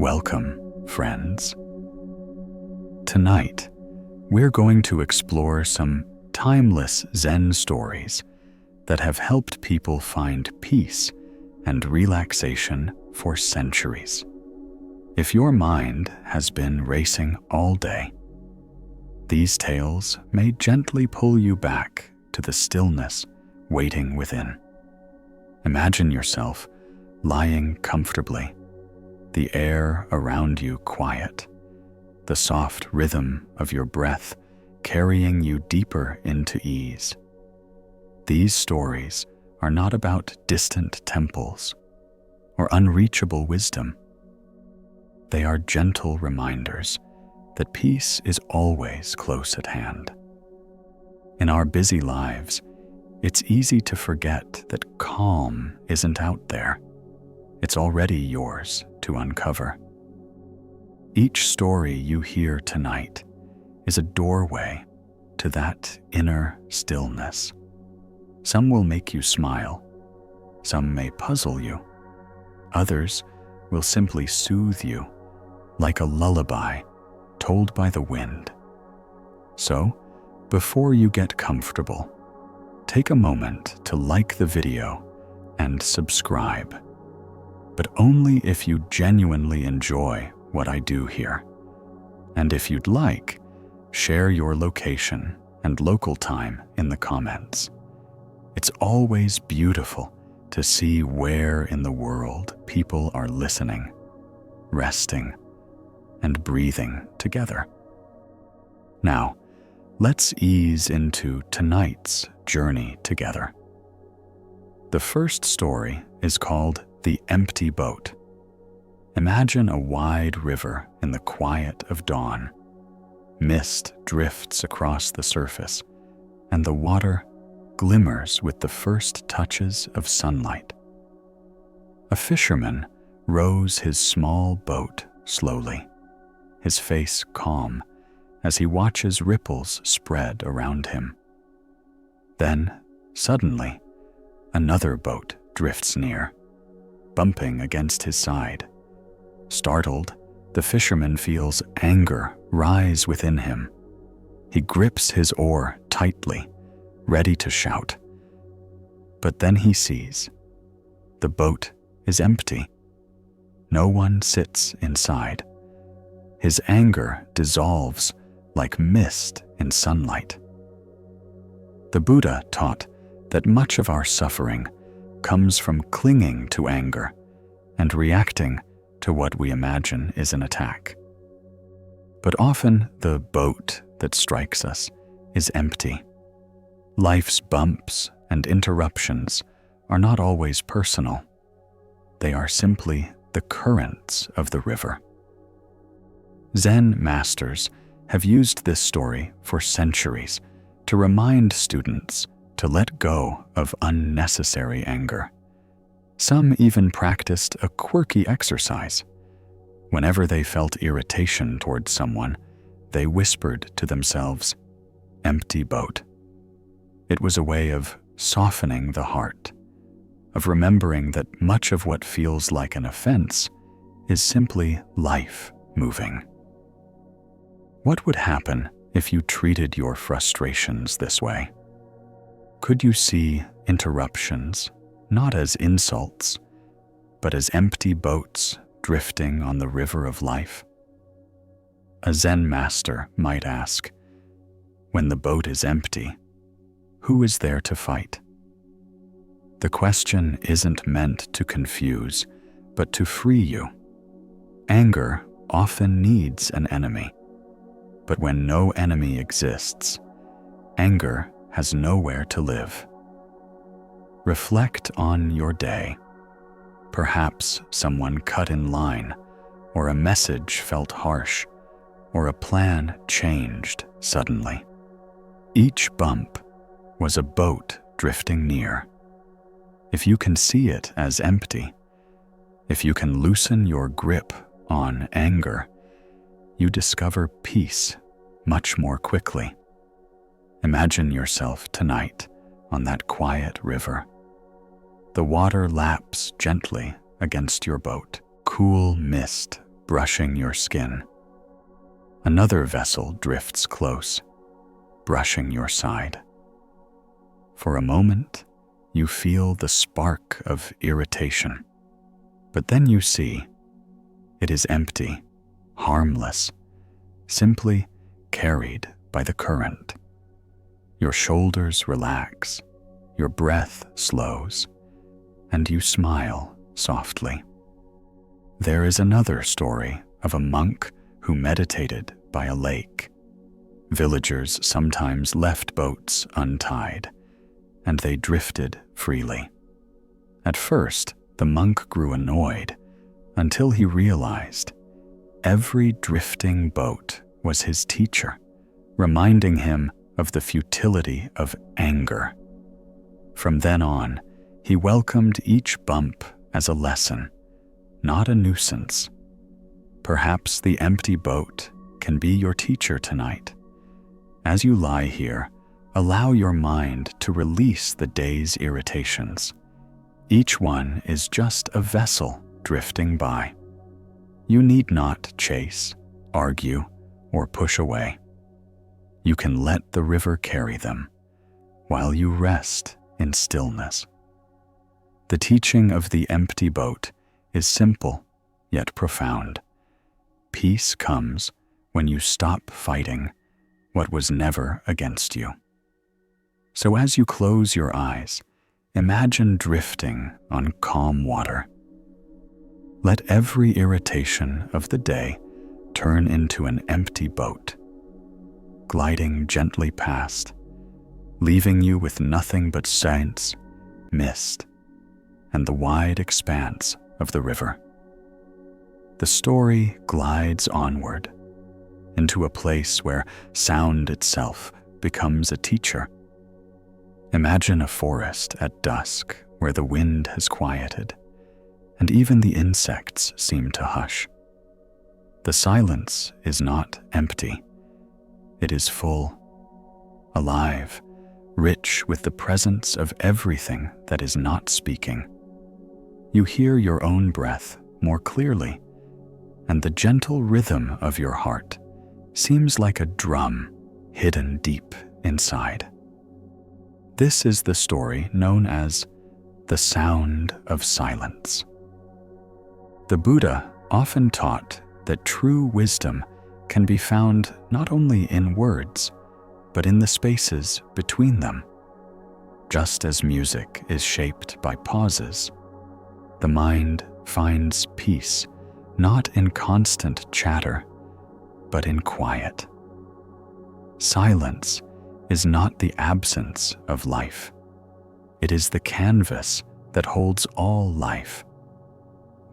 Welcome, friends. Tonight, we're going to explore some timeless Zen stories that have helped people find peace and relaxation for centuries. If your mind has been racing all day, these tales may gently pull you back to the stillness waiting within. Imagine yourself lying comfortably, the air around you quiet, the soft rhythm of your breath carrying you deeper into ease. These stories are not about distant temples or unreachable wisdom. They are gentle reminders that peace is always close at hand. In our busy lives, it's easy to forget that calm isn't out there. It's already yours to uncover. Each story you hear tonight is a doorway to that inner stillness. Some will make you smile, some may puzzle you, others will simply soothe you like a lullaby told by the wind. So, before you get comfortable, take a moment to like the video and subscribe, but only if you genuinely enjoy what I do here. And if you'd like, share your location and local time in the comments. It's always beautiful to see where in the world people are listening, resting, and breathing together. Now, let's ease into tonight's journey together. The first story is called The Empty Boat. Imagine a wide river in the quiet of dawn. Mist drifts across the surface, and the water glimmers with the first touches of sunlight. A fisherman rows his small boat slowly, his face calm as he watches ripples spread around him. Then, suddenly, another boat drifts near, bumping against his side. Startled, the fisherman feels anger rise within him. He grips his oar tightly, ready to shout. But then he sees the boat is empty. No one sits inside. His anger dissolves like mist in sunlight. The Buddha taught that much of our suffering comes from clinging to anger and reacting to what we imagine is an attack. But often the boat that strikes us is empty. Life's bumps and interruptions are not always personal. They are simply the currents of the river. Zen masters have used this story for centuries to remind students to let go of unnecessary anger. Some even practiced a quirky exercise. Whenever they felt irritation towards someone, they whispered to themselves, "Empty boat." It was a way of softening the heart, of remembering that much of what feels like an offense is simply life moving. What would happen if you treated your frustrations this way? Could you see interruptions not as insults, but as empty boats drifting on the river of life? A Zen master might ask, when the boat is empty, who is there to fight? The question isn't meant to confuse, but to free you. Anger often needs an enemy, but when no enemy exists, anger has nowhere to live. Reflect on your day. Perhaps someone cut in line, or a message felt harsh, or a plan changed suddenly. Each bump was a boat drifting near. If you can see it as empty, if you can loosen your grip on anger, you discover peace much more quickly. Imagine yourself tonight on that quiet river. The water laps gently against your boat. Cool mist brushing your skin. Another vessel drifts close, brushing your side. For a moment, you feel the spark of irritation, but then you see it is empty, harmless, simply carried by the current. Your shoulders relax, your breath slows, and you smile softly. There is another story of a monk who meditated by a lake. Villagers sometimes left boats untied, and they drifted freely. At first, the monk grew annoyed until he realized every drifting boat was his teacher, reminding him of the futility of anger. From then on, he welcomed each bump as a lesson, not a nuisance. Perhaps the empty boat can be your teacher tonight. As you lie here, allow your mind to release the day's irritations. Each one is just a vessel drifting by. You need not chase, argue, or push away. You can let the river carry them while you rest in stillness. The teaching of the empty boat is simple yet profound. Peace comes when you stop fighting what was never against you. So as you close your eyes, imagine drifting on calm water. Let every irritation of the day turn into an empty boat, gliding gently past, leaving you with nothing but silence, mist, and the wide expanse of the river. The story glides onward into a place where sound itself becomes a teacher. Imagine a forest at dusk where the wind has quieted, and even the insects seem to hush. The silence is not empty. It is full, alive, rich with the presence of everything that is not speaking. You hear your own breath more clearly, and the gentle rhythm of your heart seems like a drum hidden deep inside. This is the story known as the sound of silence. The Buddha often taught that true wisdom can be found not only in words, but in the spaces between them. Just as music is shaped by pauses, the mind finds peace not in constant chatter, but in quiet. Silence is not the absence of life. It is the canvas that holds all life.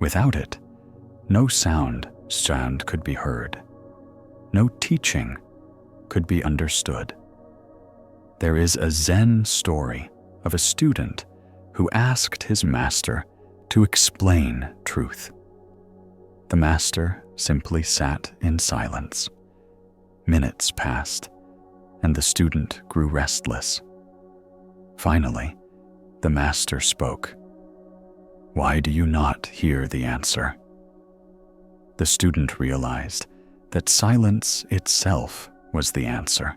Without it, no sound could be heard. No teaching could be understood. There is a Zen story of a student who asked his master to explain truth. The master simply sat in silence. Minutes passed, and the student grew restless. Finally, the master spoke. "Why do you not hear the answer?" The student realized that silence itself was the answer.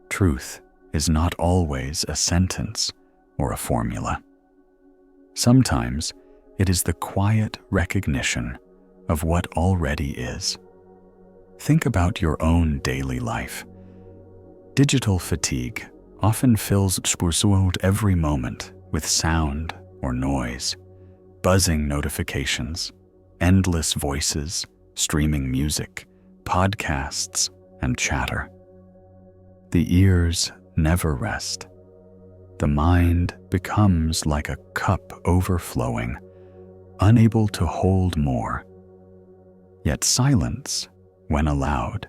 Truth is not always a sentence or a formula. Sometimes it is the quiet recognition of what already is. Think about your own daily life. Digital fatigue often fills every moment with sound or noise, buzzing notifications, endless voices, streaming music, podcasts, and chatter. The ears never rest. The mind becomes like a cup overflowing, unable to hold more. Yet silence, when allowed,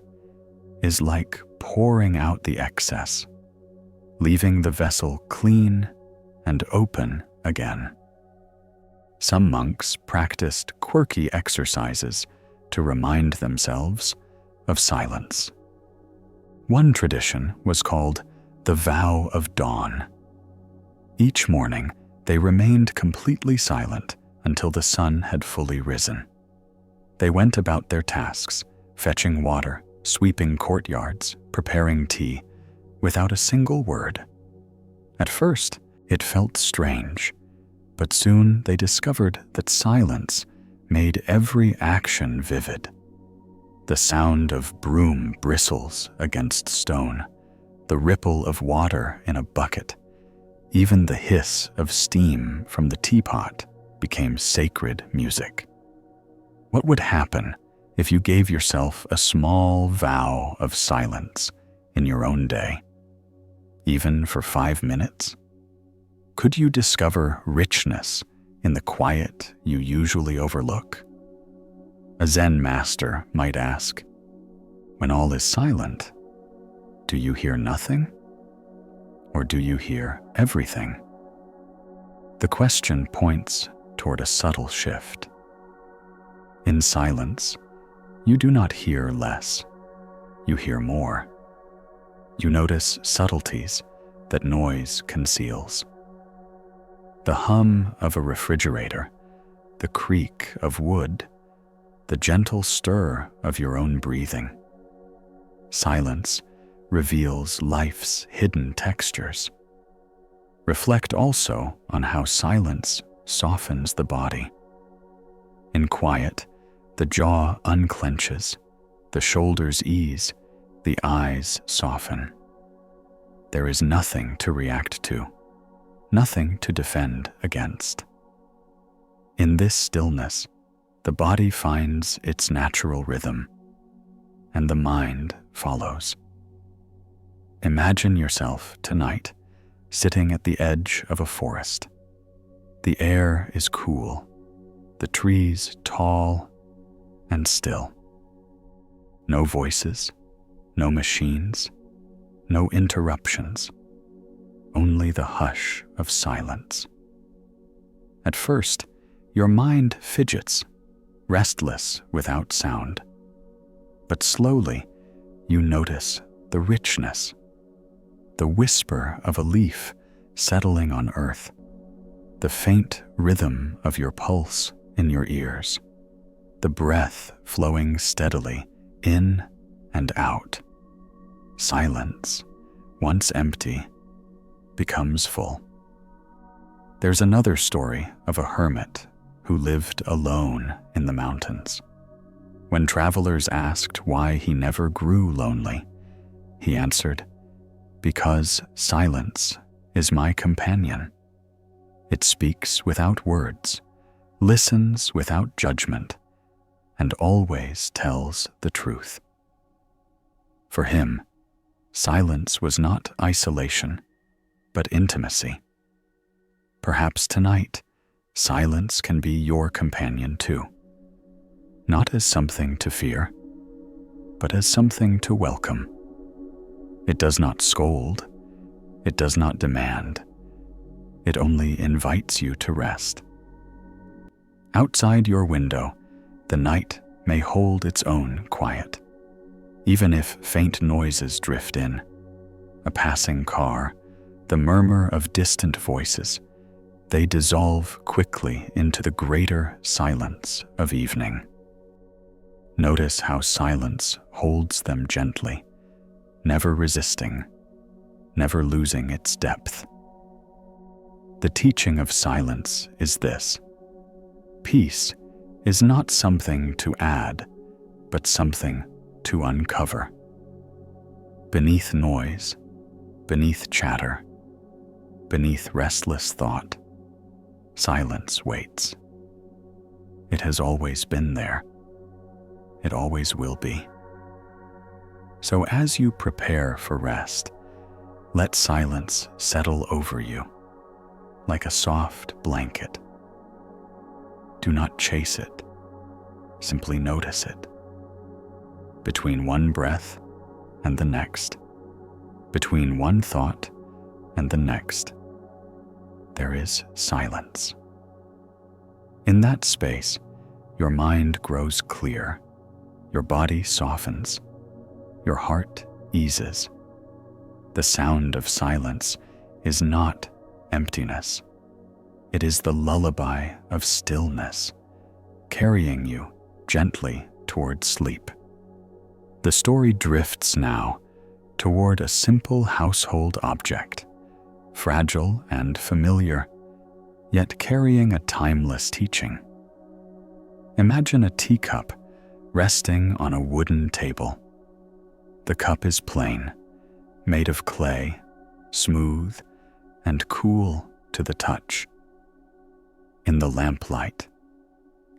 is like pouring out the excess, leaving the vessel clean and open again. Some monks practiced quirky exercises to remind themselves of silence. One tradition was called the vow of dawn. Each morning, they remained completely silent until the sun had fully risen. They went about their tasks, fetching water, sweeping courtyards, preparing tea, without a single word. At first, it felt strange, but soon they discovered that silence made every action vivid. The sound of broom bristles against stone, the ripple of water in a bucket, even the hiss of steam from the teapot became sacred music. What would happen if you gave yourself a small vow of silence in your own day, even for 5 minutes? Could you discover richness in the quiet you usually overlook? A Zen master might ask, when all is silent, do you hear nothing? Or do you hear everything? The question points toward a subtle shift. In silence, you do not hear less, you hear more. You notice subtleties that noise conceals. The hum of a refrigerator, the creak of wood, the gentle stir of your own breathing. Silence reveals life's hidden textures. Reflect also on how silence softens the body. In quiet, the jaw unclenches, the shoulders ease, the eyes soften. There is nothing to react to, nothing to defend against. In this stillness, the body finds its natural rhythm, and the mind follows. Imagine yourself tonight sitting at the edge of a forest. The air is cool, the trees tall and still. No voices, no machines, no interruptions, only the hush of silence. At first, your mind fidgets, restless without sound. But slowly, you notice the richness, the whisper of a leaf settling on earth, the faint rhythm of your pulse in your ears, the breath flowing steadily in and out. Silence, once empty, becomes full. There's another story of a hermit who lived alone in the mountains. When travelers asked why he never grew lonely, he answered, "Because silence is my companion. It speaks without words, listens without judgment, and always tells the truth." For him, silence was not isolation, but intimacy. Perhaps tonight, silence can be your companion too. Not as something to fear, but as something to welcome. It does not scold, it does not demand, it only invites you to rest. Outside your window, the night may hold its own quiet. Even if faint noises drift in, a passing car, the murmur of distant voices, they dissolve quickly into the greater silence of evening. Notice how silence holds them gently, never resisting, never losing its depth. The teaching of silence is this: peace is not something to add, but something to uncover. Beneath noise, beneath chatter, beneath restless thought, silence waits. It has always been there. It always will be. So as you prepare for rest, let silence settle over you like a soft blanket. Do not chase it, simply notice it. Between one breath and the next, between one thought and the next, there is silence. In that space, your mind grows clear, your body softens, your heart eases. The sound of silence is not emptiness. It is the lullaby of stillness, carrying you gently toward sleep. The story drifts now toward a simple household object, fragile and familiar, yet carrying a timeless teaching. Imagine a teacup resting on a wooden table. The cup is plain, made of clay, smooth and cool to the touch. In the lamplight,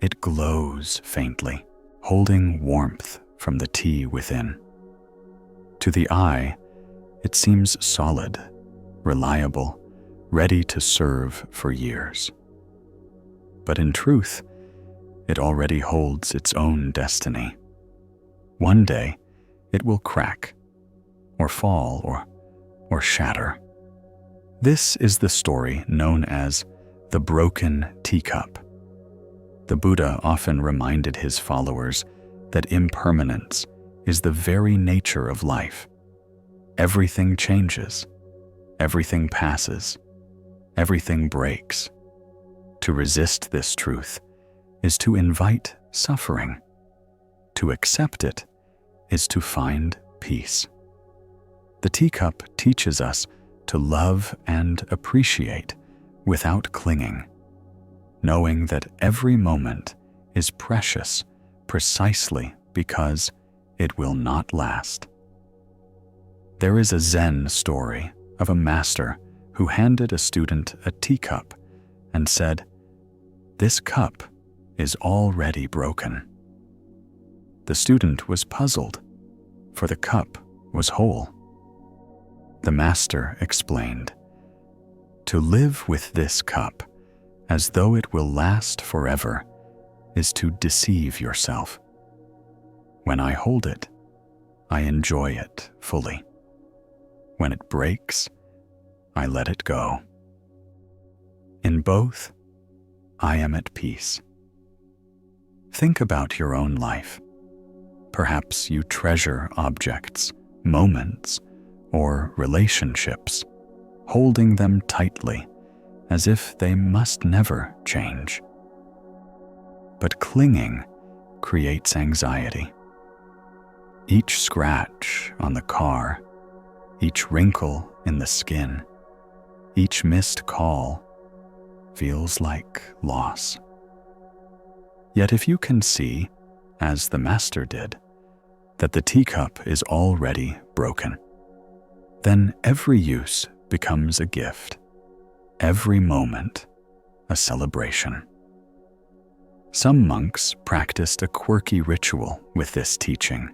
it glows faintly, holding warmth from the tea within. To the eye, it seems solid, reliable, ready to serve for years. But in truth, it already holds its own destiny. One day, it will crack, or fall, or shatter. This is the story known as the broken teacup. The Buddha often reminded his followers that impermanence is the very nature of life. Everything changes, everything passes, everything breaks. To resist this truth is to invite suffering. To accept it is to find peace. The teacup teaches us to love and appreciate without clinging, knowing that every moment is precious precisely because it will not last. There is a Zen story of a master who handed a student a teacup and said, "This cup is already broken." The student was puzzled, for the cup was whole. The master explained, "To live with this cup as though it will last forever is to deceive yourself. When I hold it, I enjoy it fully. When it breaks, I let it go. In both, I am at peace." Think about your own life. Perhaps you treasure objects, moments, or relationships, holding them tightly as if they must never change. But clinging creates anxiety. Each scratch on the car, each wrinkle in the skin, each missed call feels like loss. Yet if you can see, as the master did, that the teacup is already broken, then every use becomes a gift, every moment a celebration. Some monks practiced a quirky ritual with this teaching.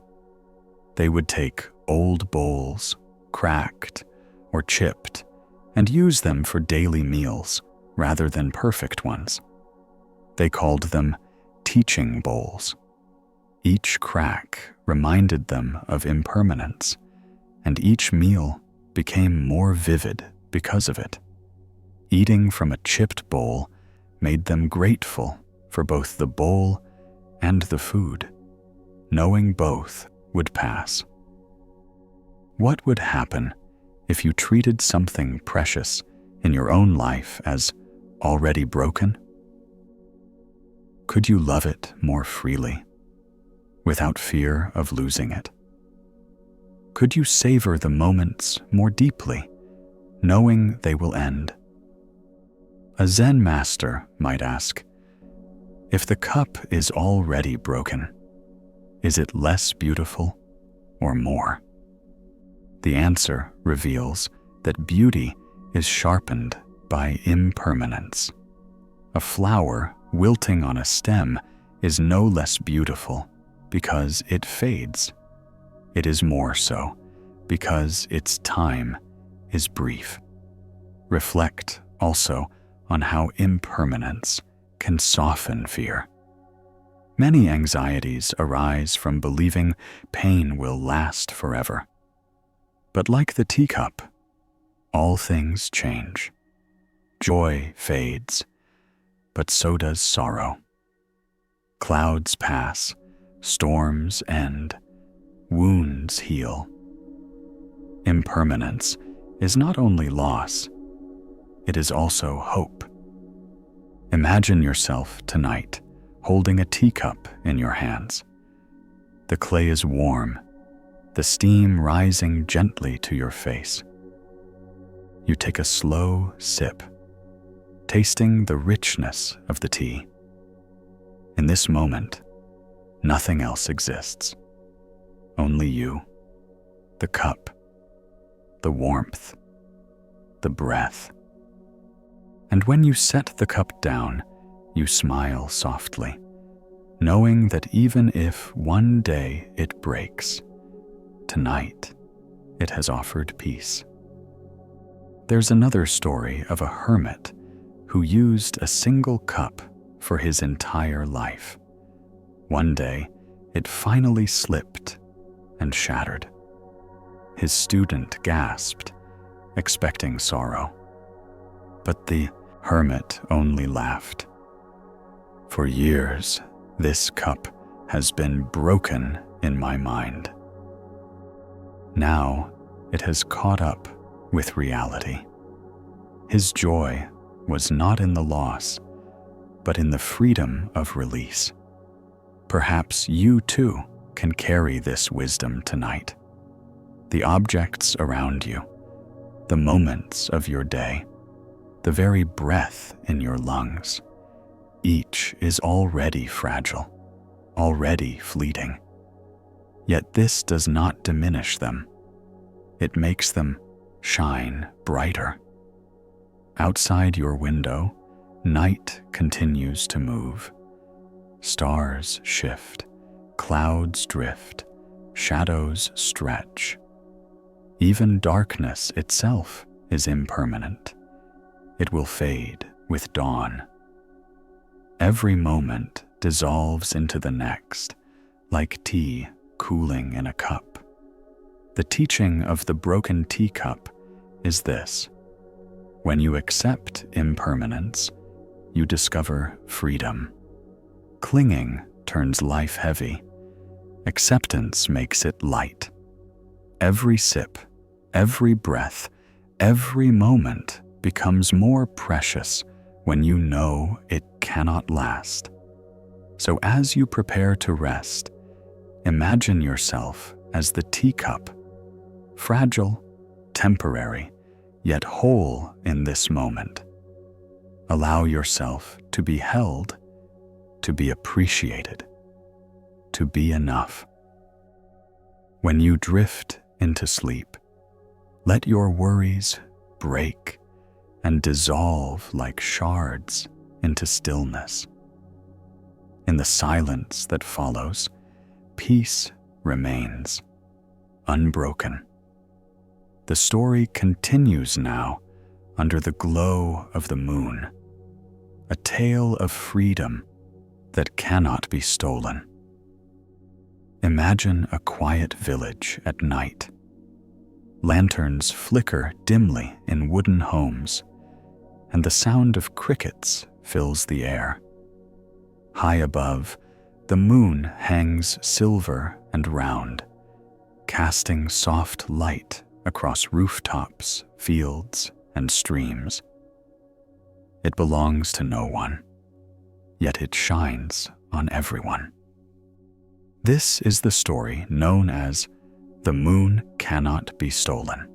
They would take old bowls, cracked or chipped, and use them for daily meals rather than perfect ones. They called them teaching bowls. Each crack reminded them of impermanence, and each meal became more vivid because of it. Eating from a chipped bowl made them grateful for both the bowl and the food, knowing both would pass. What would happen if you treated something precious in your own life as already broken? Could you love it more freely, without fear of losing it? Could you savor the moments more deeply, knowing they will end? A Zen master might ask, if the cup is already broken, is it less beautiful or more? The answer reveals that beauty is sharpened by impermanence. A flower wilting on a stem is no less beautiful because it fades. It is more so because its time is brief. Reflect also on how impermanence can soften fear. Many anxieties arise from believing pain will last forever. But like the teacup, all things change. Joy fades, but so does sorrow. Clouds pass, storms end, wounds heal. Impermanence is not only loss, it is also hope. Imagine yourself tonight, holding a teacup in your hands. The clay is warm, the steam rising gently to your face. You take a slow sip, tasting the richness of the tea. In this moment, nothing else exists. Only you, the cup, the warmth, the breath. And when you set the cup down, you smile softly, knowing that even if one day it breaks, tonight it has offered peace. There's another story of a hermit who used a single cup for his entire life. One day, it finally slipped and shattered. His student gasped, expecting sorrow. But the hermit only laughed. For years, this cup has been broken in my mind. Now, it has caught up with reality. His joy was not in the loss, but in the freedom of release. Perhaps you too can carry this wisdom tonight. The objects around you, the moments of your day, the very breath in your lungs, each is already fragile, already fleeting. Yet this does not diminish them. It makes them shine brighter. Outside your window, night continues to move. Stars shift, clouds drift, shadows stretch. Even darkness itself is impermanent. It will fade with dawn. Every moment dissolves into the next, like tea cooling in a cup. The teaching of the broken teacup is this: when you accept impermanence, you discover freedom. Clinging turns life heavy. Acceptance makes it light. Every sip, every breath, every moment becomes more precious when you know it cannot last. So as you prepare to rest, imagine yourself as the teacup, fragile, temporary, yet whole in this moment. Allow yourself to be held, to be appreciated, to be enough. When you drift into sleep, let your worries break and dissolve like shards into stillness. In the silence that follows, peace remains, unbroken. The story continues now under the glow of the moon, a tale of freedom that cannot be stolen. Imagine a quiet village at night. Lanterns flicker dimly in wooden homes, and the sound of crickets fills the air. High above, the moon hangs silver and round, casting soft light across rooftops, fields, and streams. It belongs to no one, yet it shines on everyone. This is the story known as "The Moon Cannot Be Stolen."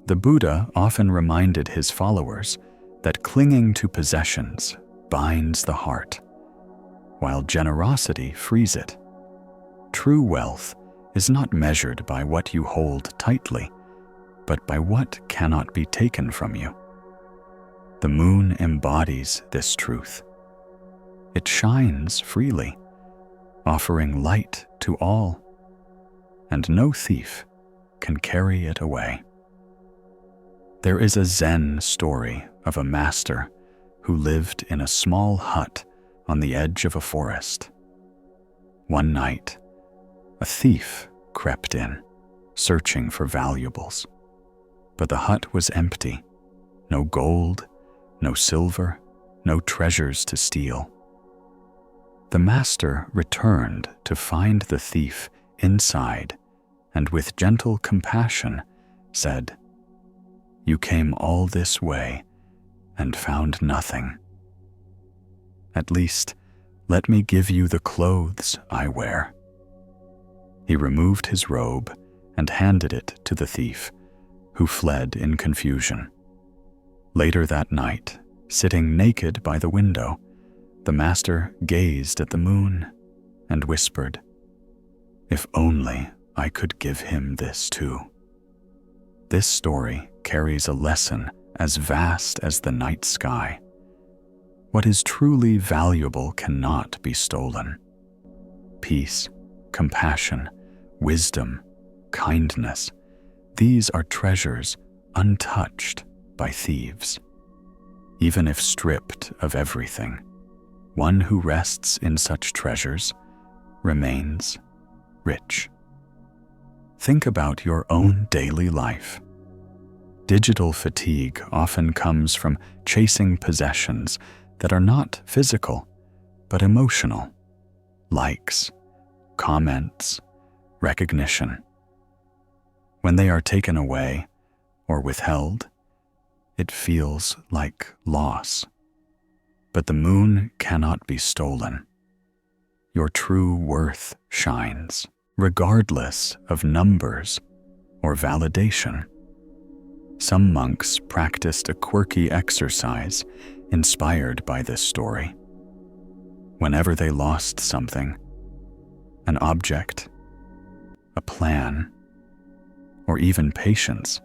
The Buddha often reminded his followers that clinging to possessions binds the heart, while generosity frees it. True wealth is not measured by what you hold tightly, but by what cannot be taken from you. The moon embodies this truth. It shines freely, offering light to all, and no thief can carry it away. There is a Zen story of a master who lived in a small hut on the edge of a forest. One night, a thief crept in, searching for valuables. But the hut was empty. No gold, no silver, no treasures to steal. The master returned to find the thief inside, and with gentle compassion said, "You came all this way and found nothing. At least, Let me give you the clothes I wear." He removed his robe and handed it to the thief, who fled in confusion. Later that night, sitting naked by the window, the master gazed at the moon and whispered, "If only I could give him this too." This story carries a lesson as vast as the night sky. What is truly valuable cannot be stolen. Peace, compassion, wisdom, kindness, these are treasures untouched by thieves. Even if stripped of everything, one who rests in such treasures remains rich. Think about your own daily life. Digital fatigue often comes from chasing possessions that are not physical, but emotional. Likes, comments, recognition. When they are taken away or withheld, it feels like loss. But the moon cannot be stolen. Your true worth shines, regardless of numbers or validation. Some monks practiced a quirky exercise inspired by this story. Whenever they lost something, an object, a plan, or even patience,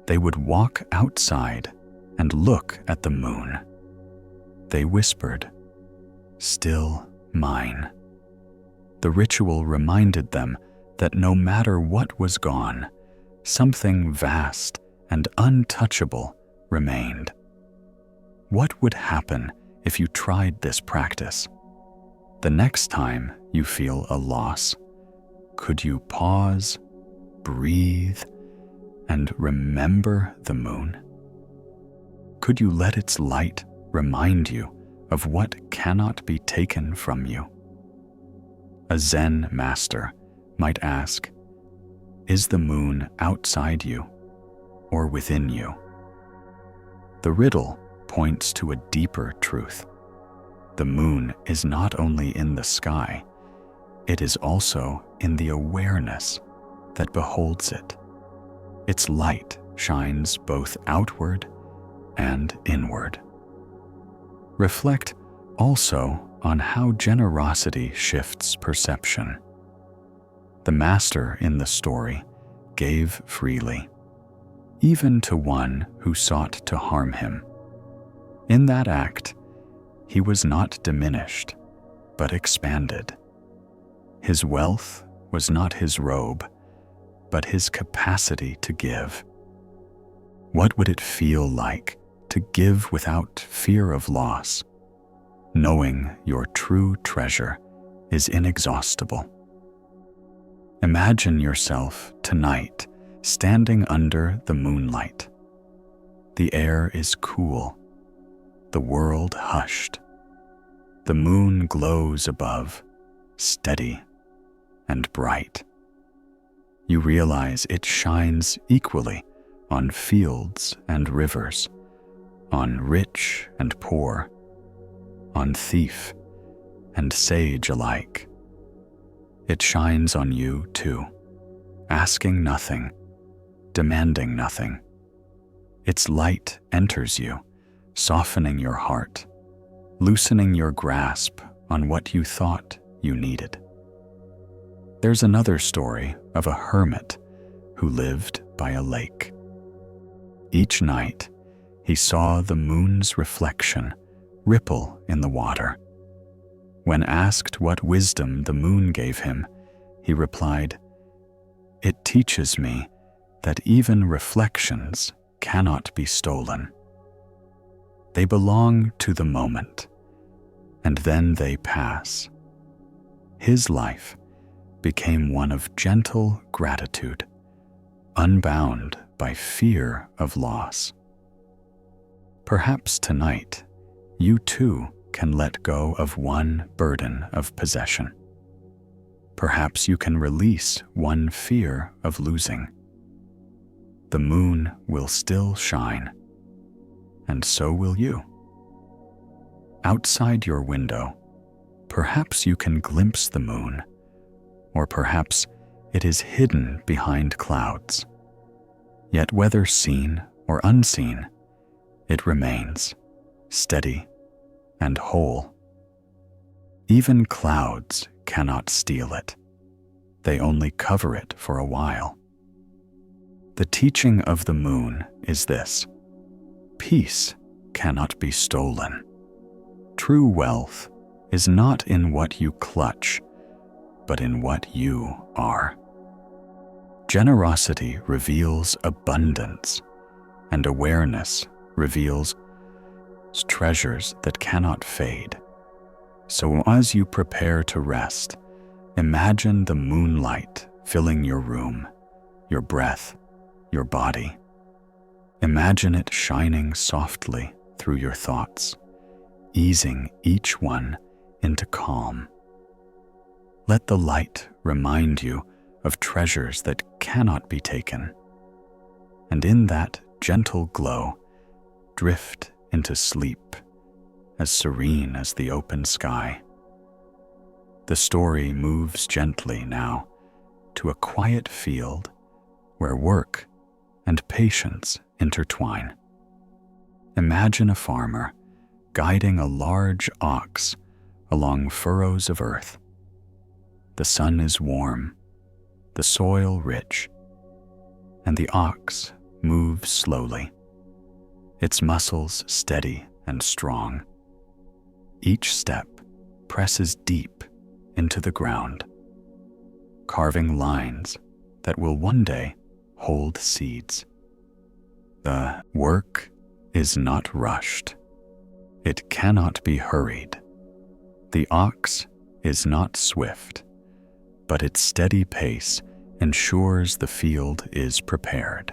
they would walk outside and look at the moon. They whispered, "Still mine." The ritual reminded them that no matter what was gone, something vast and untouchable remained. What would happen if you tried this practice? The next time you feel a loss, could you pause, breathe, and remember the moon? Could you let its light remind you of what cannot be taken from you? A Zen master might ask, "Is the moon outside you or within you?" The riddle points to a deeper truth. The moon is not only in the sky, it is also in the awareness that beholds it. Its light shines both outward and inward. Reflect also on how generosity shifts perception. The master in the story gave freely, even to one who sought to harm him. In that act, he was not diminished, but expanded. His wealth was not his robe, but his capacity to give. What would it feel like to give without fear of loss, knowing your true treasure is inexhaustible? Imagine yourself tonight standing under the moonlight. The air is cool, the world hushed. The moon glows above, steady and bright. You realize it shines equally on fields and rivers, on rich and poor, on thief and sage alike. It shines on you too, asking nothing, demanding nothing. Its light enters you, softening your heart, loosening your grasp on what you thought you needed. There's another story of a hermit who lived by a lake. Each night, he saw the moon's reflection ripple in the water. When asked what wisdom the moon gave him, he replied, "It teaches me that even reflections cannot be stolen. They belong to the moment, and then they pass." His life became one of gentle gratitude, unbound by fear of loss. Perhaps tonight, you too can let go of one burden of possession. Perhaps you can release one fear of losing. The moon will still shine, and so will you. Outside your window, perhaps you can glimpse the moon, or perhaps it is hidden behind clouds. Yet whether seen or unseen, it remains steady and whole. Even clouds cannot steal it. They only cover it for a while. The teaching of the moon is this: peace cannot be stolen. True wealth is not in what you clutch, but in what you are. Generosity reveals abundance, and awareness reveals treasures that cannot fade. So as you prepare to rest, imagine the moonlight filling your room, your breath, your body. Imagine it shining softly through your thoughts, easing each one into calm. Let the light remind you of treasures that cannot be taken, and in that gentle glow, drift into sleep as serene as the open sky. The story moves gently now to a quiet field where work and patience intertwine. Imagine a farmer guiding a large ox along furrows of earth. The sun is warm, the soil rich, and the ox moves slowly, its muscles steady and strong. Each step presses deep into the ground, carving lines that will one day hold seeds. The work is not rushed. It cannot be hurried. The ox is not swift, but its steady pace ensures the field is prepared.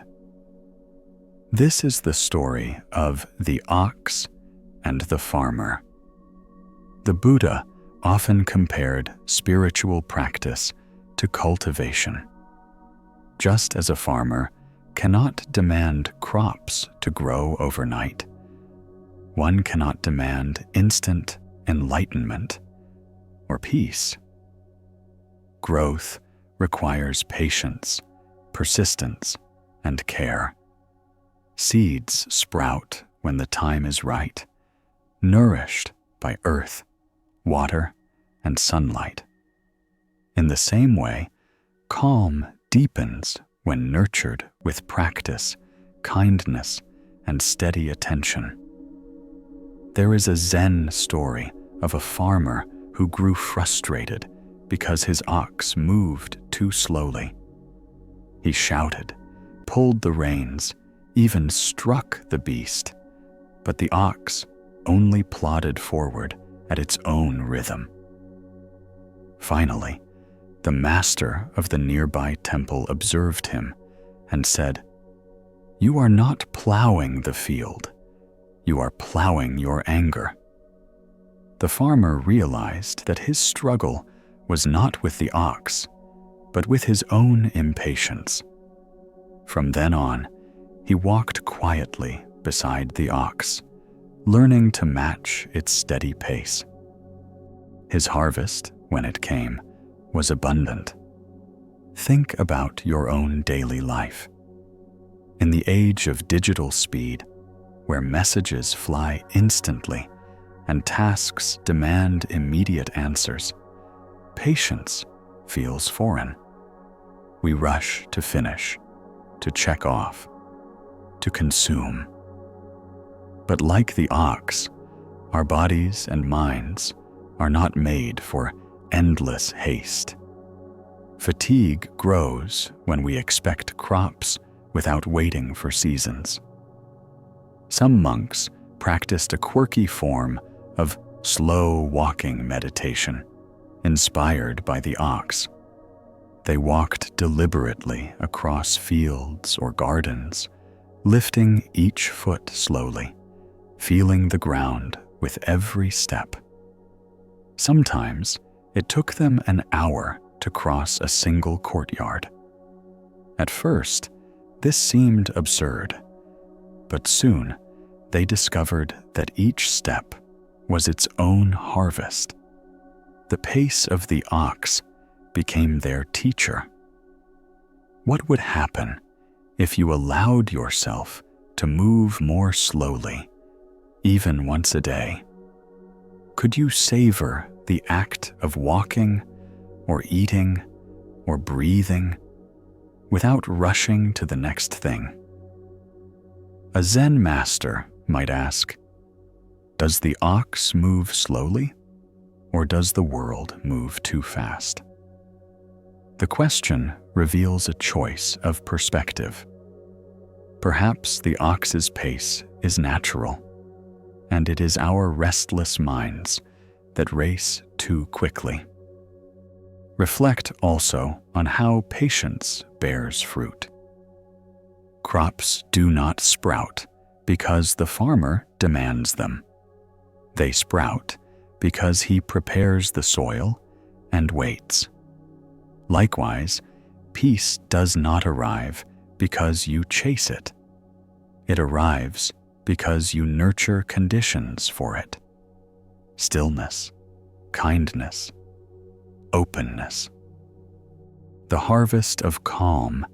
This is the story of the ox and the farmer. The Buddha often compared spiritual practice to cultivation. Just as a farmer cannot demand crops to grow overnight, one cannot demand instant enlightenment or peace. Growth requires patience, persistence, and care. Seeds sprout when the time is right, nourished by earth, water, and sunlight. In the same way, calm deepens when nurtured with practice, kindness, and steady attention. There is a Zen story of a farmer who grew frustrated because his ox moved too slowly. He shouted, pulled the reins, even struck the beast, but the ox only plodded forward at its own rhythm. Finally, the master of the nearby temple observed him and said, "You are not plowing the field. You are plowing your anger." The farmer realized that his struggle was not with the ox, but with his own impatience. From then on, he walked quietly beside the ox, learning to match its steady pace. His harvest, when it came, was abundant. Think about your own daily life. In the age of digital speed, where messages fly instantly and tasks demand immediate answers, patience feels foreign. We rush to finish, to check off, to consume. But like the ox, our bodies and minds are not made for endless haste. Fatigue grows when we expect crops without waiting for seasons. Some monks practiced a quirky form of slow walking meditation, inspired by the ox. They walked deliberately across fields or gardens, lifting each foot slowly, feeling the ground with every step. Sometimes it took them an hour to cross a single courtyard. At first, this seemed absurd, but soon they discovered that each step was its own harvest. The pace of the ox became their teacher. What would happen if you allowed yourself to move more slowly, even once a day? Could you savor the act of walking or eating or breathing without rushing to the next thing? A Zen master might ask, does the ox move slowly, or does the world move too fast? The question reveals a choice of perspective. Perhaps the ox's pace is natural, and it is our restless minds that race too quickly. Reflect also on how patience bears fruit. Crops do not sprout because the farmer demands them. They sprout because he prepares the soil and waits. Likewise, peace does not arrive because you chase it. It arrives because you nurture conditions for it. Stillness, kindness, openness. The harvest of calm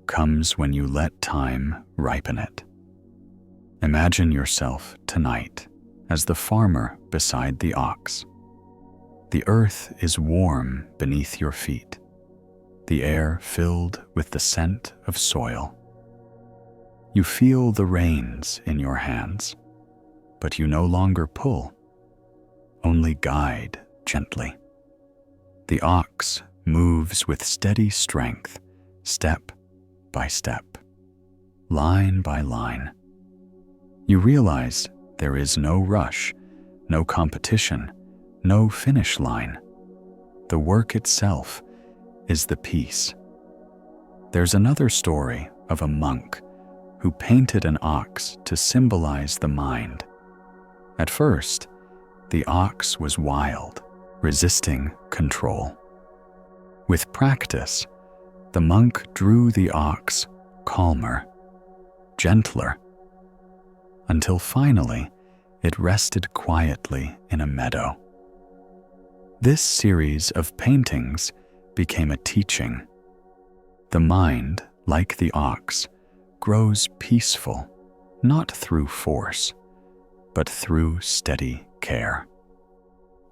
comes when you let time ripen it. Imagine yourself tonight as the farmer beside the ox. The earth is warm beneath your feet, the air filled with the scent of soil. You feel the reins in your hands, but you no longer pull, only guide gently. The ox moves with steady strength, step by step, line by line. You realize there is no rush, no competition, no finish line. The work itself is the peace. There's another story of a monk who painted an ox to symbolize the mind. At first, the ox was wild, resisting control. With practice, the monk drew the ox calmer, gentler, until finally it rested quietly in a meadow. This series of paintings became a teaching. The mind, like the ox, grows peaceful, not through force, but through steady care.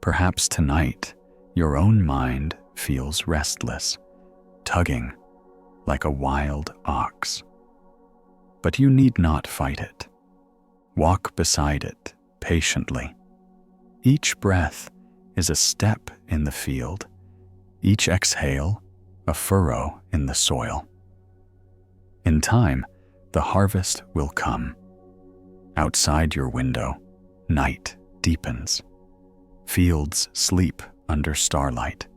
Perhaps tonight, your own mind feels restless, tugging like a wild ox. But you need not fight it. Walk beside it patiently. Each breath is a step in the field, each exhale a furrow in the soil. In time, the harvest will come. Outside your window, night deepens. Fields sleep under starlight.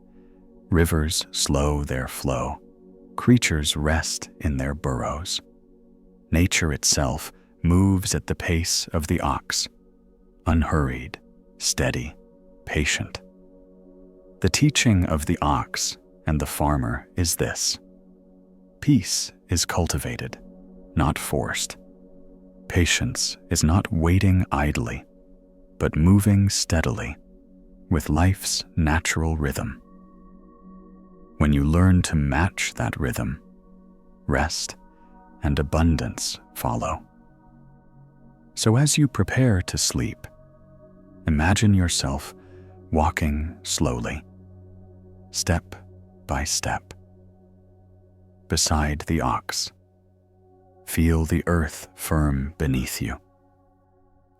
Rivers slow their flow. Creatures rest in their burrows. Nature itself moves at the pace of the ox, unhurried, steady, patient. The teaching of the ox and the farmer is this: peace is cultivated, not forced. Patience is not waiting idly, but moving steadily with life's natural rhythm. When you learn to match that rhythm, rest and abundance follow. So as you prepare to sleep, imagine yourself walking slowly, step by step, beside the ox. Feel the earth firm beneath you,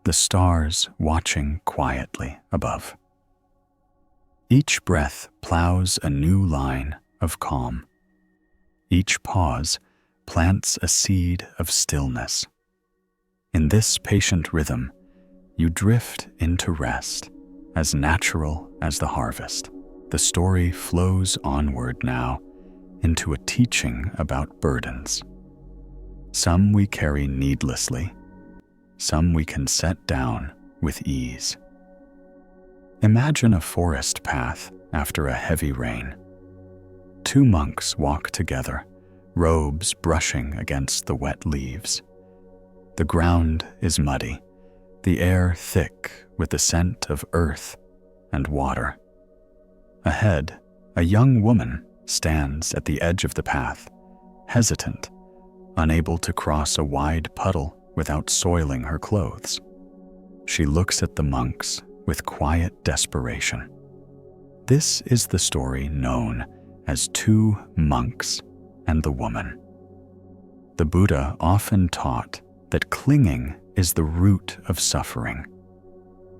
the stars watching quietly above. Each breath plows a new line of calm. Each pause plants a seed of stillness. In this patient rhythm, you drift into rest, as natural as the harvest. The story flows onward now into a teaching about burdens. Some we carry needlessly, some we can set down with ease. Imagine a forest path after a heavy rain. Two monks walk together, robes brushing against the wet leaves. The ground is muddy, the air thick with the scent of earth and water. Ahead, a young woman stands at the edge of the path, hesitant, unable to cross a wide puddle without soiling her clothes. She looks at the monks with quiet desperation. This is the story known as Two Monks and the Woman. The Buddha often taught that clinging is the root of suffering.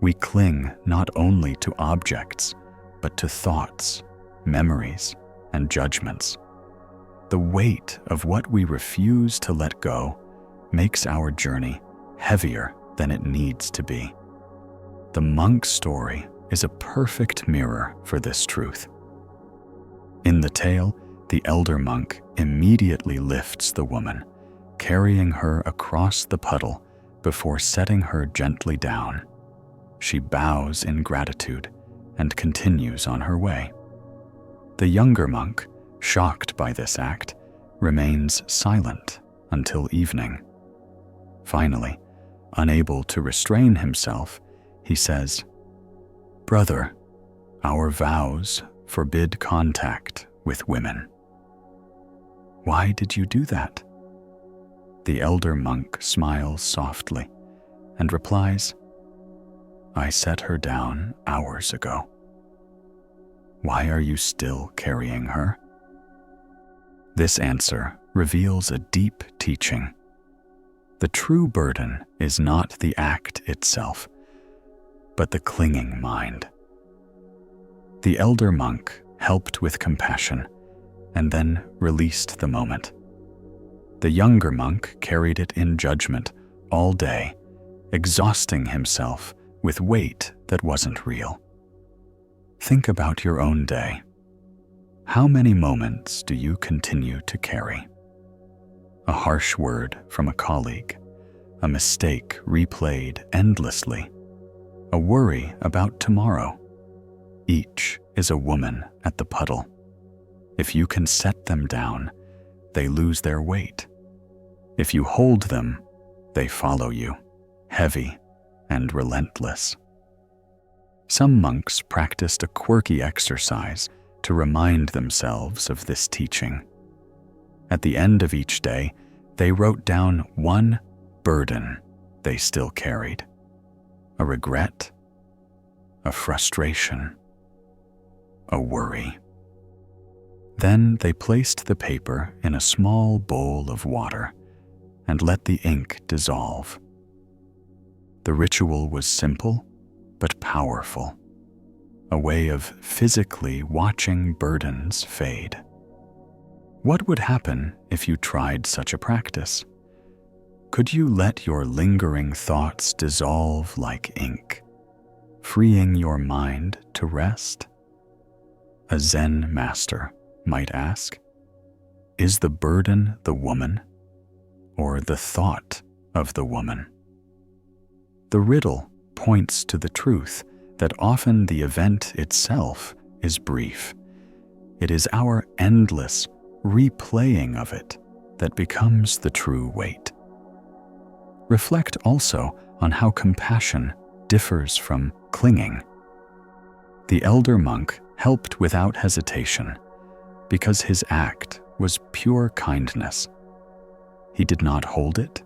We cling not only to objects, but to thoughts, memories, and judgments. The weight of what we refuse to let go makes our journey heavier than it needs to be. The monk's story is a perfect mirror for this truth. In the tale, the elder monk immediately lifts the woman, carrying her across the puddle before setting her gently down. She bows in gratitude and continues on her way. The younger monk, shocked by this act, remains silent until evening. Finally, unable to restrain himself, he says, "Brother, our vows forbid contact with women." "Why did you do that?" The elder monk smiles softly and replies, "I set her down hours ago." "Why are you still carrying her?" This answer reveals a deep teaching. The true burden is not the act itself, but the clinging mind. The elder monk helped with compassion and then released the moment. The younger monk carried it in judgment all day, exhausting himself with weight that wasn't real. Think about your own day. How many moments do you continue to carry? A harsh word from a colleague, a mistake replayed endlessly, a worry about tomorrow. Each is a woman at the puddle. If you can set them down, they lose their weight. If you hold them, they follow you, heavy and relentless. Some monks practiced a quirky exercise to remind themselves of this teaching. At the end of each day, they wrote down one burden they still carried: a regret, a frustration, a worry. Then they placed the paper in a small bowl of water and let the ink dissolve. The ritual was simple but powerful, a way of physically watching burdens fade. What would happen if you tried such a practice? Could you let your lingering thoughts dissolve like ink, freeing your mind to rest? A Zen master might ask, is the burden the woman or the thought of the woman? The riddle points to the truth that often the event itself is brief. It is our endless replaying of it that becomes the true weight. Reflect also on how compassion differs from clinging. The elder monk helped without hesitation because his act was pure kindness. He did not hold it,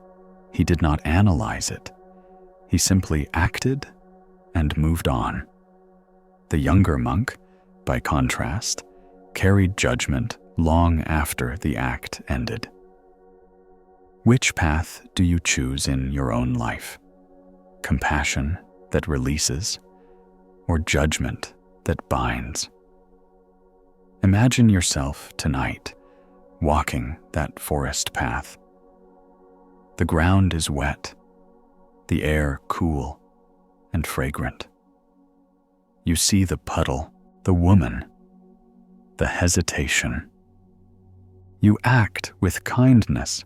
he did not analyze it. He simply acted and moved on. The younger monk, by contrast, carried judgment long after the act ended. Which path do you choose in your own life? Compassion that releases, or judgment that binds? Imagine yourself tonight walking that forest path. The ground is wet, the air cool and fragrant. You see the puddle, the woman, the hesitation. You act with kindness,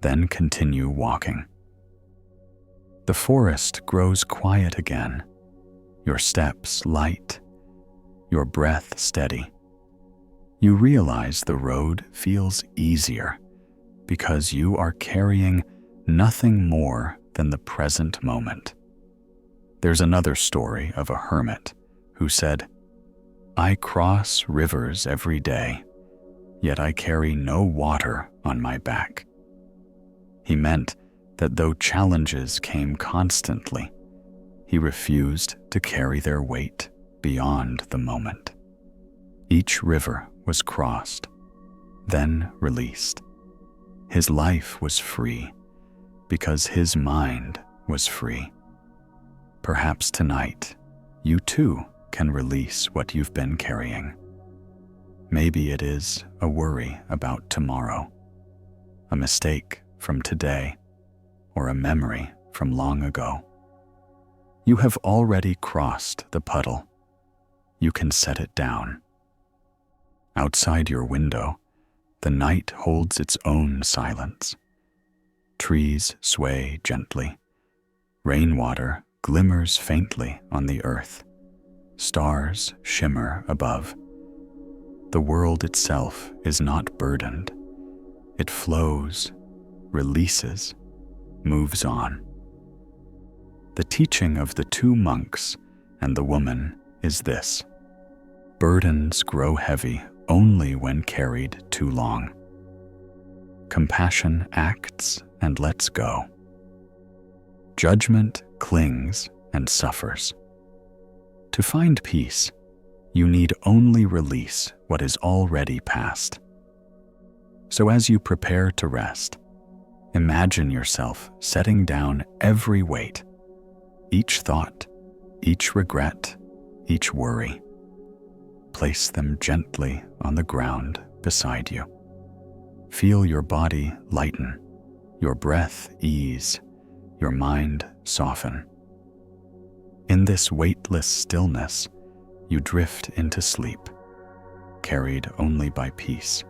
then continue walking. The forest grows quiet again, your steps light, your breath steady. You realize the road feels easier because you are carrying nothing more than the present moment. There's another story of a hermit who said, I cross rivers every day, yet I carry no water on my back. He meant that though challenges came constantly, he refused to carry their weight beyond the moment. Each river was crossed, then released. His life was free because his mind was free. Perhaps tonight, you too can release what you've been carrying. Maybe it is a worry about tomorrow, a mistake from today, or a memory from long ago. You have already crossed the puddle. You can set it down. Outside your window, the night holds its own silence. Trees sway gently. Rainwater glimmers faintly on the earth. Stars shimmer above. The world itself is not burdened. It flows, releases, moves on. The teaching of the two monks and the woman is this: burdens grow heavy only when carried too long. Compassion acts and lets go. Judgment clings and suffers. To find peace, you need only release what is already past. So as you prepare to rest, imagine yourself setting down every weight, each thought, each regret, each worry. Place them gently on the ground beside you. Feel your body lighten, your breath ease, your mind soften. In this weightless stillness, you drift into sleep, carried only by peace.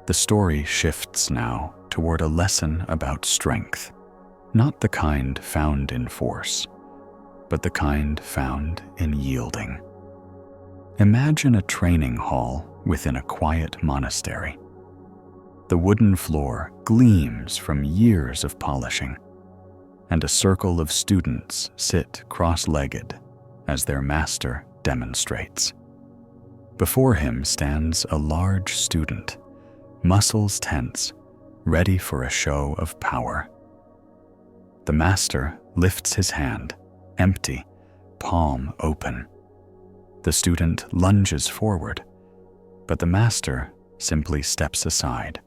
The story shifts now toward a lesson about strength, not the kind found in force, but the kind found in yielding. Imagine a training hall within a quiet monastery. The wooden floor gleams from years of polishing, and a circle of students sit cross-legged as their master demonstrates. Before him stands a large student, muscles tense, ready for a show of power. The master lifts his hand, empty, palm open. The student lunges forward, but the master simply steps aside,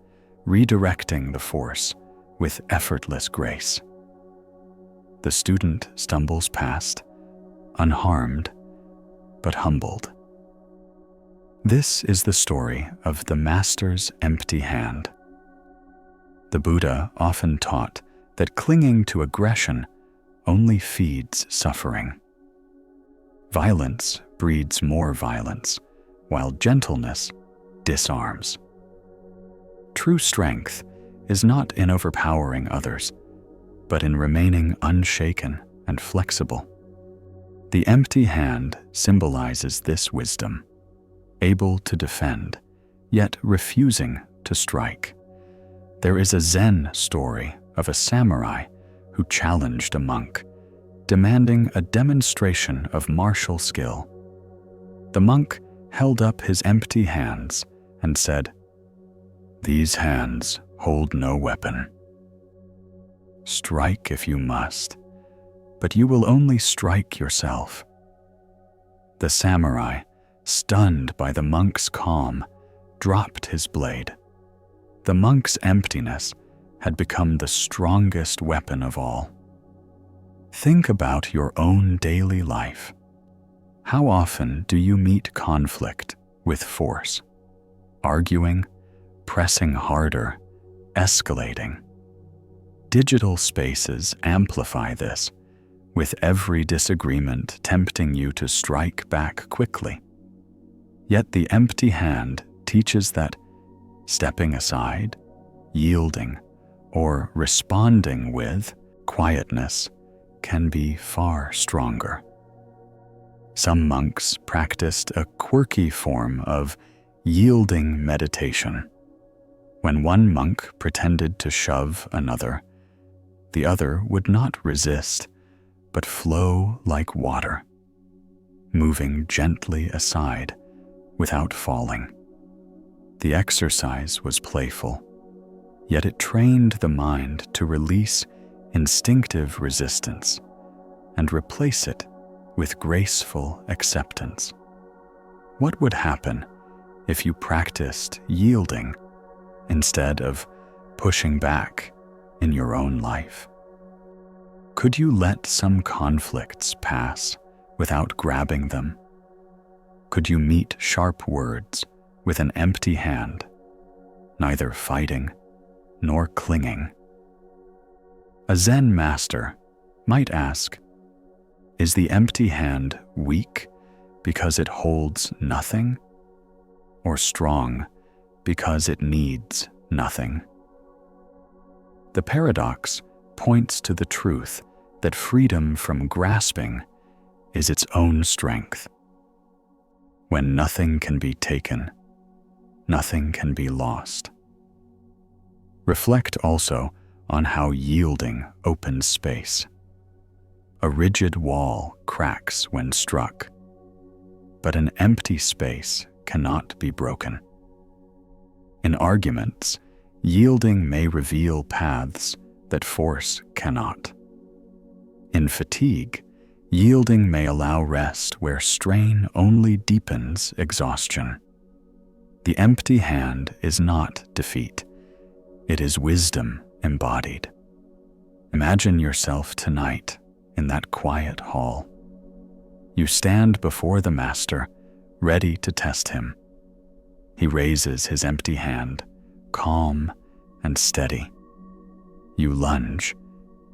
redirecting the force with effortless grace. The student stumbles past, unharmed, but humbled. This is the story of the master's empty hand. The Buddha often taught that clinging to aggression only feeds suffering. Violence breeds more violence, while gentleness disarms. True strength is not in overpowering others, but in remaining unshaken and flexible. The empty hand symbolizes this wisdom, able to defend, yet refusing to strike. There is a Zen story of a samurai who challenged a monk, demanding a demonstration of martial skill. The monk held up his empty hands and said, "These hands hold no weapon. Strike if you must, but you will only strike yourself." The samurai, stunned by the monk's calm, dropped his blade. The monk's emptiness had become the strongest weapon of all. Think about your own daily life. How often do you meet conflict with force? Arguing, pressing harder, escalating. Digital spaces amplify this, with every disagreement tempting you to strike back quickly. Yet the empty hand teaches that stepping aside, yielding, or responding with quietness can be far stronger. Some monks practiced a quirky form of yielding meditation. When one monk pretended to shove another, the other would not resist, but flow like water. moving gently aside without falling. The exercise was playful, yet it trained the mind to release instinctive resistance and replace it with graceful acceptance. What would happen if you practiced yielding instead of pushing back in your own life? Could you let some conflicts pass without grabbing them? Could you meet sharp words with an empty hand, neither fighting nor clinging? A Zen master might ask, is the empty hand weak because it holds nothing, or strong because it needs nothing? The paradox points to the truth that freedom from grasping is its own strength. When nothing can be taken, nothing can be lost. Reflect also on how yielding opens space. A rigid wall cracks when struck, but an empty space cannot be broken. In arguments, yielding may reveal paths that force cannot. In fatigue, yielding may allow rest where strain only deepens exhaustion. The empty hand is not defeat. It is wisdom embodied. Imagine yourself tonight in that quiet hall. You stand before the master, ready to test him. He raises his empty hand, calm and steady. You lunge,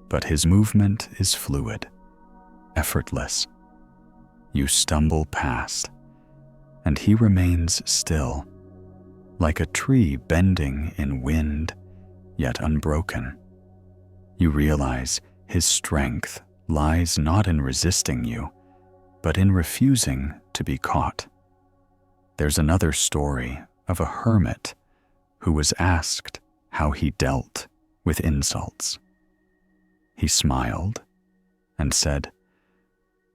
but his movement is fluid, effortless. You stumble past, and he remains still, like a tree bending in wind, yet unbroken. You realize his strength lies not in resisting you, but in refusing to be caught. There's another story of a hermit who was asked how he dealt with insults. He smiled and said,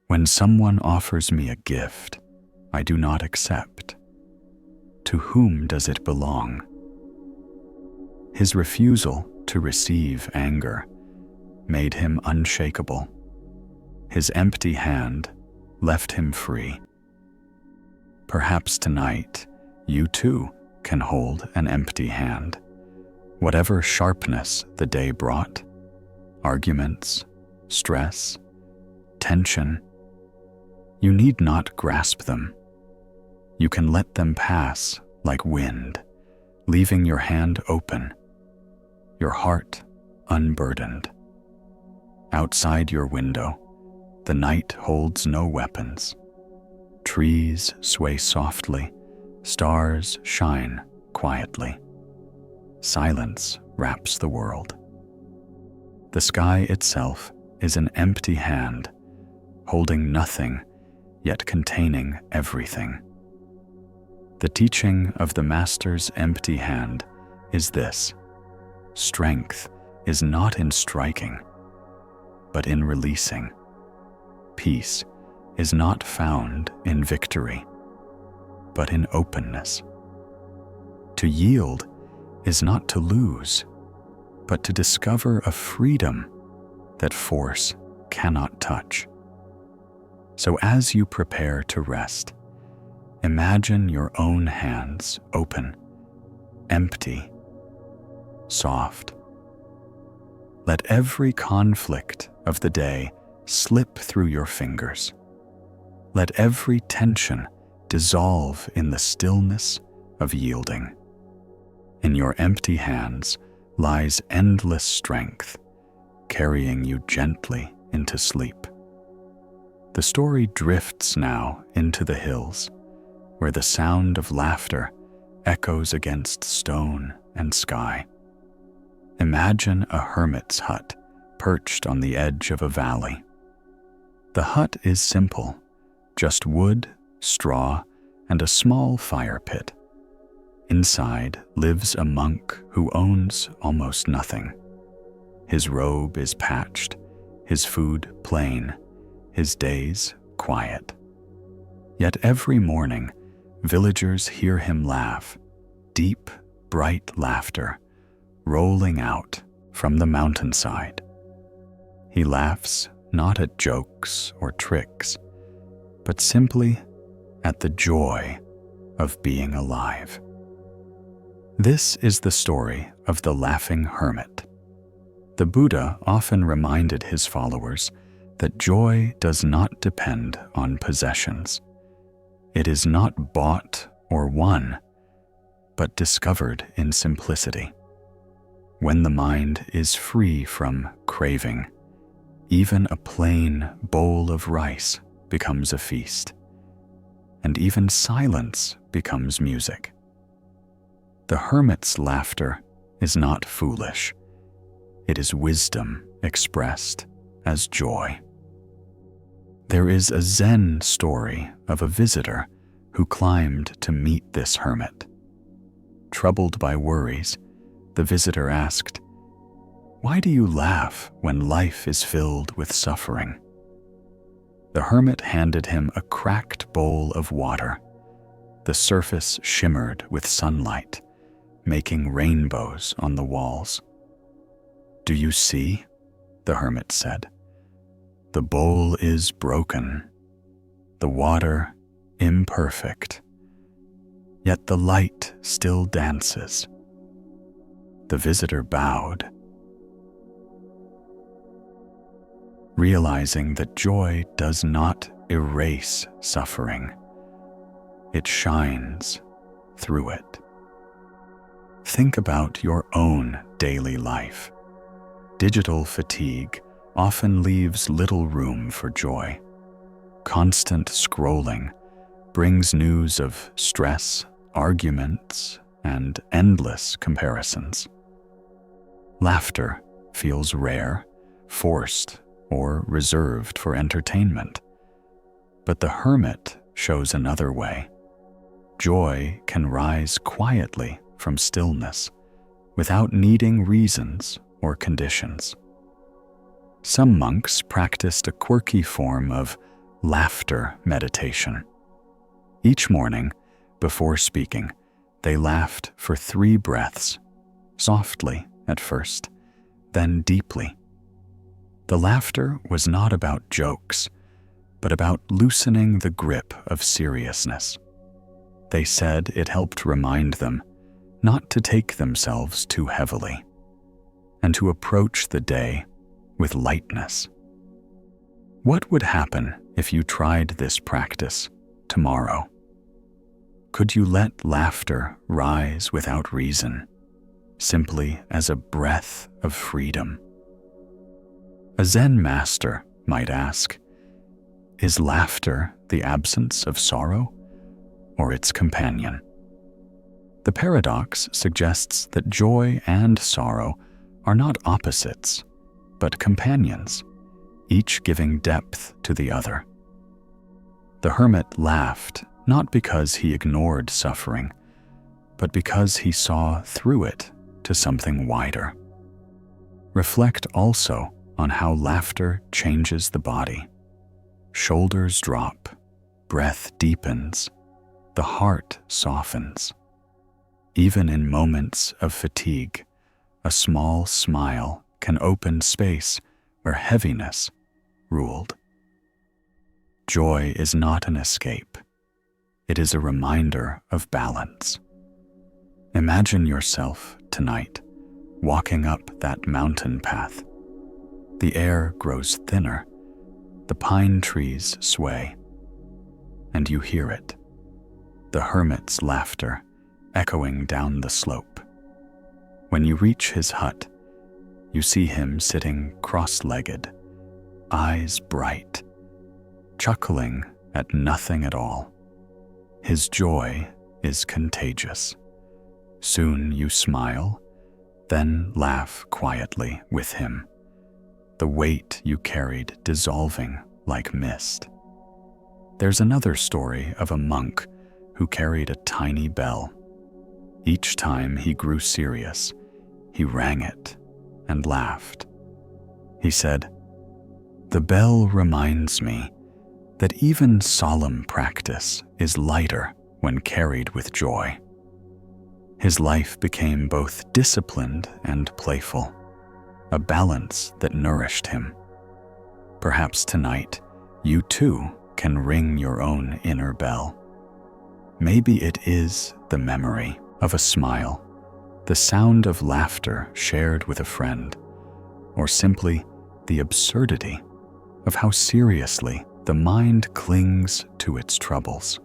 "When someone offers me a gift, I do not accept. To whom does it belong?" His refusal to receive anger made him unshakable. His empty hand left him free. Perhaps tonight, you too can hold an empty hand. Whatever sharpness the day brought, arguments, stress, tension, you need not grasp them. You can let them pass like wind, leaving your hand open, your heart unburdened. Outside your window, the night holds no weapons. Trees sway softly, stars shine quietly. Silence wraps the world. The sky itself is an empty hand, holding nothing, yet containing everything. The teaching of the Master's empty hand is this: strength is not in striking, but in releasing. Peace is not found in victory, but in openness. To yield is not to lose, but to discover a freedom that force cannot touch. So as you prepare to rest, imagine your own hands open, empty, soft. Let every conflict of the day slip through your fingers. Let every tension dissolve in the stillness of yielding. In your empty hands lies endless strength, carrying you gently into sleep. The story drifts now into the hills, where the sound of laughter echoes against stone and sky. Imagine a hermit's hut perched on the edge of a valley. The hut is simple, just wood, straw, and a small fire pit. Inside lives a monk who owns almost nothing. His robe is patched, his food plain, his days quiet. Yet every morning, villagers hear him laugh, deep, bright laughter, rolling out from the mountainside. He laughs not at jokes or tricks, but simply at the joy of being alive. This is the story of the laughing hermit. The Buddha often reminded his followers that joy does not depend on possessions. It is not bought or won, but discovered in simplicity. When the mind is free from craving, even a plain bowl of rice becomes a feast, and even silence becomes music. The hermit's laughter is not foolish. It is wisdom expressed as joy. There is a Zen story of a visitor who climbed to meet this hermit. Troubled by worries, the visitor asked, "Why do you laugh when life is filled with suffering?" The hermit handed him a cracked bowl of water. The surface shimmered with sunlight, making rainbows on the walls. "Do you see?" the hermit said. "The bowl is broken, the water imperfect, yet the light still dances." The visitor bowed, realizing that joy does not erase suffering. It shines through it. Think about your own daily life. Digital fatigue often leaves little room for joy. Constant scrolling brings news of stress, arguments, and endless comparisons. Laughter feels rare, forced, or reserved for entertainment. But the hermit shows another way. Joy can rise quietly from stillness, without needing reasons or conditions. Some monks practiced a quirky form of laughter meditation. Each morning, before speaking, they laughed for 3 breaths, softly at first, then deeply. The laughter was not about jokes, but about loosening the grip of seriousness. They said it helped remind them not to take themselves too heavily, and to approach the day with lightness. What would happen if you tried this practice tomorrow? Could you let laughter rise without reason, simply as a breath of freedom? A Zen master might ask, is laughter the absence of sorrow or its companion? The paradox suggests that joy and sorrow are not opposites, but companions, each giving depth to the other. The hermit laughed not because he ignored suffering, but because he saw through it to something wider. Reflect also on how laughter changes the body. Shoulders drop, breath deepens, the heart softens. Even in moments of fatigue, a small smile can open space where heaviness ruled. Joy is not an escape. It is a reminder of balance. Imagine yourself tonight walking up that mountain path. The air grows thinner, the pine trees sway, and you hear it, the hermit's laughter echoing down the slope. When you reach his hut, you see him sitting cross-legged, eyes bright, chuckling at nothing at all. His joy is contagious. Soon you smile, then laugh quietly with him, the weight you carried dissolving like mist. There's another story of a monk who carried a tiny bell. Each time he grew serious, he rang it and laughed. He said, "The bell reminds me that even solemn practice is lighter when carried with joy. His life became both disciplined and playful, a balance that nourished him. Perhaps tonight, you too can ring your own inner bell. Maybe it is the memory of a smile, the sound of laughter shared with a friend, or simply the absurdity of how seriously the mind clings to its troubles.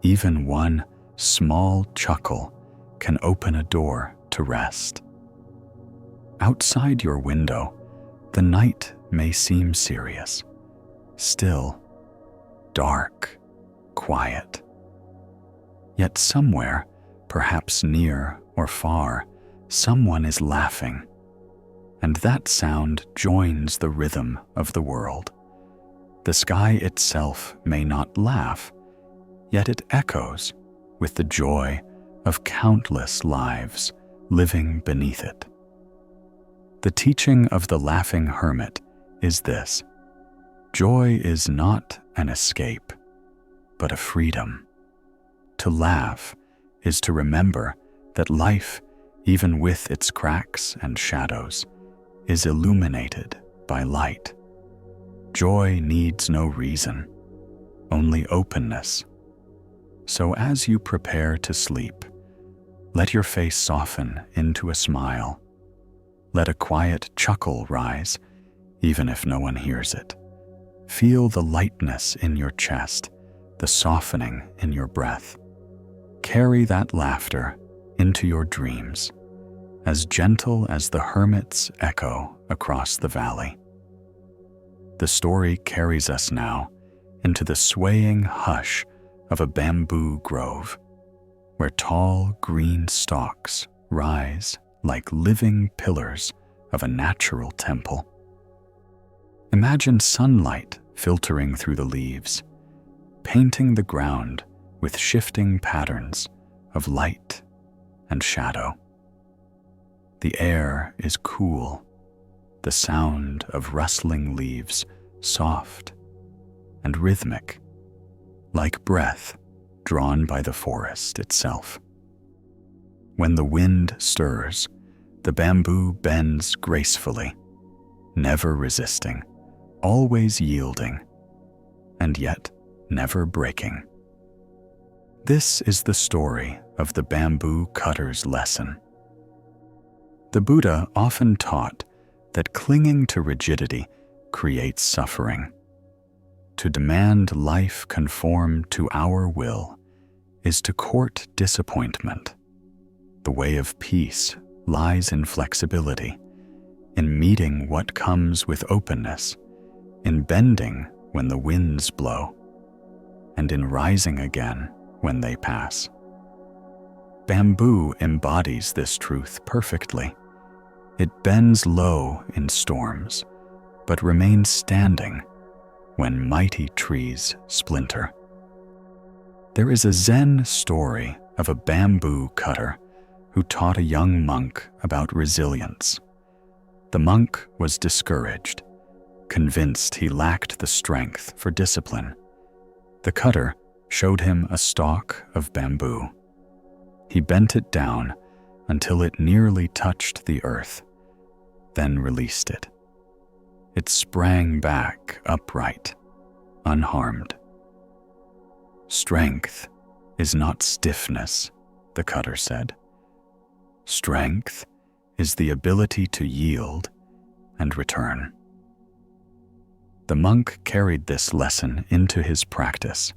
Even one small chuckle can open a door to rest. Outside your window, the night may seem serious, still, dark, quiet. Yet somewhere, perhaps near or far, someone is laughing, and that sound joins the rhythm of the world. The sky itself may not laugh, yet it echoes with the joy of countless lives living beneath it. The teaching of the laughing hermit is this: joy is not an escape, but a freedom. To laugh is to remember that life, even with its cracks and shadows, is illuminated by light. Joy needs no reason, only openness. So as you prepare to sleep, let your face soften into a smile. Let a quiet chuckle rise, even if no one hears it. Feel the lightness in your chest, the softening in your breath. Carry that laughter into your dreams, as gentle as the hermit's echo across the valley. The story carries us now into the swaying hush of a bamboo grove, where tall green stalks rise like living pillars of a natural temple. Imagine sunlight filtering through the leaves, painting the ground with shifting patterns of light and shadow. The air is cool, the sound of rustling leaves soft and rhythmic, like breath drawn by the forest itself. When the wind stirs, the bamboo bends gracefully, never resisting, always yielding, and yet never breaking. This is the story of the bamboo cutter's lesson. The Buddha often taught that clinging to rigidity creates suffering. To demand life conform to our will is to court disappointment. The way of peace lies in flexibility, in meeting what comes with openness, in bending when the winds blow, and in rising again when they pass. Bamboo embodies this truth perfectly. It bends low in storms, but remains standing when mighty trees splinter. There is a Zen story of a bamboo cutter who taught a young monk about resilience. The monk was discouraged, convinced he lacked the strength for discipline. The cutter showed him a stalk of bamboo. He bent it down until it nearly touched the earth, then released it. It sprang back upright, unharmed. Strength is not stiffness, the cutter said. Strength is the ability to yield and return. The monk carried this lesson into his practice,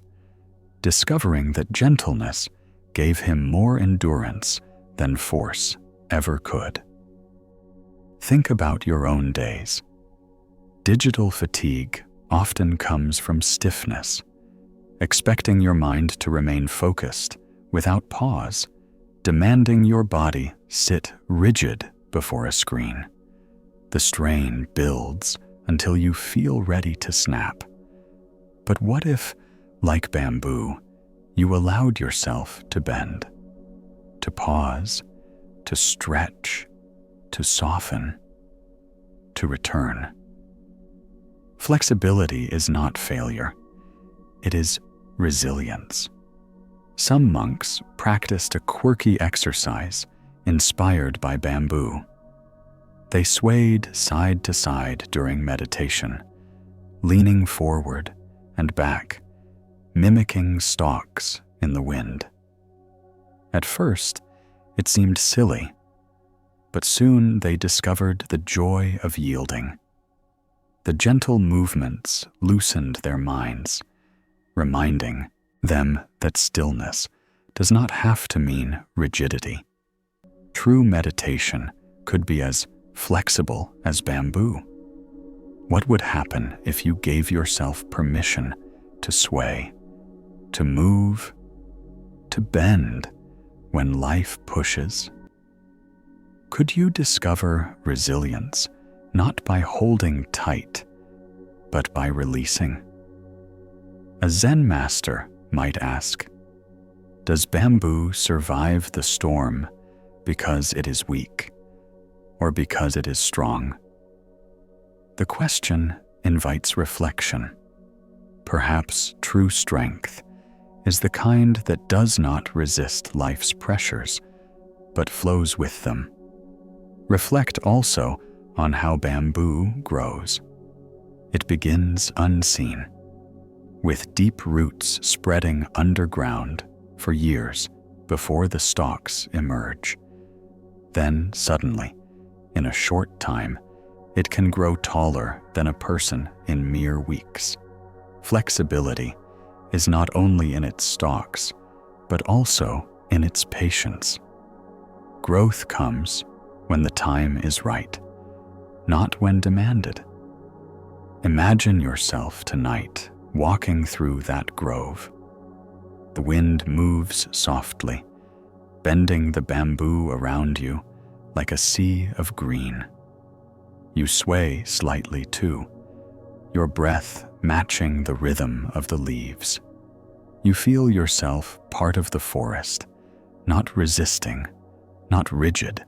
discovering that gentleness gave him more endurance than force ever could. Think about your own days. Digital fatigue often comes from stiffness, expecting your mind to remain focused without pause, demanding your body sit rigid before a screen. The strain builds until you feel ready to snap. But what if, like bamboo, you allowed yourself to bend, to pause, to stretch, to soften, to return? Flexibility is not failure. it is resilience. Some monks practiced a quirky exercise inspired by bamboo. They swayed side to side during meditation, leaning forward and back, mimicking stalks in the wind. At first, it seemed silly, but soon they discovered the joy of yielding. The gentle movements loosened their minds, reminding them that stillness does not have to mean rigidity. True meditation could be as flexible as bamboo. What would happen if you gave yourself permission to sway, to move, to bend when life pushes? Could you discover resilience not by holding tight, but by releasing? A Zen master might ask, does bamboo survive the storm because it is weak, or because it is strong? The question invites reflection. Perhaps true strength is the kind that does not resist life's pressures, but flows with them. Reflect also on how bamboo grows. It begins unseen, with deep roots spreading underground for years before the stalks emerge. Then suddenly, in a short time, it can grow taller than a person in mere weeks. Flexibility is not only in its stalks, but also in its patience. Growth comes when the time is right, not when demanded. Imagine yourself tonight walking through that grove. The wind moves softly, bending the bamboo around you like a sea of green. You sway slightly too, your breath matching the rhythm of the leaves. You feel yourself part of the forest, not resisting, not rigid,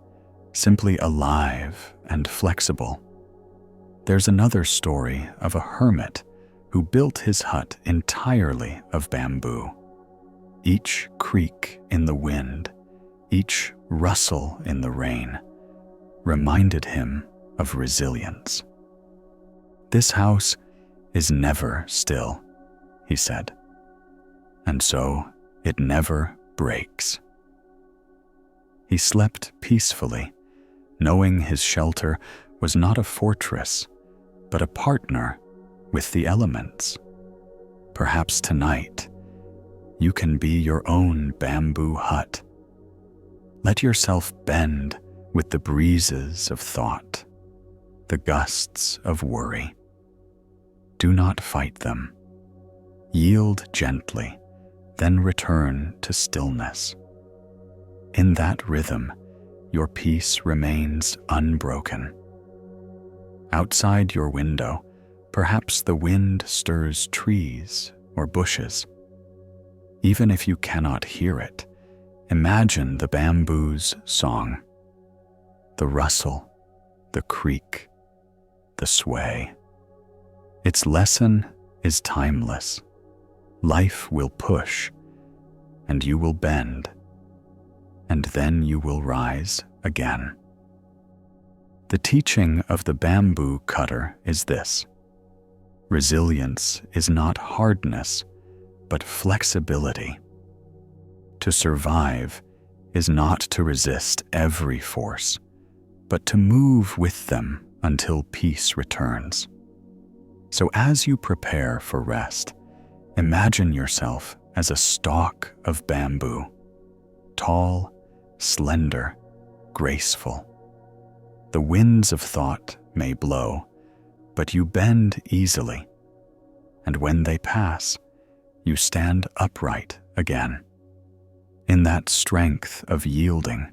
simply alive and flexible. There's another story of a hermit who built his hut entirely of bamboo. Each creak in the wind, each rustle in the rain, reminded him of resilience. "This house is never still," he said, "and so it never breaks." He slept peacefully, knowing his shelter was not a fortress, but a partner with the elements. Perhaps tonight, you can be your own bamboo hut. Let yourself bend with the breezes of thought, the gusts of worry. Do not fight them. Yield gently, then return to stillness. In that rhythm, your peace remains unbroken. Outside your window, perhaps the wind stirs trees or bushes. Even if you cannot hear it, imagine the bamboo's song. The rustle, the creak, the sway. Its lesson is timeless. Life will push, and you will bend, and then you will rise again. The teaching of the bamboo cutter is this: resilience is not hardness, but flexibility. To survive is not to resist every force, but to move with them until peace returns. So as you prepare for rest, imagine yourself as a stalk of bamboo, tall, slender, graceful. The winds of thought may blow, but you bend easily, and when they pass, you stand upright again. In that strength of yielding,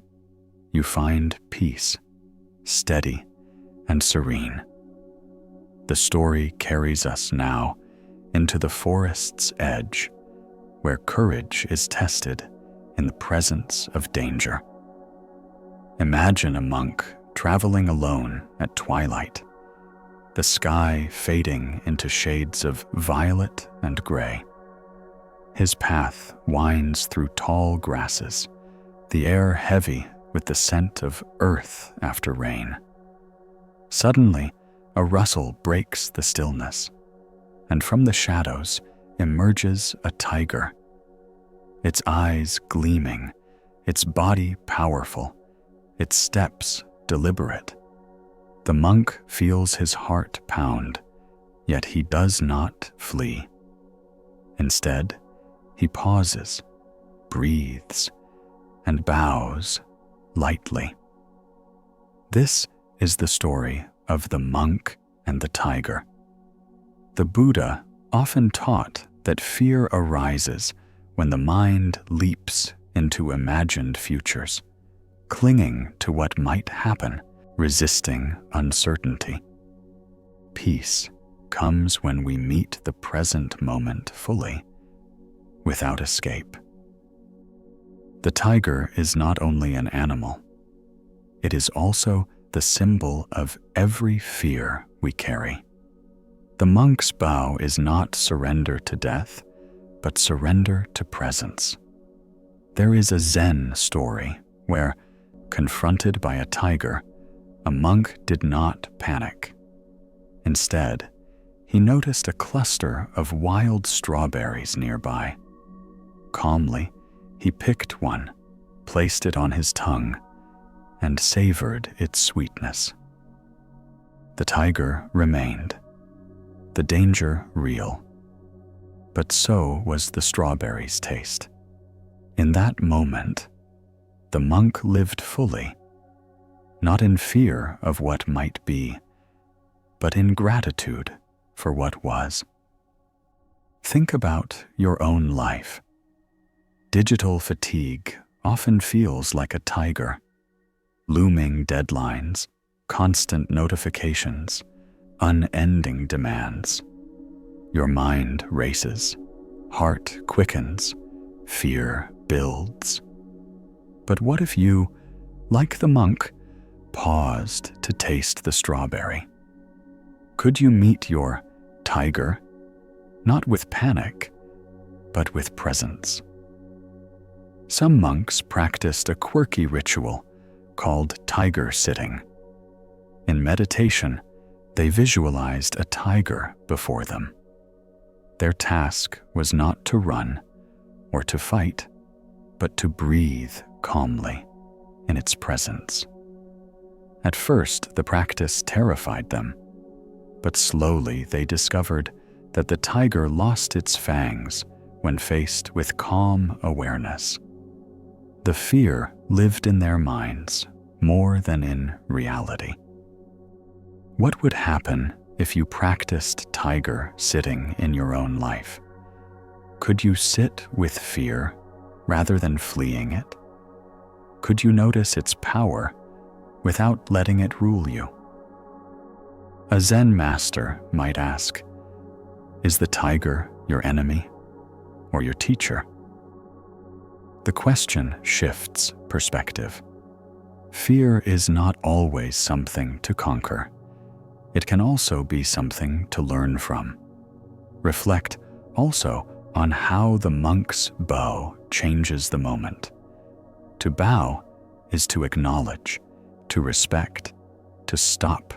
you find peace, steady and serene. The story carries us now into the forest's edge, where courage is tested in the presence of danger. Imagine a monk traveling alone at twilight, the sky fading into shades of violet and gray. His path winds through tall grasses, the air heavy with the scent of earth after rain. Suddenly, a rustle breaks the stillness, and from the shadows emerges a tiger. Its eyes gleaming, its body powerful, its steps deliberate. The monk feels his heart pound, yet he does not flee. Instead, he pauses, breathes, and bows lightly. This is the story of the monk and the tiger. The Buddha often taught that fear arises when the mind leaps into imagined futures, clinging to what might happen, resisting uncertainty. Peace comes when we meet the present moment fully, without escape. The tiger is not only an animal, it is also the symbol of every fear we carry. The monk's bow is not surrender to death, but surrender to presence. There is a Zen story where, confronted by a tiger, a monk did not panic. Instead, he noticed a cluster of wild strawberries nearby. Calmly, he picked one, placed it on his tongue, and savored its sweetness. The tiger remained, the danger real, but so was the strawberry's taste. In that moment, the monk lived fully, not in fear of what might be, but in gratitude for what was. Think about your own life. Digital fatigue often feels like a tiger. Looming deadlines, constant notifications, unending demands. Your mind races, heart quickens, fear builds. But what if you, like the monk, paused to taste the strawberry? Could you meet your tiger, not with panic, but with presence? Some monks practiced a quirky ritual called tiger sitting. In meditation, they visualized a tiger before them. Their task was not to run or to fight, but to breathe calmly in its presence. At first, the practice terrified them, but slowly they discovered that the tiger lost its fangs when faced with calm awareness. The fear lived in their minds more than in reality. What would happen if you practiced tiger sitting in your own life? Could you sit with fear rather than fleeing it? Could you notice its power without letting it rule you? A Zen master might ask, is the tiger your enemy or your teacher? The question shifts perspective. Fear is not always something to conquer. It can also be something to learn from. Reflect also on how the monk's bow changes the moment. To bow is to acknowledge, to respect, to stop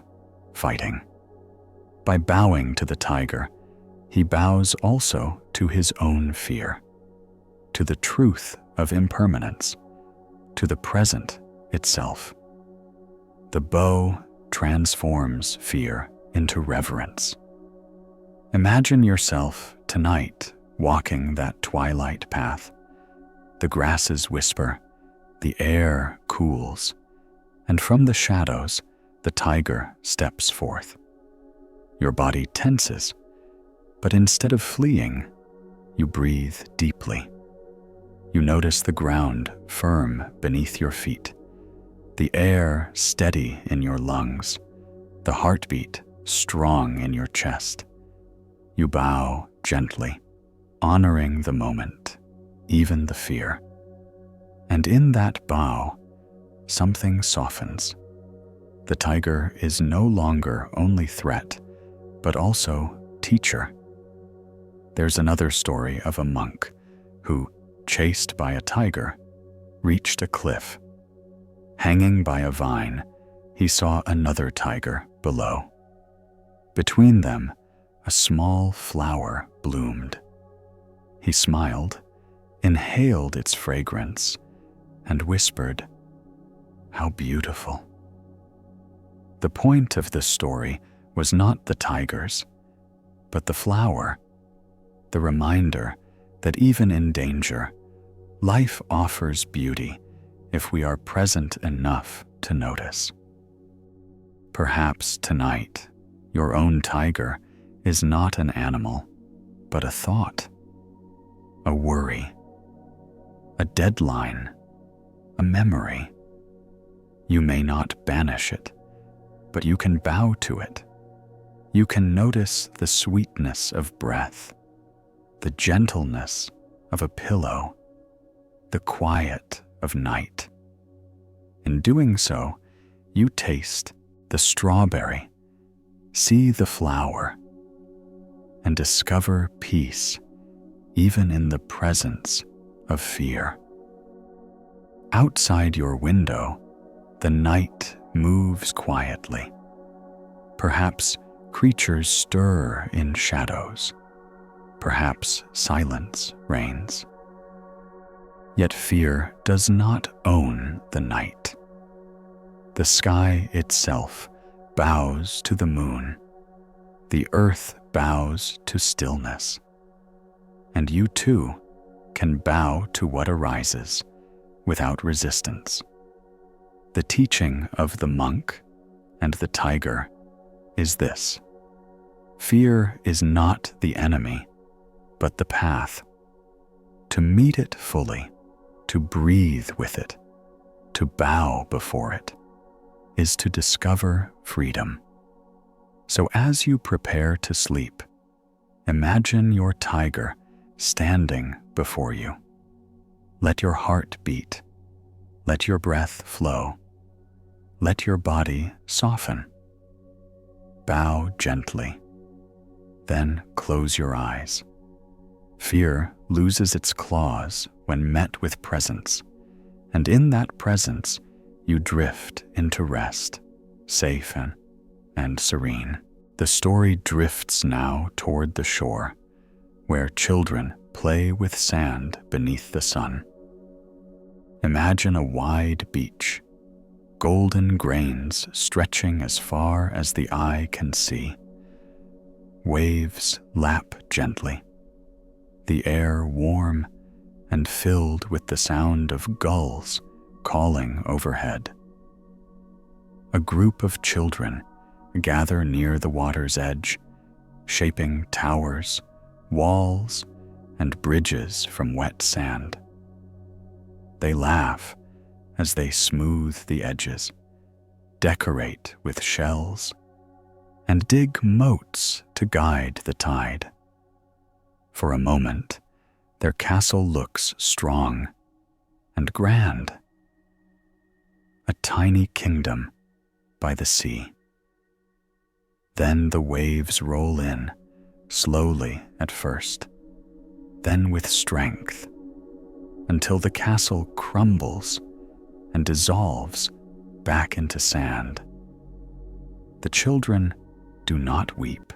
fighting. By bowing to the tiger, he bows also to his own fear, to the truth of impermanence, to the present itself. The bow transforms fear into reverence. Imagine yourself tonight walking that twilight path. The grasses whisper, the air cools, and from the shadows, the tiger steps forth. Your body tenses, but instead of fleeing, you breathe deeply. You notice the ground firm beneath your feet, the air steady in your lungs, the heartbeat strong in your chest. You bow gently, honoring the moment, even the fear. And in that bow, something softens. The tiger is no longer only threat, but also teacher. There's another story of a monk who, chased by a tiger, reached a cliff. Hanging by a vine, he saw another tiger below. Between them, a small flower bloomed. He smiled, inhaled its fragrance, and whispered, "How beautiful." The point of this story was not the tigers, but the flower, the reminder that even in danger, life offers beauty if we are present enough to notice. Perhaps tonight, your own tiger is not an animal, but a thought, a worry, a deadline, a memory. You may not banish it, but you can bow to it. You can notice the sweetness of breath, the gentleness of a pillow, the quiet of night. In doing so, you taste the strawberry, see the flower, and discover peace even in the presence of fear. Outside your window, the night moves quietly. Perhaps creatures stir in shadows. Perhaps silence reigns. Yet fear does not own the night. The sky itself bows to the moon. The earth bows to stillness. And you too can bow to what arises without resistance. The teaching of the monk and the tiger is this: fear is not the enemy, but the path. To meet it fully, to breathe with it, to bow before it, is to discover freedom. So as you prepare to sleep, imagine your tiger standing before you. Let your heart beat. Let your breath flow. Let your body soften. Bow gently. Then close your eyes. Fear loses its claws when met with presence, and in that presence, you drift into rest, safe and serene. The story drifts now toward the shore, where children play with sand beneath the sun. Imagine a wide beach, golden grains stretching as far as the eye can see. Waves lap gently, the air warm and filled with the sound of gulls calling overhead. A group of children gather near the water's edge, shaping towers, walls, and bridges from wet sand. They laugh as they smooth the edges, decorate with shells, and dig moats to guide the tide. For a moment, their castle looks strong and grand, a tiny kingdom by the sea. Then the waves roll in, slowly at first, then with strength, until the castle crumbles and dissolves back into sand. The children do not weep.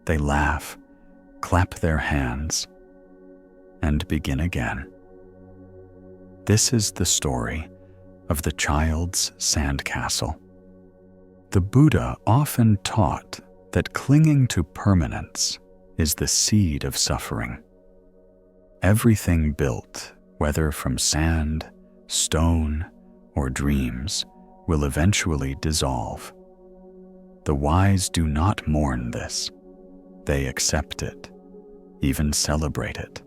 They laugh, clap their hands, and begin again. This is the story of the child's sandcastle. The Buddha often taught that clinging to permanence is the seed of suffering. Everything built, whether from sand, stone, or dreams, will eventually dissolve. The wise do not mourn this. They accept it, even celebrate it.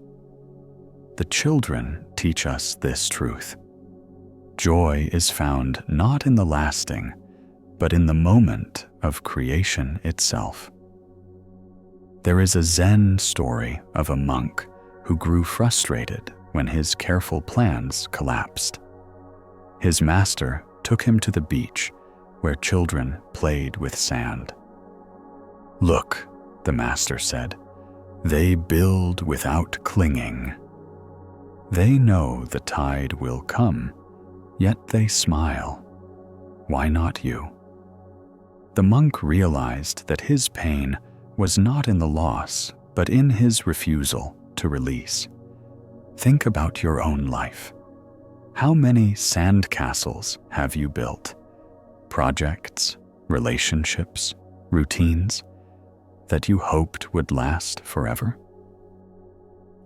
The children teach us this truth. Joy is found not in the lasting, but in the moment of creation itself. There is a Zen story of a monk who grew frustrated when his careful plans collapsed. His master took him to the beach where children played with sand. "Look," the master said, "they build without clinging. They know the tide will come, yet they smile. Why not you? The monk realized that his pain was not in the loss, but in his refusal to release. Think about your own life. How many sandcastles have you built? Projects, relationships, routines that you hoped would last forever?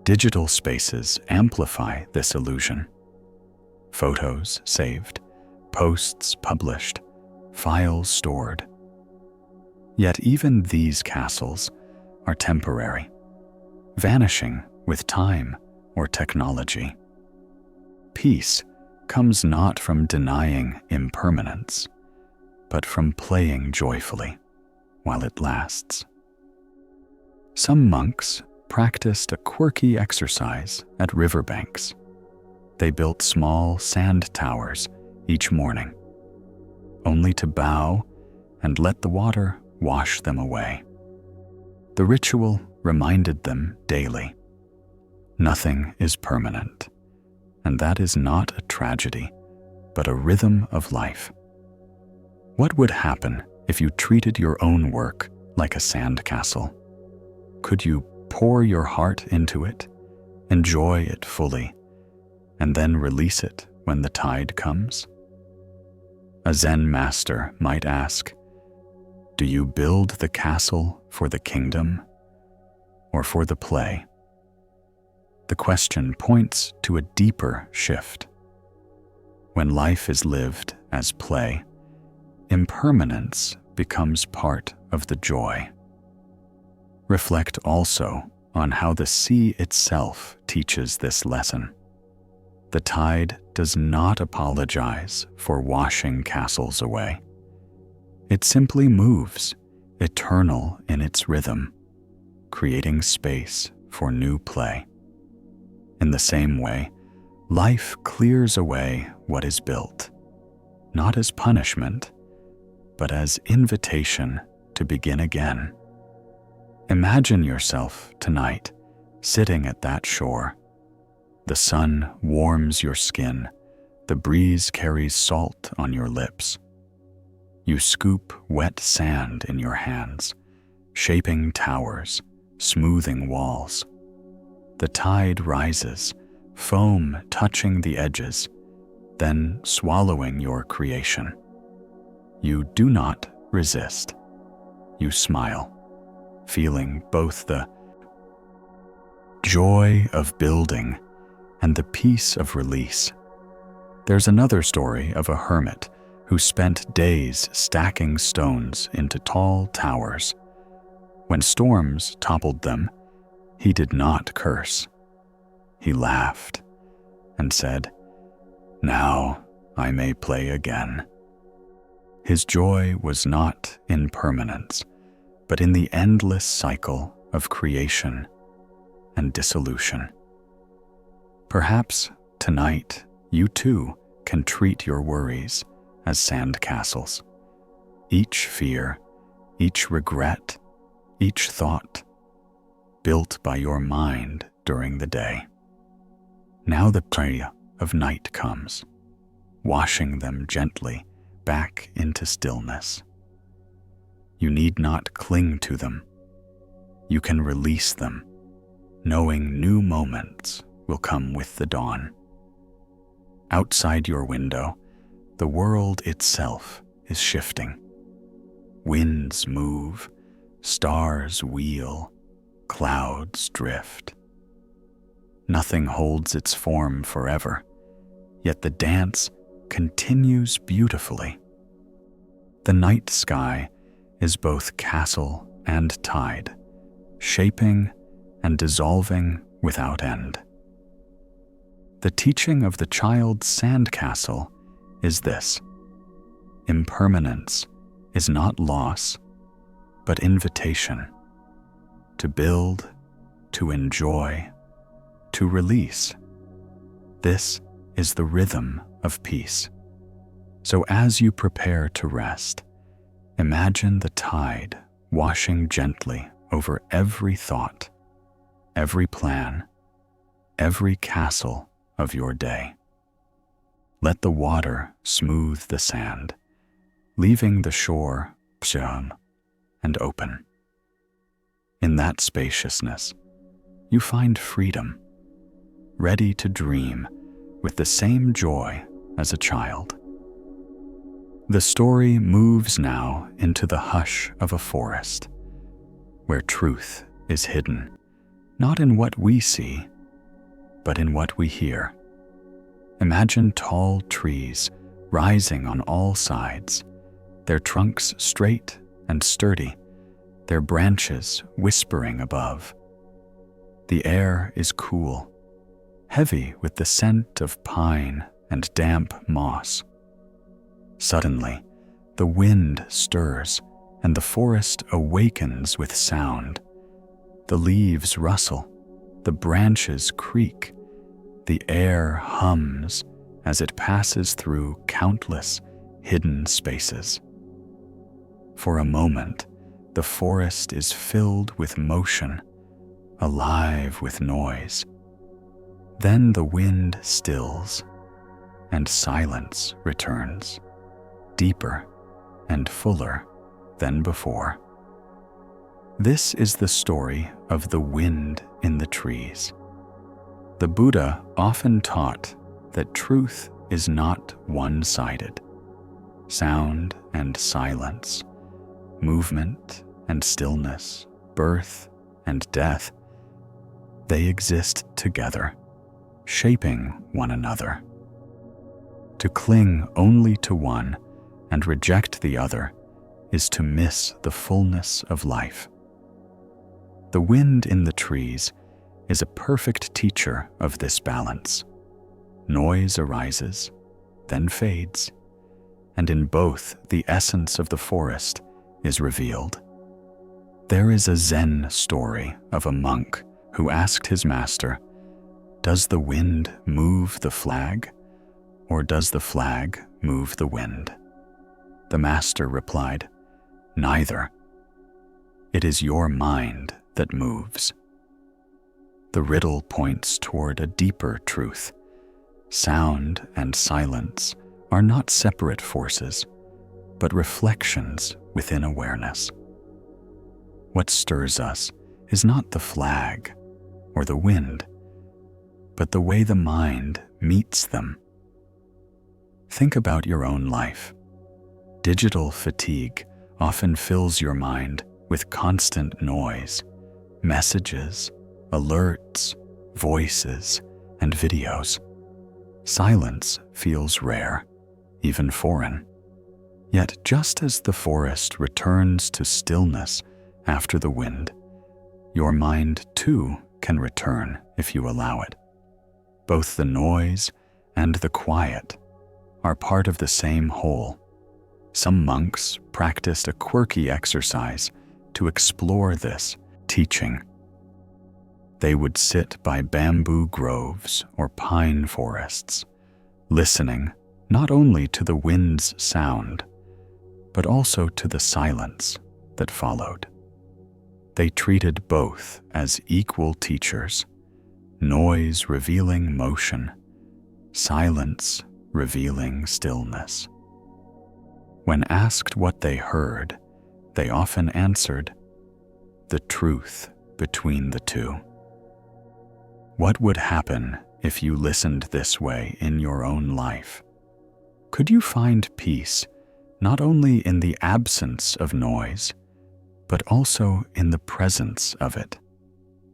Digital spaces amplify this illusion. Photos saved, posts published, files stored. Yet even these castles are temporary, vanishing with time or technology. Peace comes not from denying impermanence, but from playing joyfully while it lasts. Some monks practiced a quirky exercise at riverbanks. They built small sand towers each morning, only to bow and let the water wash them away. The ritual reminded them daily, nothing is permanent, and that is not a tragedy, but a rhythm of life. What would happen if you treated your own work like a sandcastle? Could you pour your heart into it, enjoy it fully, and then release it when the tide comes? A Zen master might ask, do you build the castle for the kingdom or for the play? The question points to a deeper shift. When life is lived as play, impermanence becomes part of the joy. Reflect also on how the sea itself teaches this lesson. The tide does not apologize for washing castles away. It simply moves, eternal in its rhythm, creating space for new play. In the same way, life clears away what is built, not as punishment, but as invitation to begin again. Imagine yourself tonight sitting at that shore. The sun warms your skin, the breeze carries salt on your lips. You scoop wet sand in your hands, shaping towers, smoothing walls. The tide rises, foam touching the edges, then swallowing your creation. You do not resist. You smile, feeling both the joy of building and the peace of release. There's another story of a hermit who spent days stacking stones into tall towers. When storms toppled them, he did not curse. He laughed and said, "Now I may play again." His joy was not in permanence, but in the endless cycle of creation and dissolution. Perhaps tonight you too can treat your worries as sandcastles. Each fear, each regret, each thought, built by your mind during the day. Now the prayer of night comes, washing them gently back into stillness. You need not cling to them. You can release them, knowing new moments will come with the dawn. Outside your window, the world itself is shifting. Winds move, stars wheel, clouds drift. Nothing holds its form forever, yet the dance continues beautifully. The night sky is both castle and tide, shaping and dissolving without end. The teaching of the child's sandcastle is this: impermanence is not loss, but invitation to build, to enjoy, to release. This is the rhythm of peace. So as you prepare to rest, imagine the tide washing gently over every thought, every plan, every castle of your day. Let the water smooth the sand, leaving the shore calm and open. In that spaciousness, you find freedom, ready to dream with the same joy as a child. The story moves now into the hush of a forest, where truth is hidden, not in what we see, but in what we hear. Imagine tall trees rising on all sides, their trunks straight and sturdy, their branches whispering above. The air is cool, heavy with the scent of pine and damp moss. Suddenly, the wind stirs and the forest awakens with sound. The leaves rustle, the branches creak, the air hums as it passes through countless hidden spaces. For a moment, the forest is filled with motion, alive with noise. Then the wind stills, and silence returns, deeper and fuller than before. This is the story of the wind in the trees. The Buddha often taught that truth is not one-sided. Sound and silence, movement and stillness, birth and death, they exist together, shaping one another. To cling only to one and reject the other is to miss the fullness of life. The wind in the trees is a perfect teacher of this balance. Noise arises, then fades, and in both the essence of the forest is revealed. There is a Zen story of a monk who asked his master, "Does the wind move the flag, or does the flag move the wind?" The master replied, "Neither. It is your mind that moves." The riddle points toward a deeper truth. Sound and silence are not separate forces, but reflections within awareness. What stirs us is not the flag or the wind, but the way the mind meets them. Think about your own life. Digital fatigue often fills your mind with constant noise, messages, alerts, voices, and videos. Silence feels rare, even foreign. Yet just as the forest returns to stillness after the wind, your mind too can return if you allow it. Both the noise and the quiet are part of the same whole. Some monks practiced a quirky exercise to explore this teaching. They would sit by bamboo groves or pine forests, listening not only to the wind's sound, but also to the silence that followed. They treated both as equal teachers, noise revealing motion, silence revealing stillness. When asked what they heard, they often answered, "The truth between the two." What would happen if you listened this way in your own life? Could you find peace not only in the absence of noise, but also in the presence of it,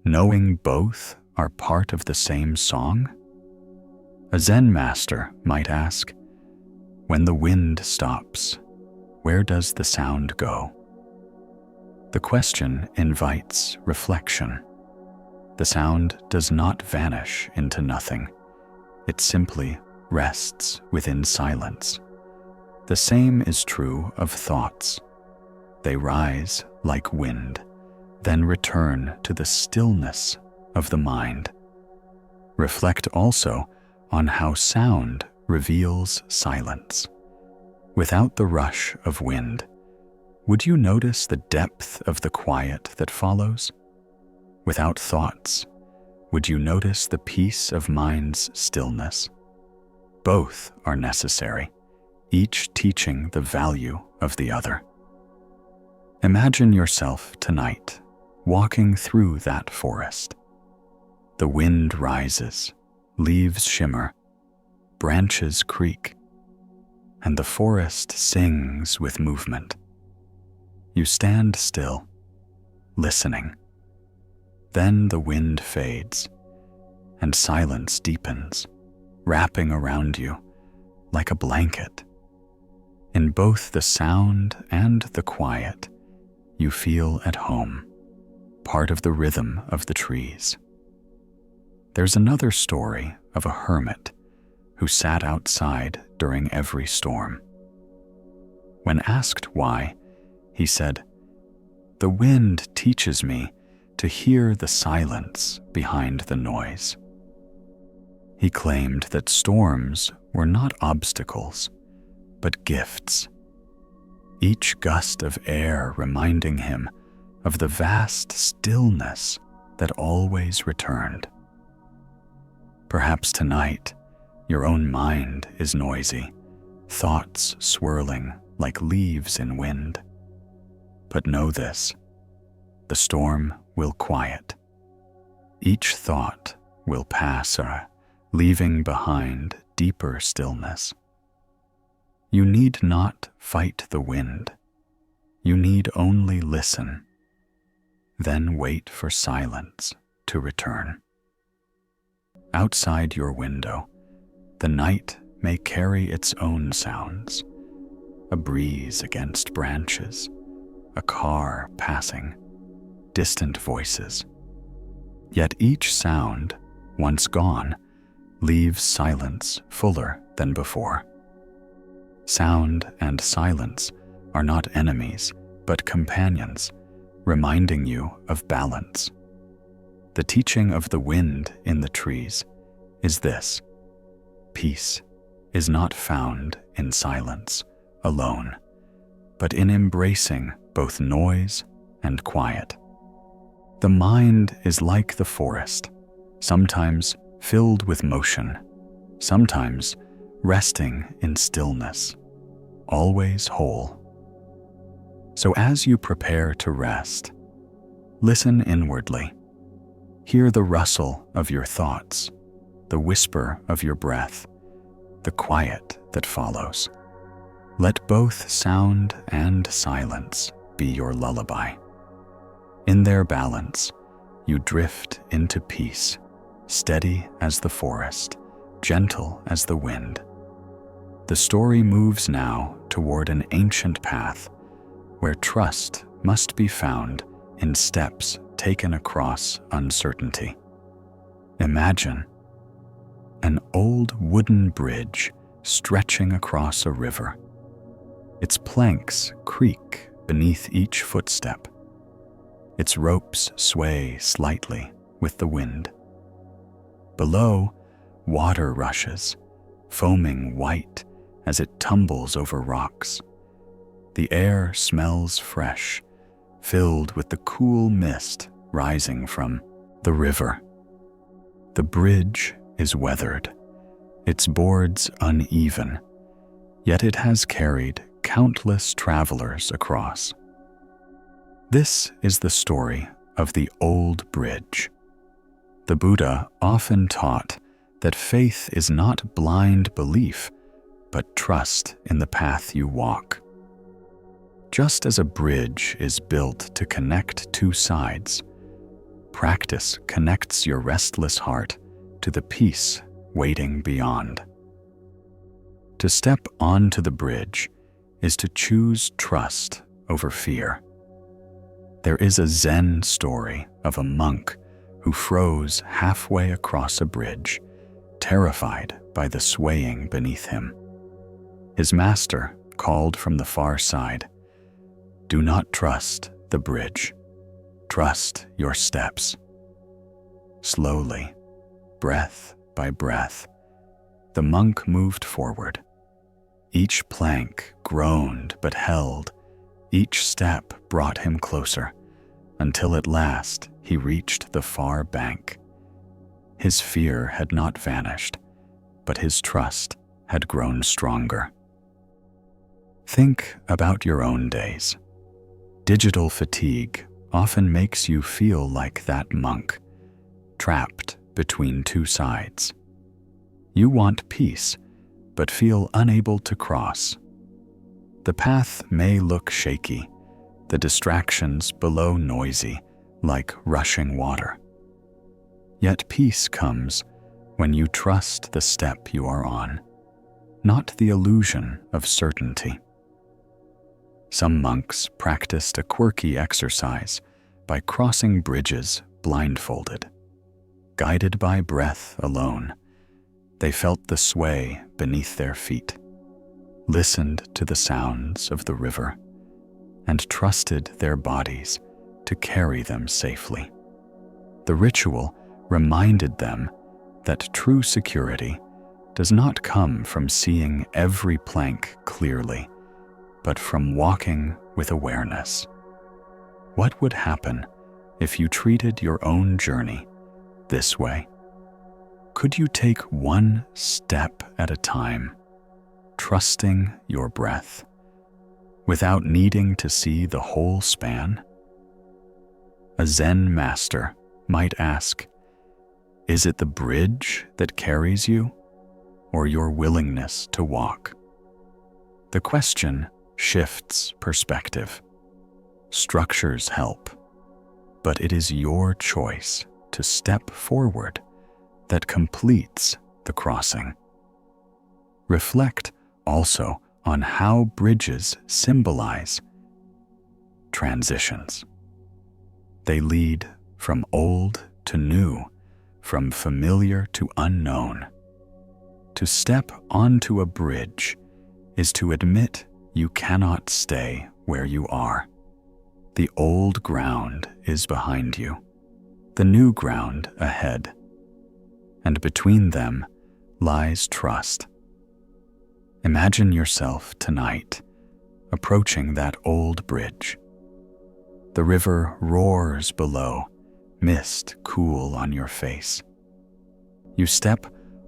knowing both are part of the same song? A Zen master might ask, "When the wind stops, where does the sound go?" The question invites reflection. The sound does not vanish into nothing. It simply rests within silence. The same is true of thoughts. They rise like wind, then return to the stillness of the mind. Reflect also on how sound reveals silence. Without the rush of wind, would you notice the depth of the quiet that follows? Without thoughts, would you notice the peace of mind's stillness? Both are necessary, each teaching the value of the other. Imagine yourself tonight walking through that forest. The wind rises, leaves shimmer, branches creak, and the forest sings with movement. You stand still, listening. Then the wind fades, and silence deepens, wrapping around you like a blanket. In both the sound and the quiet, you feel at home, part of the rhythm of the trees. There's another story of a hermit who sat outside during every storm. When asked why, he said, "The wind teaches me to hear the silence behind the noise." He claimed that storms were not obstacles, but gifts, each gust of air reminding him of the vast stillness that always returned. Perhaps tonight, your own mind is noisy, thoughts swirling like leaves in wind. But know this, the storm will quiet. Each thought will pass, leaving behind deeper stillness. You need not fight the wind. You need only listen, then wait for silence to return. Outside your window, the night may carry its own sounds, a breeze against branches, a car passing, distant voices. Yet each sound, once gone, leaves silence fuller than before. Sound and silence are not enemies, but companions, reminding you of balance. The teaching of the wind in the trees is this: peace is not found in silence alone, but in embracing both noise and quiet. The mind is like the forest, sometimes filled with motion, sometimes resting in stillness, always whole. So as you prepare to rest, listen inwardly. Hear the rustle of your thoughts, the whisper of your breath, the quiet that follows. Let both sound and silence be your lullaby. In their balance, you drift into peace, steady as the forest, gentle as the wind. The story moves now toward an ancient path where trust must be found in steps taken across uncertainty. Imagine an old wooden bridge stretching across a river. Its planks creak beneath each footstep. Its ropes sway slightly with the wind. Below, water rushes, foaming white as it tumbles over rocks. The air smells fresh, filled with the cool mist rising from the river. The bridge is weathered, its boards uneven, yet it has carried countless travelers across. This is the story of the old bridge. The Buddha often taught that faith is not blind belief, but trust in the path you walk. Just as a bridge is built to connect two sides, practice connects your restless heart to the peace waiting beyond. To step onto the bridge is to choose trust over fear. There is a Zen story of a monk who froze halfway across a bridge, terrified by the swaying beneath him. His master called from the far side, "Do not trust the bridge. Trust your steps." Slowly, breath by breath, the monk moved forward. Each plank groaned but held. Each step brought him closer, until at last he reached the far bank. His fear had not vanished, but his trust had grown stronger. Think about your own days. Digital fatigue often makes you feel like that monk, trapped between two sides. You want peace, but feel unable to cross. The path may look shaky, the distractions below noisy, like rushing water. Yet peace comes when you trust the step you are on, not the illusion of certainty. Some monks practiced a quirky exercise by crossing bridges blindfolded. Guided by breath alone, they felt the sway beneath their feet, listened to the sounds of the river, and trusted their bodies to carry them safely. The ritual reminded them that true security does not come from seeing every plank clearly, but from walking with awareness. What would happen if you treated your own journey this way? Could you take one step at a time, trusting your breath, without needing to see the whole span? A Zen master might ask, is it the bridge that carries you, or your willingness to walk? The question shifts perspective. Structures help, but it is your choice to step forward that completes the crossing. Reflect also on how bridges symbolize transitions. They lead from old to new, from familiar to unknown. To step onto a bridge is to admit you cannot stay where you are. The old ground is behind you, the new ground ahead, and between them lies trust. Imagine yourself tonight approaching that old bridge. The river roars below, mist cool on your face. You step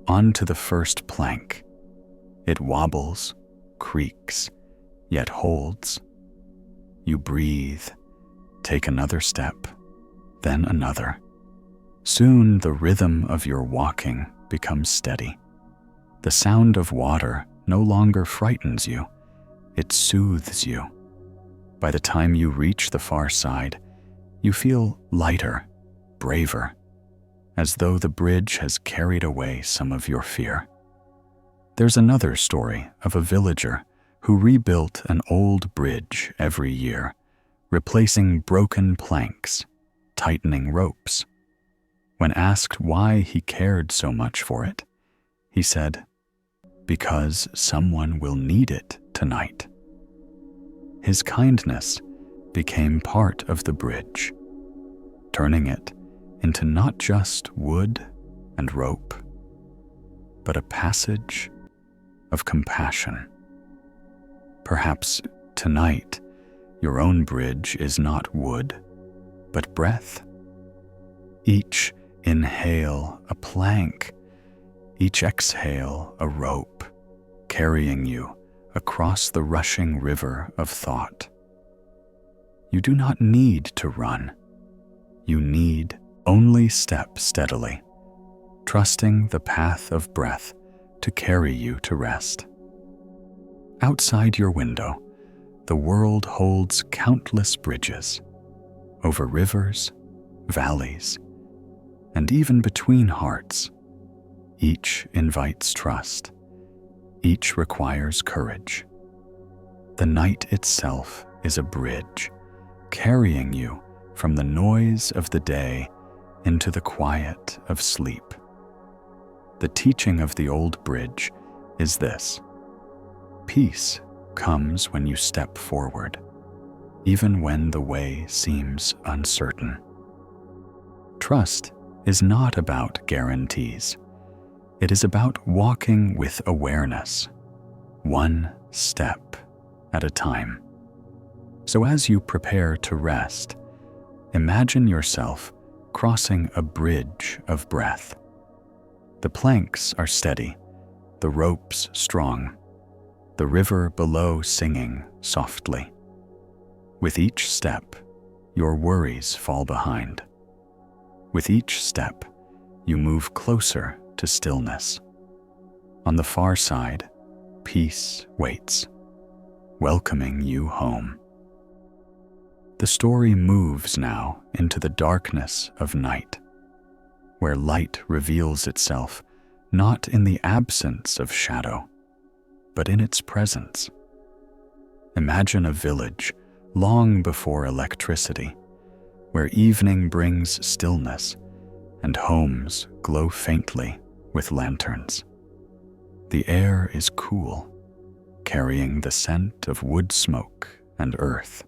onto the first plank. It wobbles, creaks, yet holds. You breathe, take another step, then another. Soon the rhythm of your walking becomes steady. The sound of water no longer frightens you, it soothes you. By the time you reach the far side, you feel lighter, braver, as though the bridge has carried away some of your fear. There's another story of a villager who rebuilt an old bridge every year, replacing broken planks, tightening ropes. When asked why he cared so much for it, he said, "Because someone will need it tonight." His kindness became part of the bridge, turning it into not just wood and rope, but a passage of compassion. Perhaps tonight, your own bridge is not wood, but breath. Each inhale a plank, each exhale a rope, carrying you across the rushing river of thought. You do not need to run. You need only step steadily, trusting the path of breath to carry you to rest. Outside your window, the world holds countless bridges, over rivers, valleys, and even between hearts. Each invites trust. Each requires courage. The night itself is a bridge, carrying you from the noise of the day into the quiet of sleep. The teaching of the old bridge is this: peace comes when you step forward, even when the way seems uncertain. Trust is not about guarantees. It is about walking with awareness, one step at a time. So as you prepare to rest, imagine yourself crossing a bridge of breath, The planks are steady, the ropes strong, the river below singing softly. With each step, your worries fall behind. With each step, you move closer to stillness. On the far side, peace waits, welcoming you home. The story moves now into the darkness of night, where light reveals itself not in the absence of shadow, but in its presence. Imagine a village long before electricity, where evening brings stillness and homes glow faintly with lanterns. The air is cool, carrying the scent of wood smoke and earth.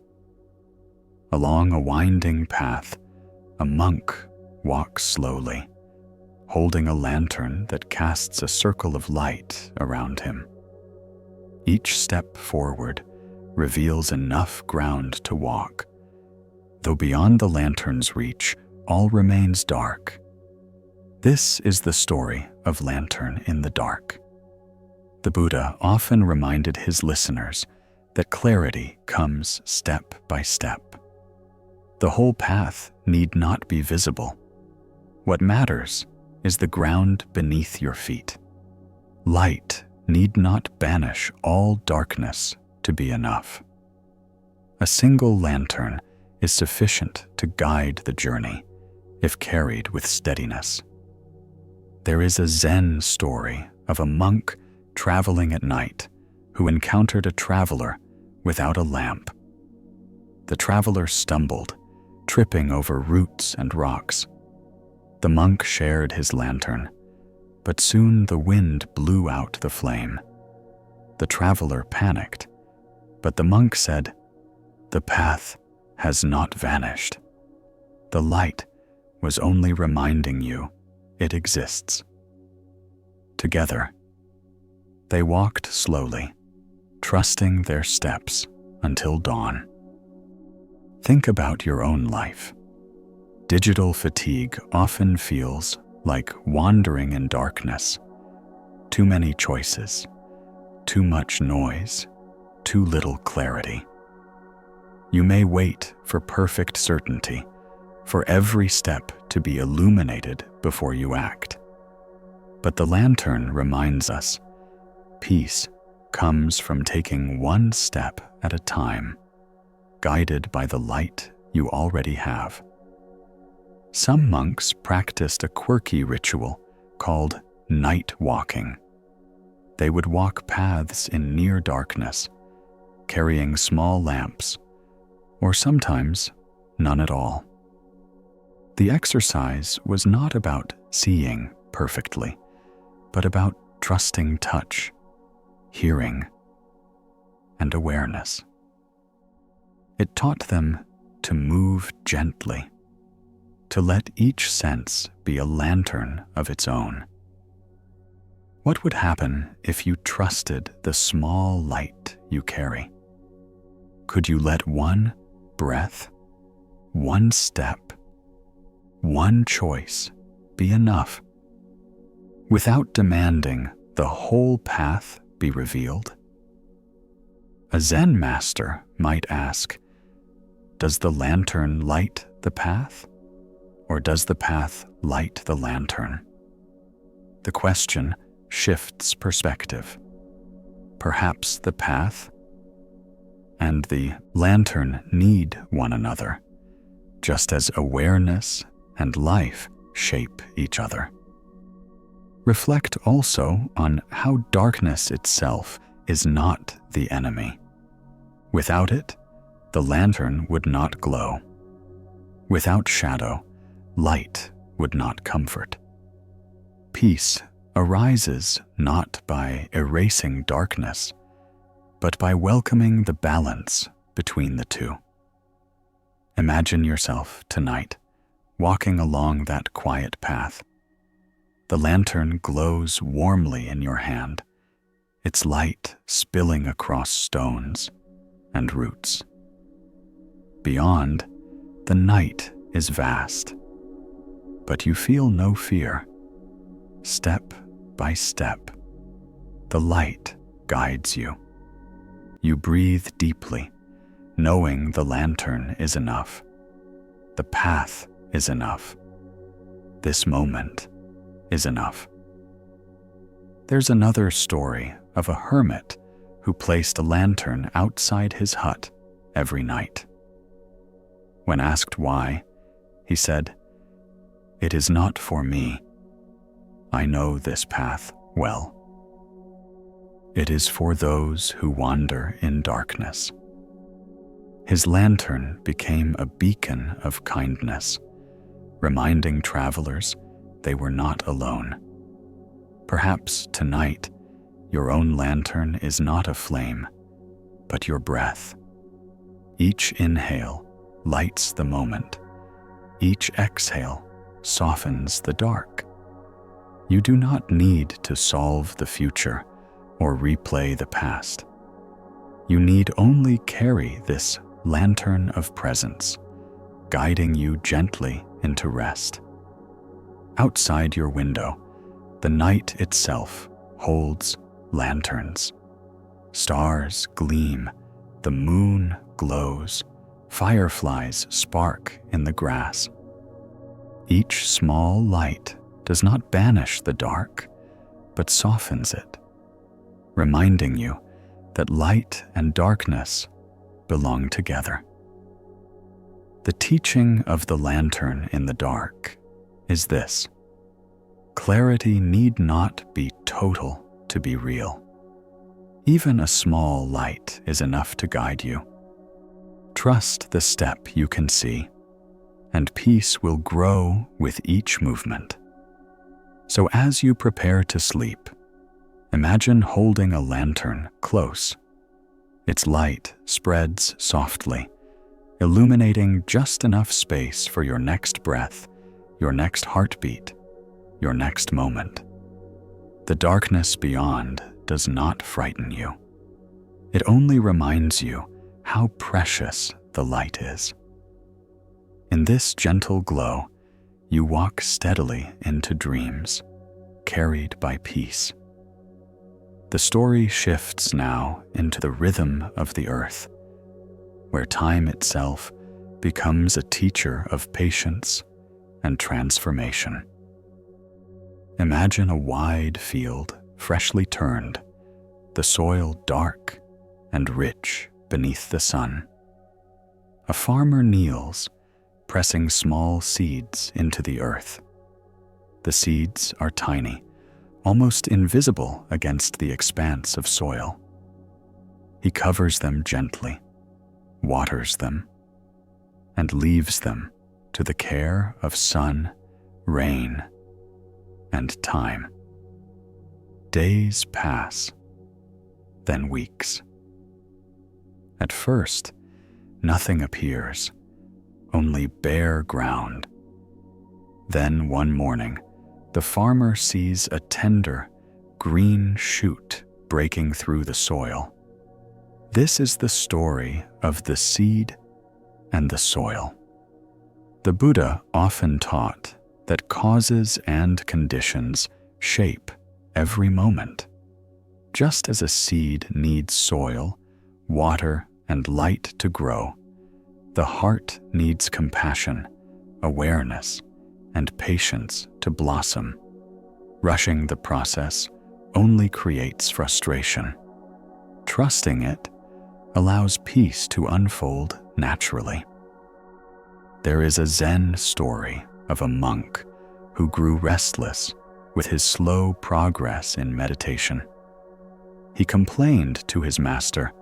Along a winding path, a monk walks slowly, holding a lantern that casts a circle of light around him. Each step forward reveals enough ground to walk, though beyond the lantern's reach, all remains dark. This is the story of Lantern in the Dark. The Buddha often reminded his listeners that clarity comes step by step. The whole path need not be visible. What matters is the ground beneath your feet. Light need not banish all darkness to be enough. A single lantern is sufficient to guide the journey if carried with steadiness. There is a Zen story of a monk traveling at night who encountered a traveler without a lamp. The traveler stumbled, tripping over roots and rocks. The monk shared his lantern, but soon the wind blew out the flame. The traveler panicked, but the monk said, "The path has not vanished. The light was only reminding you it exists." Together, they walked slowly, trusting their steps until dawn. Think about your own life. Digital fatigue often feels like wandering in darkness. Too many choices, too much noise, too little clarity. You may wait for perfect certainty, for every step to be illuminated before you act. But the lantern reminds us, peace comes from taking one step at a time, guided by the light you already have. Some monks practiced a quirky ritual called night walking. They would walk paths in near darkness, carrying small lamps, or sometimes none at all. The exercise was not about seeing perfectly, but about trusting touch, hearing, and awareness. It taught them to move gently, to let each sense be a lantern of its own. What would happen if you trusted the small light you carry? Could you let one breath, one step, one choice be enough, without demanding the whole path be revealed? A Zen master might ask, does the lantern light the path, or does the path light the lantern? The question shifts perspective. Perhaps the path and the lantern need one another, just as awareness and life shape each other. Reflect also on how darkness itself is not the enemy. Without it, the lantern would not glow. Without shadow, light would not comfort. Peace arises not by erasing darkness, but by welcoming the balance between the two. Imagine yourself tonight walking along that quiet path. The lantern glows warmly in your hand, its light spilling across stones and roots. Beyond, the night is vast, but you feel no fear. Step by step, the light guides you. You breathe deeply, knowing the lantern is enough. The path is enough. This moment is enough. There's another story of a hermit who placed a lantern outside his hut every night. When asked why, he said, "It is not for me. I know this path well. It is for those who wander in darkness." His lantern became a beacon of kindness, reminding travelers they were not alone. Perhaps tonight, your own lantern is not a flame, but your breath. Each inhale lights the moment. Each exhale softens the dark. You do not need to solve the future or replay the past. You need only carry this lantern of presence, guiding you gently into rest. Outside your window, the night itself holds lanterns. Stars gleam, the moon glows, fireflies spark in the grass. Each small light does not banish the dark, but softens it, reminding you that light and darkness belong together. The teaching of the lantern in the dark is this: clarity need not be total to be real. Even a small light is enough to guide you. Trust the step you can see, and peace will grow with each movement. So as you prepare to sleep, imagine holding a lantern close. Its light spreads softly, illuminating just enough space for your next breath, your next heartbeat, your next moment. The darkness beyond does not frighten you. It only reminds you how precious the light is. In this gentle glow, you walk steadily into dreams, carried by peace. The story shifts now into the rhythm of the earth, where time itself becomes a teacher of patience and transformation. Imagine a wide field freshly turned, the soil dark and rich beneath the sun. A farmer kneels, pressing small seeds into the earth. The seeds are tiny, almost invisible against the expanse of soil. He covers them gently, waters them, and leaves them to the care of sun, rain, and time. Days pass, then weeks. At first, nothing appears, only bare ground. Then one morning, the farmer sees a tender, green shoot breaking through the soil. This is the story of the seed and the soil. The Buddha often taught that causes and conditions shape every moment. Just as a seed needs soil, water, and light to grow, the heart needs compassion, awareness, and patience to blossom. Rushing the process only creates frustration. Trusting it allows peace to unfold naturally. There is a Zen story of a monk who grew restless with his slow progress in meditation. He complained to his master,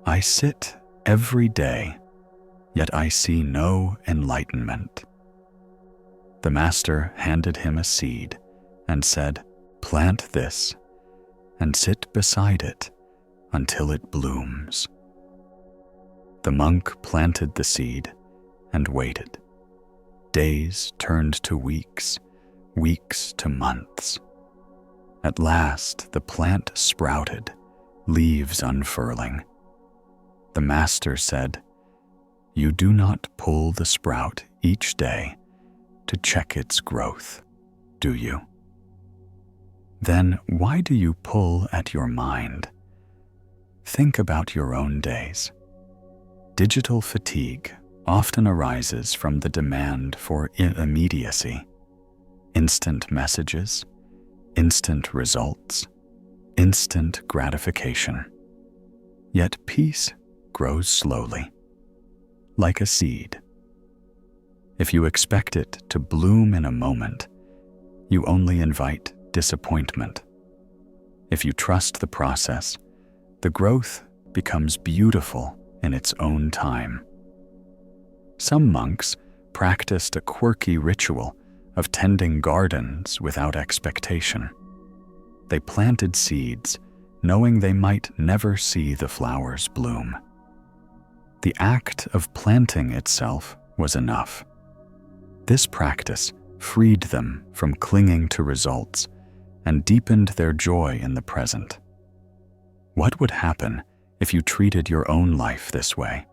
"I sit every day, yet I see no enlightenment." The master handed him a seed and said, "Plant this and sit beside it until it blooms." The monk planted the seed and waited. Days turned to weeks, weeks to months. At last, the plant sprouted, leaves unfurling. The master said, "You do not pull the sprout each day to check its growth, do you?" then why do you pull at your mind? Think about your own days. Digital fatigue often arises from the demand for immediacy, instant messages, instant results, instant gratification. Yet peace grows slowly, like a seed. If you expect it to bloom in a moment, you only invite disappointment. If you trust the process, the growth becomes beautiful in its own time. Some monks practiced a quirky ritual of tending gardens without expectation. They planted seeds, knowing they might never see the flowers bloom. The act of planting itself was enough. This practice freed them from clinging to results and deepened their joy in the present. What would happen if you treated your own life this way?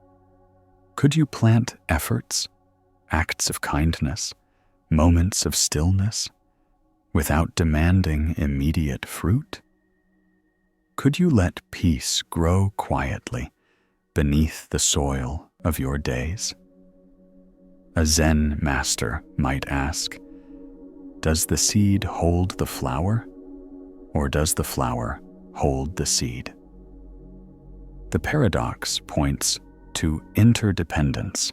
Could you plant efforts, acts of kindness, moments of stillness, without demanding immediate fruit? Could you let peace grow quietly beneath the soil of your days? A Zen master might ask, does the seed hold the flower, or does the flower hold the seed? The paradox points to interdependence.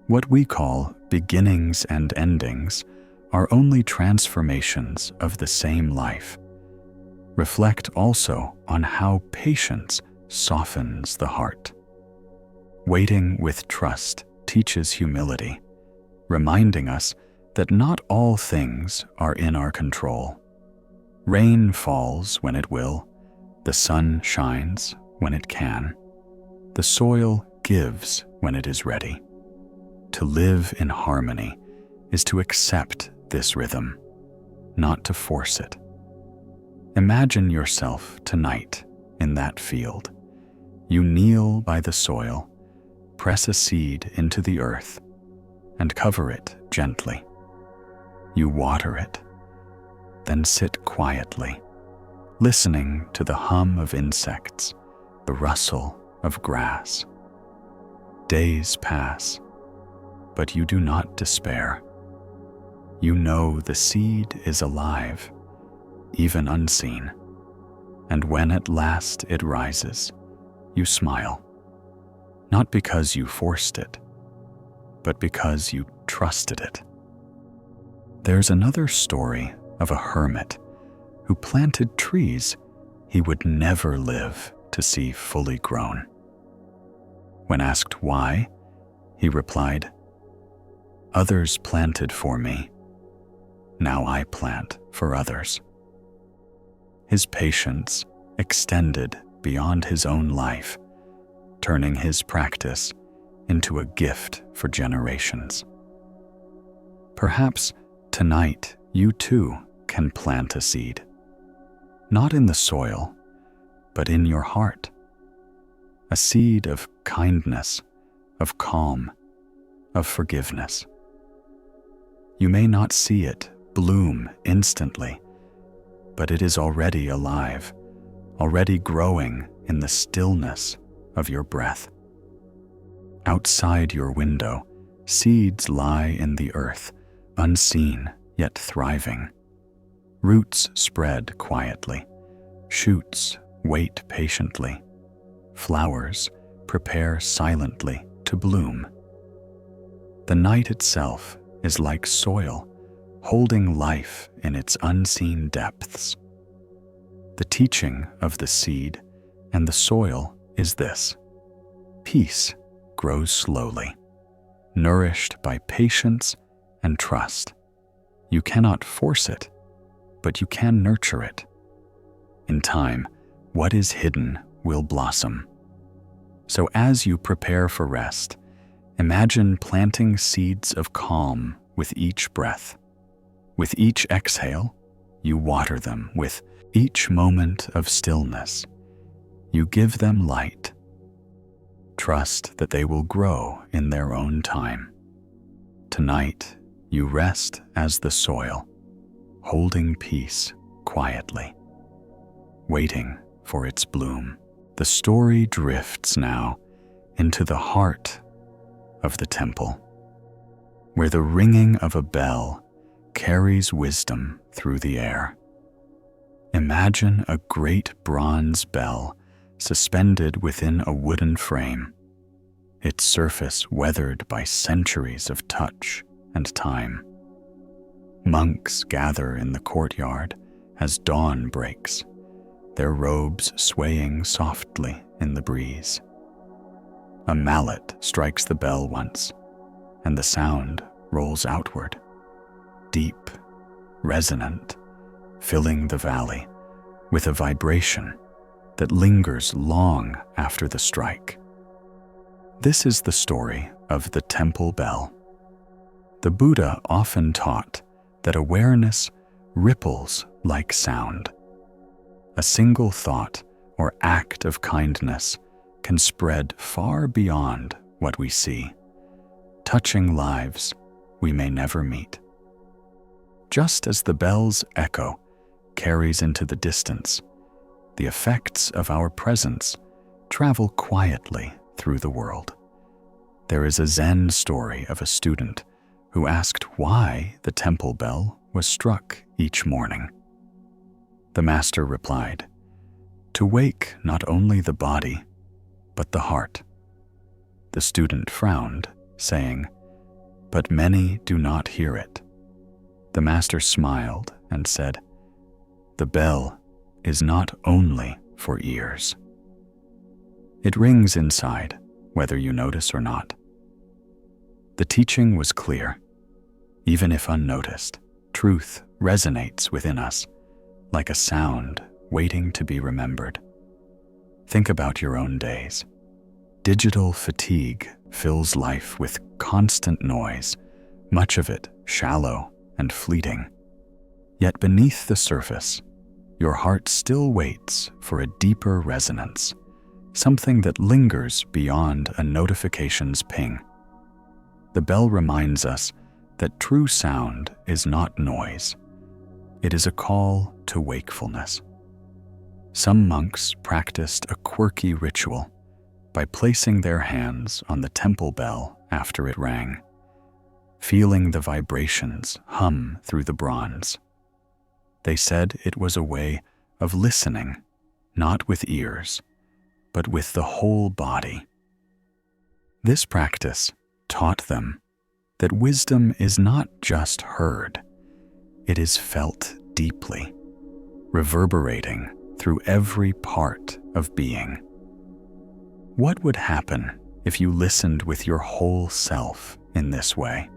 What we call beginnings and endings are only transformations of the same life. Reflect also on how patience softens the heart. Waiting with trust teaches humility, reminding us that not all things are in our control. Rain falls when it will, the sun shines when it can, the soil gives when it is ready. To live in harmony is to accept this rhythm, not to force it. Imagine yourself tonight in that field. You kneel by the soil, press a seed into the earth, and cover it gently. You water it, then sit quietly, listening to the hum of insects, the rustle of grass. Days pass, but you do not despair. You know the seed is alive, even unseen, and when at last it rises, you smile, not because you forced it, but because you trusted it. There's another story of a hermit who planted trees he would never live to see fully grown. When asked why, he replied, "Others planted for me. Now I plant for others." His patience extended beyond his own life, turning his practice into a gift for generations. Perhaps tonight you too can plant a seed, not in the soil, but in your heart. A seed of kindness, of calm, of forgiveness. You may not see it bloom instantly, but it is already alive, already growing in the stillness of your breath. Outside your window, seeds lie in the earth, unseen yet thriving. Roots spread quietly, shoots wait patiently, flowers prepare silently to bloom. The night itself is like soil, holding life in its unseen depths. The teaching of the seed and the soil is this: peace grows slowly, nourished by patience and trust. You cannot force it, but you can nurture it. In time, what is hidden will blossom. So as you prepare for rest, imagine planting seeds of calm with each breath. With each exhale, you water them. With each moment of stillness, you give them light. Trust that they will grow in their own time. Tonight, you rest as the soil, holding peace quietly, waiting for its bloom. The story drifts now into the heart of the temple, where the ringing of a bell carries wisdom through the air. Imagine a great bronze bell suspended within a wooden frame, its surface weathered by centuries of touch and time. Monks gather in the courtyard as dawn breaks, their robes swaying softly in the breeze. A mallet strikes the bell once, and the sound rolls outward, deep, resonant, filling the valley with a vibration that lingers long after the strike. This is the story of the temple bell. The Buddha often taught that awareness ripples like sound. A single thought or act of kindness can spread far beyond what we see, touching lives we may never meet. Just as the bell's echo carries into the distance, the effects of our presence travel quietly through the world. There is a Zen story of a student who asked why the temple bell was struck each morning. The master replied, "To wake not only the body, but the heart." The student frowned, saying, "But many do not hear it." The master smiled and said, "The bell is not only for ears. It rings inside, whether you notice or not." The teaching was clear. Even if unnoticed, truth resonates within us, like a sound waiting to be remembered. Think about your own days. Digital fatigue fills life with constant noise, much of it shallow and fleeting. Yet beneath the surface, your heart still waits for a deeper resonance, something that lingers beyond a notification's ping. The bell reminds us that true sound is not noise. It is a call to wakefulness. Some monks practiced a quirky ritual by placing their hands on the temple bell after it rang, feeling the vibrations hum through the bronze. They said it was a way of listening, not with ears, but with the whole body. This practice taught them that wisdom is not just heard, it is felt deeply, reverberating through every part of being. What would happen if you listened with your whole self in this way?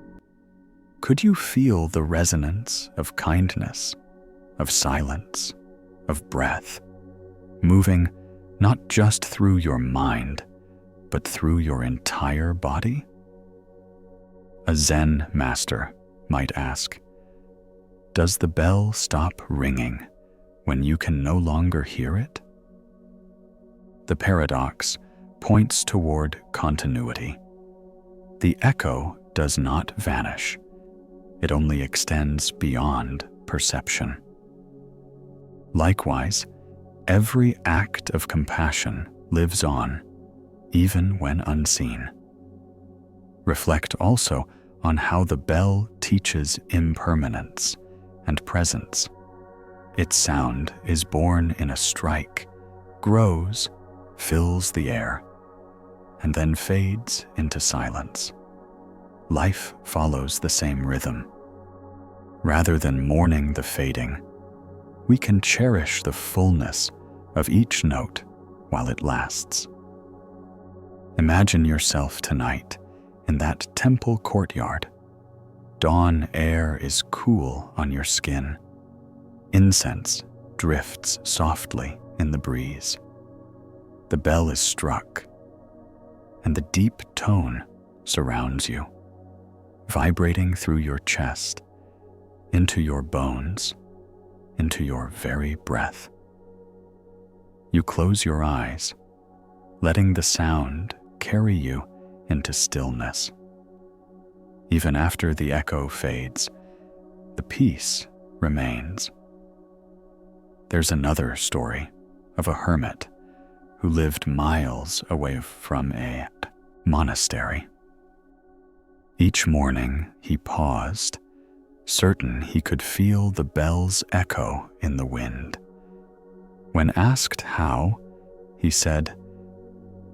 Could you feel the resonance of kindness, of silence, of breath, moving not just through your mind, but through your entire body? A Zen master might ask, "Does the bell stop ringing when you can no longer hear it?" The paradox points toward continuity. The echo does not vanish. It only extends beyond perception. Likewise, every act of compassion lives on, even when unseen. Reflect also on how the bell teaches impermanence and presence. Its sound is born in a strike, grows, fills the air, and then fades into silence. Life follows the same rhythm. Rather than mourning the fading, we can cherish the fullness of each note while it lasts. Imagine yourself tonight in that temple courtyard. Dawn air is cool on your skin. Incense drifts softly in the breeze. The bell is struck, and the deep tone surrounds you, vibrating through your chest, into your bones, into your very breath. You close your eyes, letting the sound carry you into stillness. Even after the echo fades, the peace remains. There's another story of a hermit who lived miles away from a monastery. Each morning he paused, certain he could feel the bell's echo in the wind. When asked how, he said,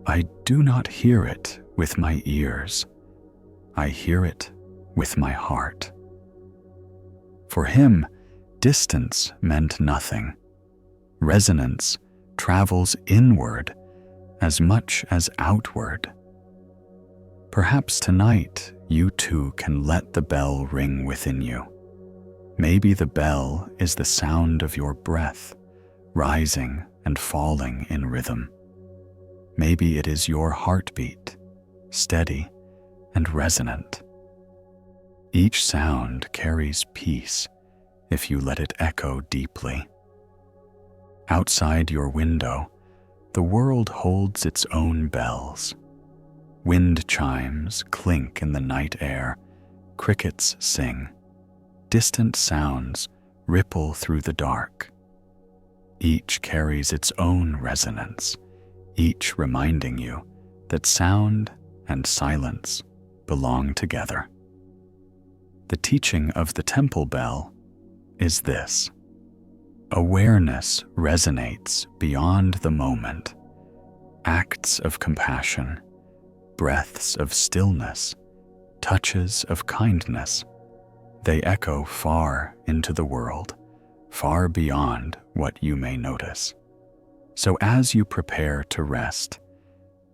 "I do not hear it with my ears. I hear it with my heart." For him, distance meant nothing. Resonance travels inward as much as outward. Perhaps tonight you too can let the bell ring within you. Maybe the bell is the sound of your breath, rising and falling in rhythm. Maybe it is your heartbeat, steady and resonant. Each sound carries peace if you let it echo deeply. Outside your window, the world holds its own bells. Wind chimes clink in the night air, crickets sing, distant sounds ripple through the dark. Each carries its own resonance, each reminding you that sound and silence belong together. The teaching of the temple bell is this: awareness resonates beyond the moment. Acts of compassion, breaths of stillness, touches of kindness, they echo far into the world, far beyond what you may notice. So as you prepare to rest,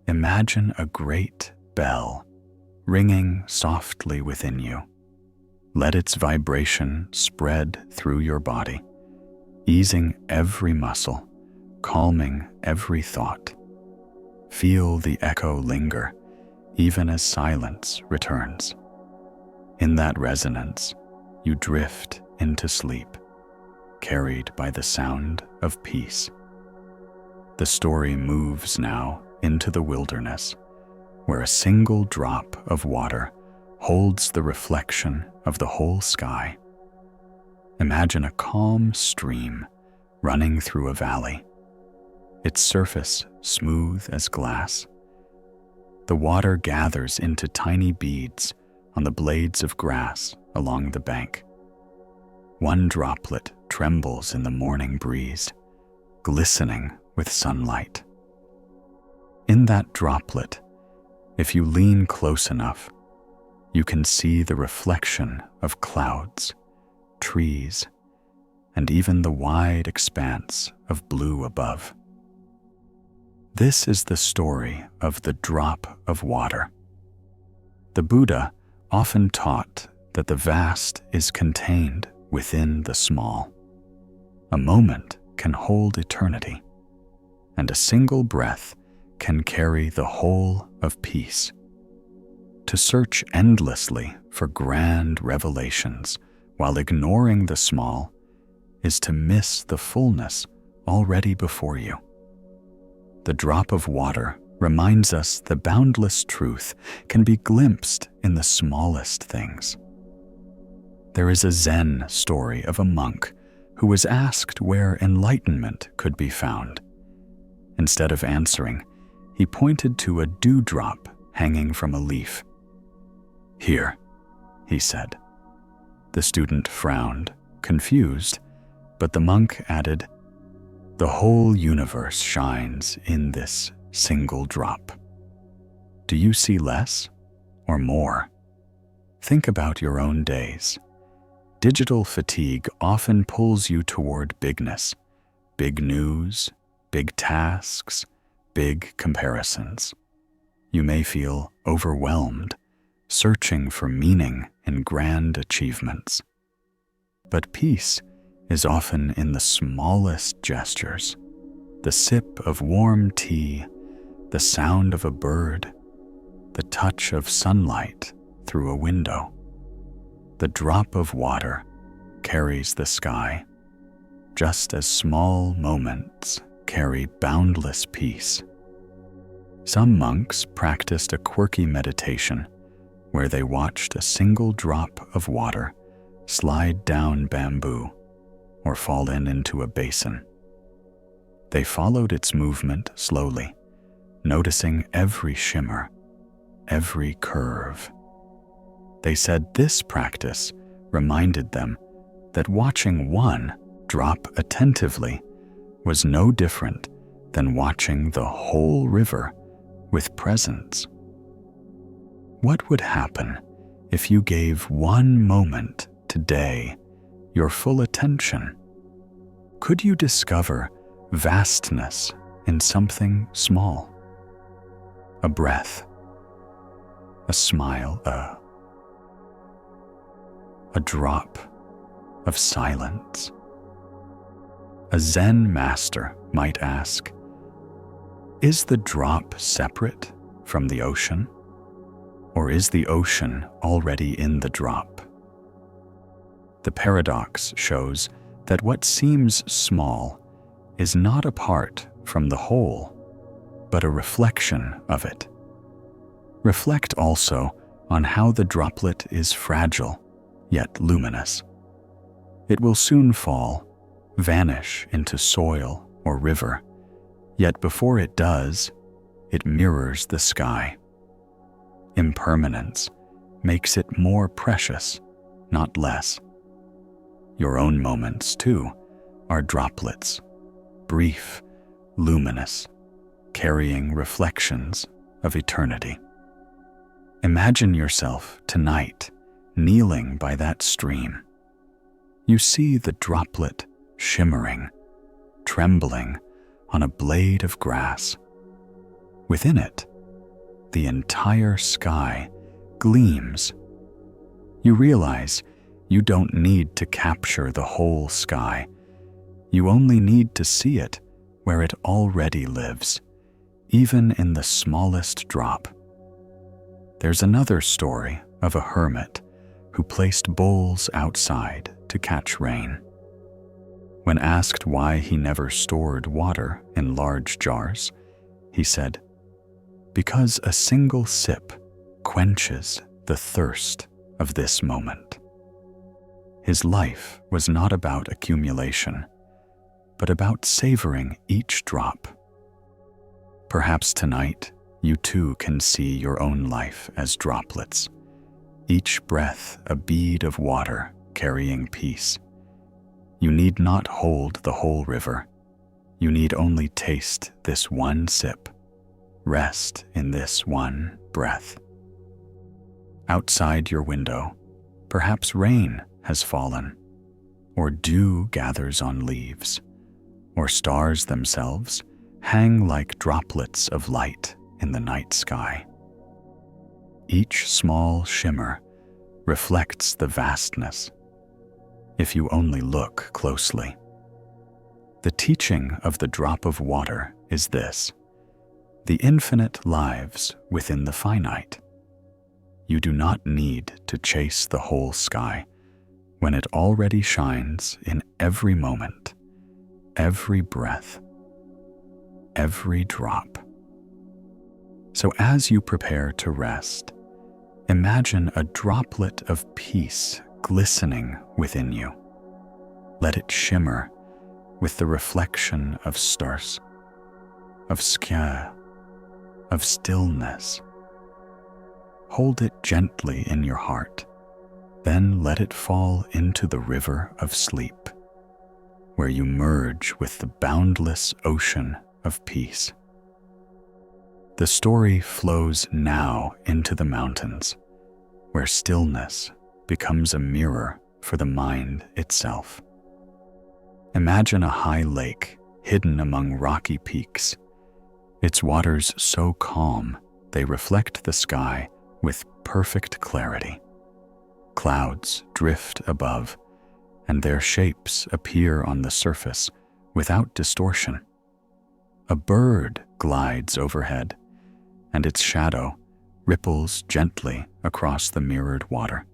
imagine a great bell ringing softly within you. Let its vibration spread through your body, easing every muscle, calming every thought. Feel the echo linger, even as silence returns. In that resonance, you drift into sleep, carried by the sound of peace. The story moves now into the wilderness, where a single drop of water holds the reflection of the whole sky. Imagine a calm stream running through a valley, its surface smooth as glass. The water gathers into tiny beads on the blades of grass along the bank. One droplet trembles in the morning breeze, glistening with sunlight. In that droplet, if you lean close enough, you can see the reflection of clouds, trees, and even the wide expanse of blue above. This is the story of the drop of water. The Buddha often taught that the vast is contained within the small. A moment can hold eternity, and a single breath can carry the whole of peace. To search endlessly for grand revelations while ignoring the small is to miss the fullness already before you. The drop of water reminds us the boundless truth can be glimpsed in the smallest things. There is a Zen story of a monk who was asked where enlightenment could be found. Instead of answering, he pointed to a dewdrop hanging from a leaf. "Here," he said. The student frowned, confused, but the monk added, "The whole universe shines in this single drop. Do you see less or more? Think about your own days. Digital fatigue often pulls you toward bigness, big news, big tasks, big comparisons. You may feel overwhelmed, searching for meaning in grand achievements. But peace is often in the smallest gestures: the sip of warm tea, the sound of a bird, the touch of sunlight through a window. The drop of water carries the sky, just as small moments carry boundless peace. Some monks practiced a quirky meditation where they watched a single drop of water slide down bamboo or fall into a basin. They followed its movement slowly, noticing every shimmer, every curve. They said this practice reminded them that watching one drop attentively was no different than watching the whole river with presence. What would happen if you gave one moment today your full attention? Could you discover vastness in something small? A breath, a smile, a drop of silence. A Zen master might ask, is the drop separate from the ocean? Or is the ocean already in the drop? The paradox shows that what seems small is not apart from the whole, but a reflection of it. Reflect also on how the droplet is fragile, yet luminous. It will soon fall, vanish into soil or river, yet before it does, it mirrors the sky. Impermanence makes it more precious, not less. Your own moments, too, are droplets, brief, luminous, carrying reflections of eternity. Imagine yourself tonight kneeling by that stream. You see the droplet shimmering, trembling on a blade of grass. Within it, the entire sky gleams. You realize you don't need to capture the whole sky. You only need to see it where it already lives, even in the smallest drop. There's another story of a hermit who placed bowls outside to catch rain. When asked why he never stored water in large jars, he said, "Because a single sip quenches the thirst of this moment." His life was not about accumulation, but about savoring each drop. Perhaps tonight you too can see your own life as droplets, each breath a bead of water carrying peace. You need not hold the whole river. You need only taste this one sip, rest in this one breath. Outside your window, perhaps rain has fallen, or dew gathers on leaves, or stars themselves hang like droplets of light in the night sky. Each small shimmer reflects the vastness, if you only look closely. The teaching of the drop of water is this: the infinite lives within the finite. You do not need to chase the whole sky when it already shines in every moment, every breath, every drop. So as you prepare to rest, imagine a droplet of peace glistening within you. Let it shimmer with the reflection of stars, of sky, of stillness. Hold it gently in your heart, then let it fall into the river of sleep, where you merge with the boundless ocean of peace. The story flows now into the mountains, where stillness becomes a mirror for the mind itself. Imagine a high lake hidden among rocky peaks, its waters so calm they reflect the sky with perfect clarity. Clouds drift above, and their shapes appear on the surface without distortion. A bird glides overhead, and its shadow ripples gently across the mirrored water.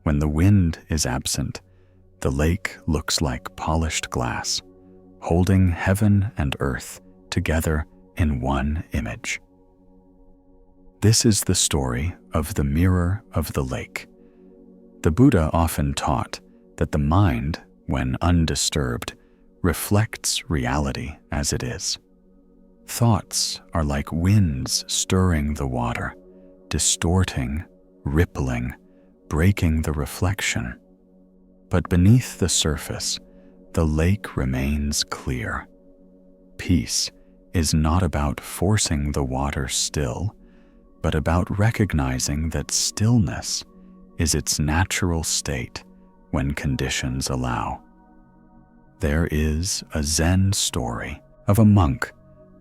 When the wind is absent, the lake looks like polished glass, holding heaven and earth together in one image. This is the story of the mirror of the lake. The Buddha often taught that the mind, when undisturbed, reflects reality as it is. Thoughts are like winds stirring the water, distorting, rippling, breaking the reflection. But beneath the surface, the lake remains clear. Peace is not about forcing the water still, but about recognizing that stillness is its natural state when conditions allow. There is a Zen story of a monk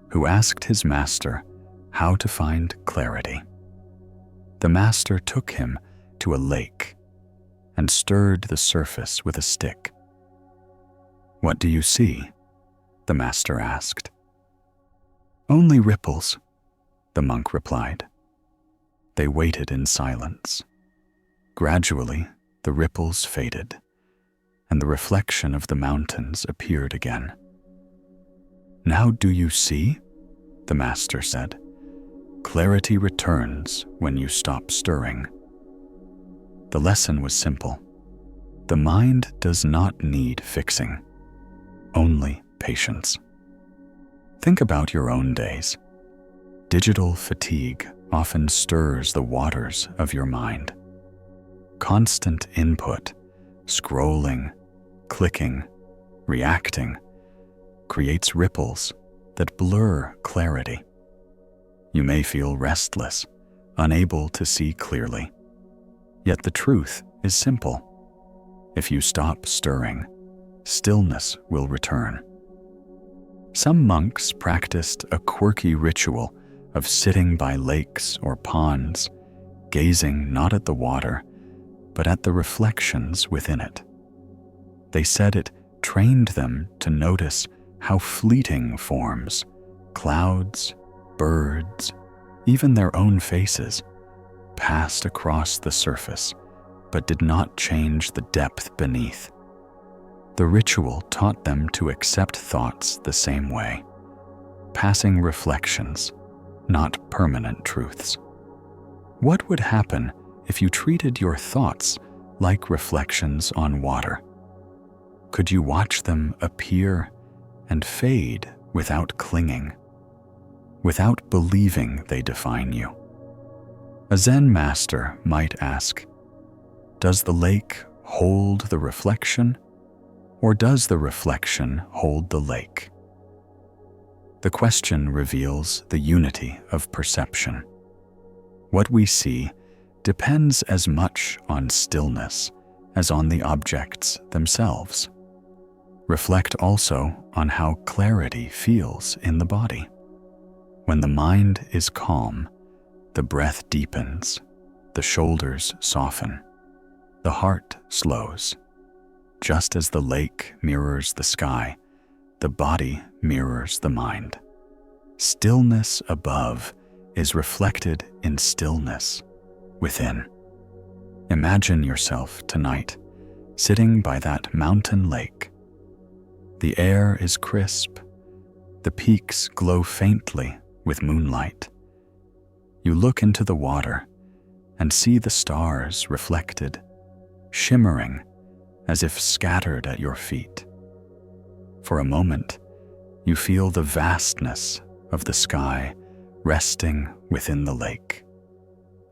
who asked his master how to find clarity. The master took him to a lake and stirred the surface with a stick. "What do you see?" the master asked. "Only ripples," the monk replied. They waited in silence. Gradually, the ripples faded, and the reflection of the mountains appeared again. "Now do you see?" the master said. "Clarity returns when you stop stirring." The lesson was simple. The mind does not need fixing, only patience. Think about your own days. Digital fatigue often stirs the waters of your mind. Constant input, scrolling, clicking, reacting, creates ripples that blur clarity. You may feel restless, unable to see clearly. Yet the truth is simple. If you stop stirring, stillness will return. Some monks practiced a quirky ritual of sitting by lakes or ponds, gazing not at the water, but at the reflections within it. They said it trained them to notice how fleeting forms, clouds, birds, even their own faces, passed across the surface, but did not change the depth beneath. The ritual taught them to accept thoughts the same way, passing reflections, not permanent truths. What would happen if you treated your thoughts like reflections on water? Could you watch them appear and fade without clinging, without believing they define you? A Zen master might ask, does the lake hold the reflection, or does the reflection hold the lake? The question reveals the unity of perception. What we see depends as much on stillness as on the objects themselves. Reflect also on how clarity feels in the body. When the mind is calm, the breath deepens, the shoulders soften, the heart slows. Just as the lake mirrors the sky, the body mirrors the mind. Stillness above is reflected in stillness within. Imagine yourself tonight sitting by that mountain lake. The air is crisp. The peaks glow faintly with moonlight. You look into the water and see the stars reflected, shimmering as if scattered at your feet. For a moment, you feel the vastness of the sky resting within the lake,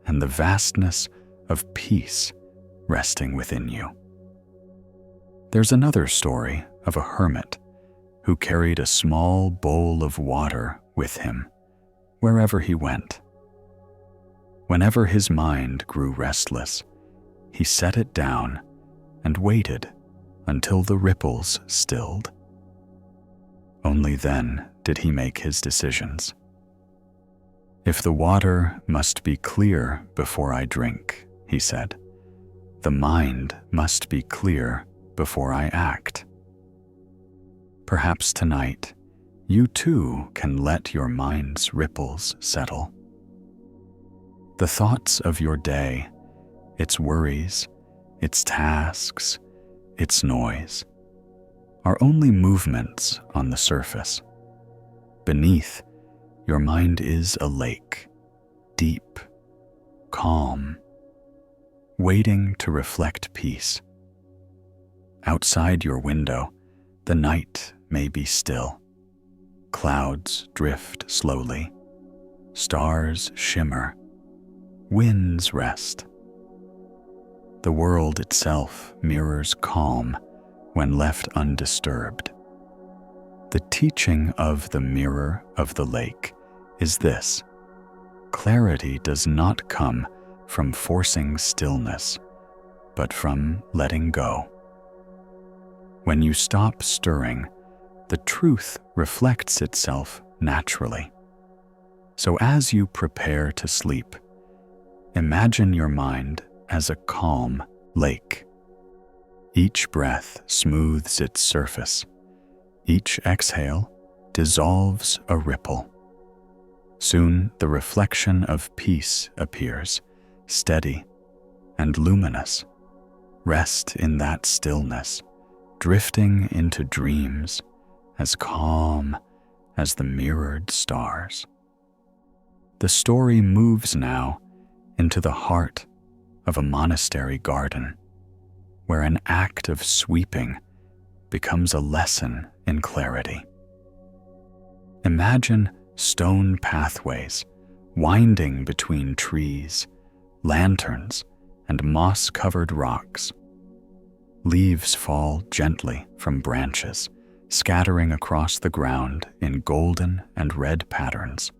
and the vastness of peace resting within you. There's another story of a hermit who carried a small bowl of water with him wherever he went. Whenever his mind grew restless, he set it down and waited until the ripples stilled. Only then did he make his decisions. "If the water must be clear before I drink," he said, "the mind must be clear before I act." Perhaps tonight, you too can let your mind's ripples settle. The thoughts of your day, its worries, its tasks, its noise, are only movements on the surface. Beneath, your mind is a lake, deep, calm, waiting to reflect peace. Outside your window, the night may be still. Clouds drift slowly. Stars shimmer. Winds rest. The world itself mirrors calm when left undisturbed. The teaching of the mirror of the lake is this: clarity does not come from forcing stillness, but from letting go. When you stop stirring, the truth reflects itself naturally. So as you prepare to sleep, imagine your mind as a calm lake. Each breath smooths its surface. Each exhale dissolves a ripple. Soon the reflection of peace appears, steady and luminous. Rest in that stillness, drifting into dreams as calm as the mirrored stars. The story moves now into the heart of a monastery garden, where an act of sweeping becomes a lesson in clarity. Imagine stone pathways winding between trees, lanterns, and moss-covered rocks. Leaves fall gently from branches, scattering across the ground in golden and red patterns.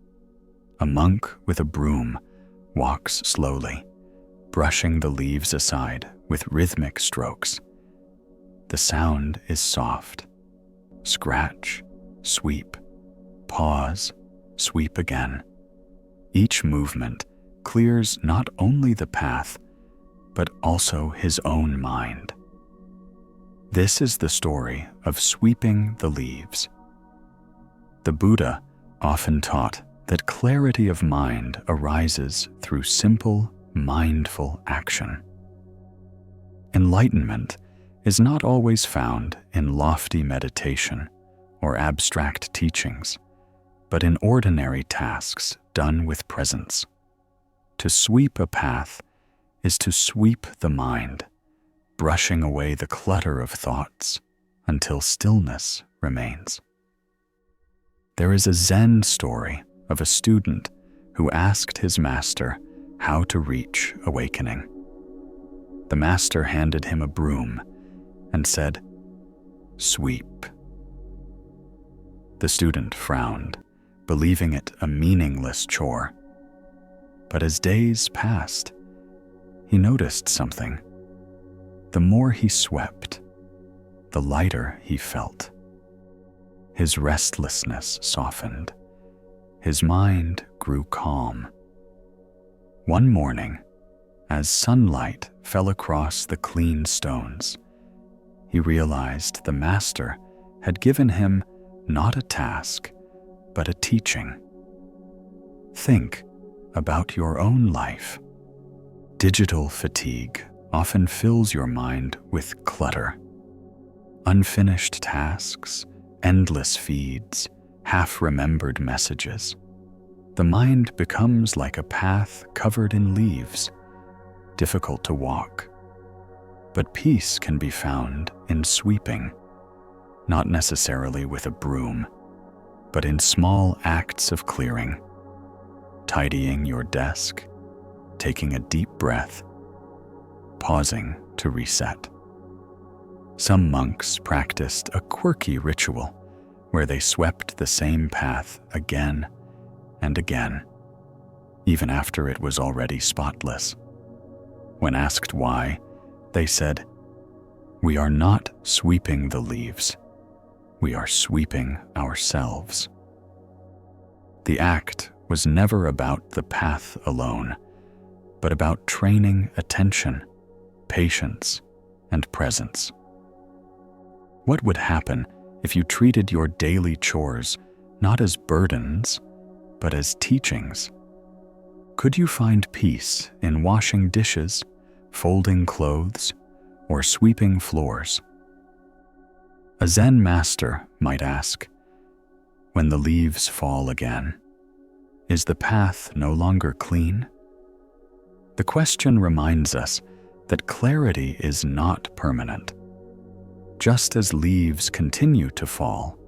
A monk with a broom walks slowly, brushing the leaves aside with rhythmic strokes. The sound is soft. Scratch, sweep, pause, sweep again. Each movement clears not only the path, but also his own mind. This is the story of sweeping the leaves. The Buddha often taught that clarity of mind arises through simple, mindful action. Enlightenment is not always found in lofty meditation or abstract teachings, but in ordinary tasks done with presence. To sweep a path is to sweep the mind, brushing away the clutter of thoughts until stillness remains. There is a Zen story of a student who asked his master how to reach awakening. The master handed him a broom and said, "Sweep." The student frowned, believing it a meaningless chore. But as days passed, he noticed something. The more he swept, the lighter he felt. His restlessness softened. His mind grew calm. One morning, as sunlight fell across the clean stones, he realized the master had given him not a task, but a teaching. Think about your own life. Digital fatigue often fills your mind with clutter. Unfinished tasks, endless feeds, half-remembered messages. The mind becomes like a path covered in leaves, difficult to walk. But peace can be found in sweeping, not necessarily with a broom, but in small acts of clearing, tidying your desk, taking a deep breath, pausing to reset. Some monks practiced a quirky ritual where they swept the same path again and again, even after it was already spotless. When asked why, they said, "We are not sweeping the leaves. We are sweeping ourselves." The act was never about the path alone, but about training attention, patience, and presence. What would happen if you treated your daily chores not as burdens, but as teachings? Could you find peace in washing dishes, folding clothes, or sweeping floors? A Zen master might ask, when the leaves fall again, is the path no longer clean? The question reminds us that clarity is not permanent. Just as leaves continue to fall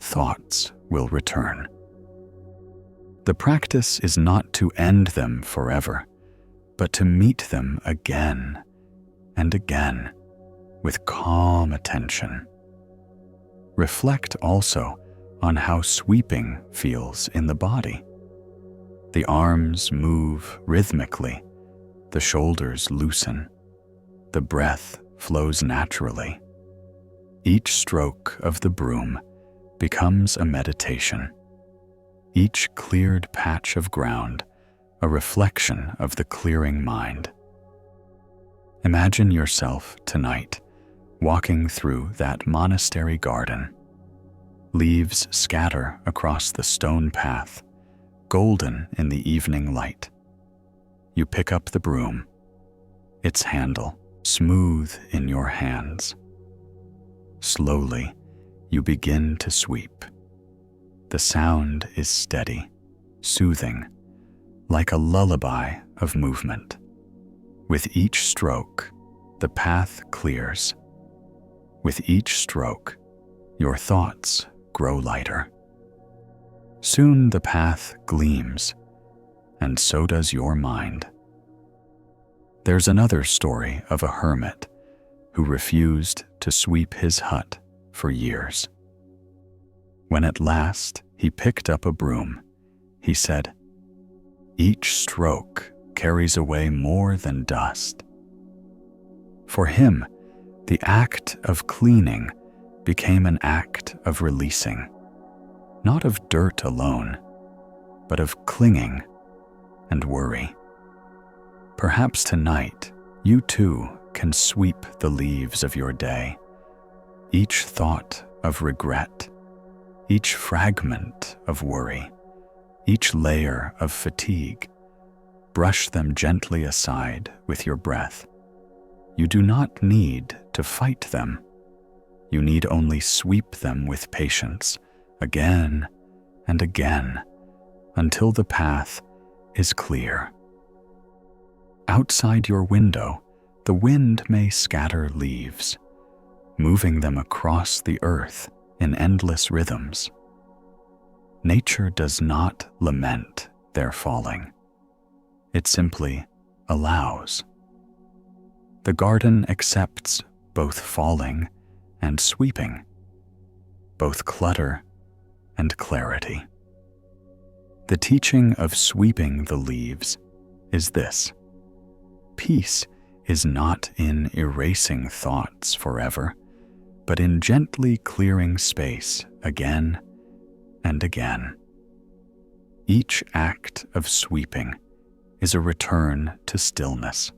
thoughts will return. The practice is not to end them forever, but to meet them again and again with calm attention. Reflect also on how sweeping feels in the body. The arms move rhythmically, the shoulders loosen, the breath flows naturally. Each stroke of the broom becomes a meditation. Each cleared patch of ground a reflection of the clearing mind. Imagine yourself tonight walking through that monastery garden. Leaves scatter across the stone path, golden in the evening light. You pick up the broom, its handle smooth in your hands. Slowly, you begin to sweep. The sound is steady, soothing, like a lullaby of movement. With each stroke, the path clears. With each stroke, your thoughts grow lighter. Soon the path gleams, and so does your mind. There's another story of a hermit who refused to sweep his hut for years. When at last he picked up a broom, he said, "Each stroke carries away more than dust." For him, the act of cleaning became an act of releasing, not of dirt alone, but of clinging and worry. Perhaps tonight, you too can sweep the leaves of your day. Each thought of regret, each fragment of worry, each layer of fatigue, brush them gently aside with your breath. You do not need to fight them. You need only sweep them with patience, again and again, until the path is clear. Outside your window, the wind may scatter leaves, moving them across the earth in endless rhythms. Nature does not lament their falling. It simply allows. The garden accepts both falling and sweeping, both clutter and clarity. The teaching of sweeping the leaves is this: peace is not in erasing thoughts forever, but in gently clearing space again and again. Each act of sweeping is a return to stillness.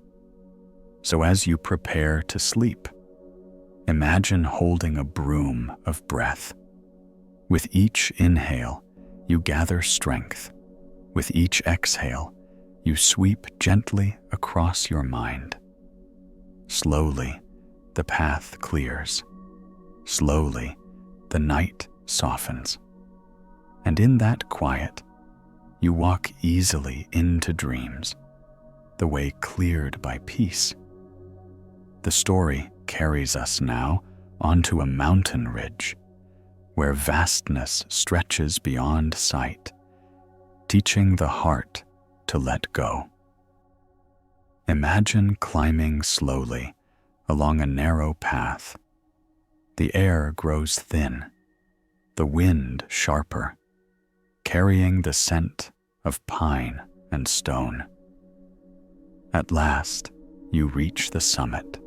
So as you prepare to sleep, imagine holding a broom of breath. With each inhale, you gather strength. With each exhale, you sweep gently across your mind. Slowly, the path clears. Slowly, the night softens. And in that quiet, you walk easily into dreams, the way cleared by peace. The story carries us now onto a mountain ridge, where vastness stretches beyond sight, teaching the heart to let go. Imagine climbing slowly along a narrow path. The air grows thin, the wind sharper, carrying the scent of pine and stone. At last, you reach the summit.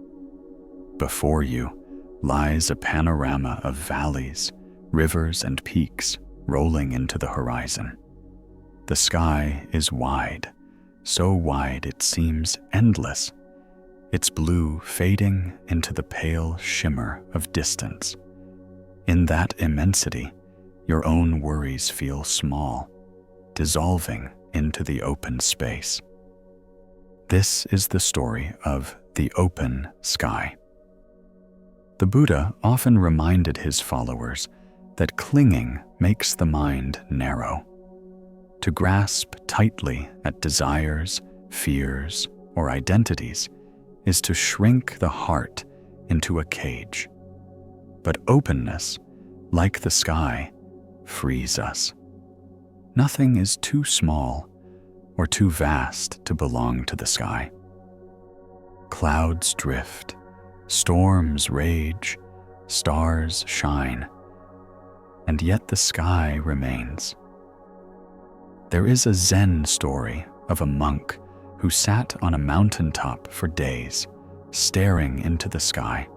Before you lies a panorama of valleys, rivers, and peaks rolling into the horizon. The sky is wide, so wide it seems endless, its blue fading into the pale shimmer of distance. In that immensity, your own worries feel small, dissolving into the open space. This is the story of the open sky. The Buddha often reminded his followers that clinging makes the mind narrow. To grasp tightly at desires, fears, or identities is to shrink the heart into a cage. But openness, like the sky, frees us. Nothing is too small or too vast to belong to the sky. Clouds drift, storms rage, stars shine, and yet the sky remains. There is a Zen story of a monk who sat on a mountaintop for days, staring into the sky.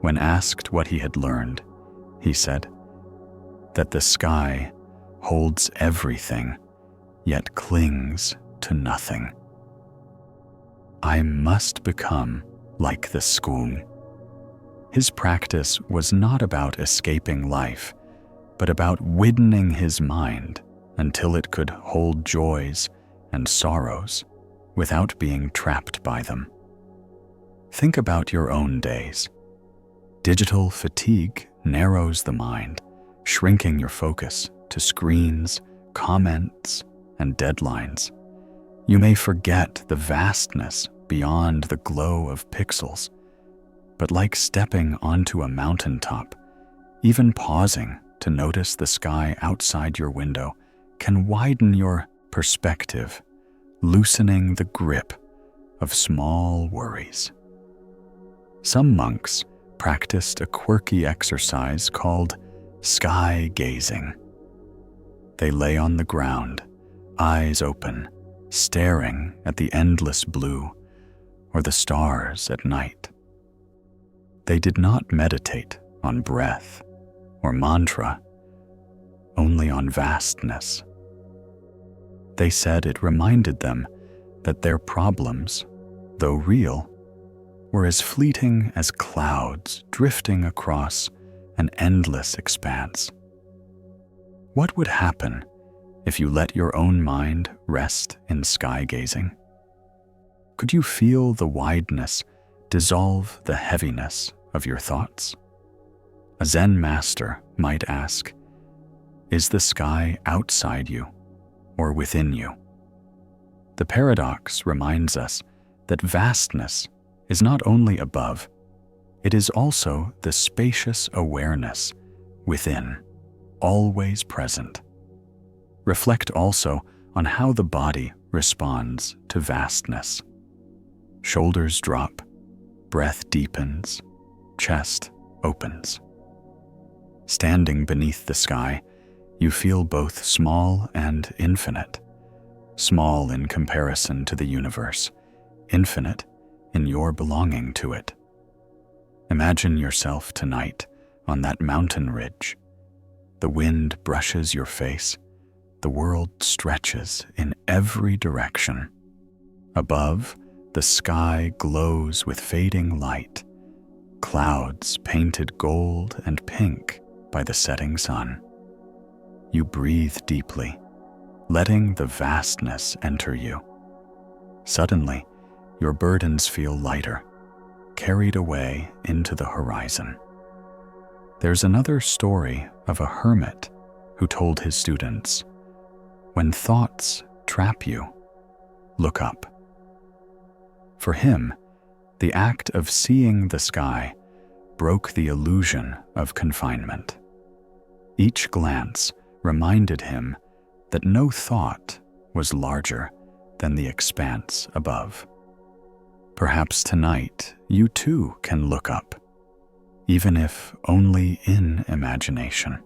When asked what he had learned, he said that the sky holds everything, yet clings to nothing. I must become like the school. His practice was not about escaping life, but about widening his mind until it could hold joys and sorrows without being trapped by them. Think about your own days. Digital fatigue narrows the mind, shrinking your focus to screens, comments, and deadlines. You may forget the vastness beyond the glow of pixels, but like stepping onto a mountaintop, even pausing to notice the sky outside your window can widen your perspective, loosening the grip of small worries. Some monks practiced a quirky exercise called sky gazing. They lay on the ground, eyes open, staring at the endless blue or the stars at night. They did not meditate on breath or mantra, only on vastness. They said it reminded them that their problems, though real, were as fleeting as clouds drifting across an endless expanse. What would happen if you let your own mind rest in sky gazing? Could you feel the wideness dissolve the heaviness of your thoughts? A Zen master might ask, is the sky outside you or within you? The paradox reminds us that vastness is not only above, it is also the spacious awareness within, always present. Reflect also on how the body responds to vastness. Shoulders drop, breath deepens, chest opens. Standing beneath the sky, you feel both small and infinite. Small in comparison to the universe, infinite in your belonging to it. Imagine yourself tonight on that mountain ridge. The wind brushes your face. The world stretches in every direction. Above, the sky glows with fading light, clouds painted gold and pink by the setting sun. You breathe deeply, letting the vastness enter you. Suddenly, your burdens feel lighter, carried away into the horizon. There's another story of a hermit who told his students, "When thoughts trap you, look up." For him, the act of seeing the sky broke the illusion of confinement. Each glance reminded him that no thought was larger than the expanse above. Perhaps tonight you too can look up, even if only in imagination.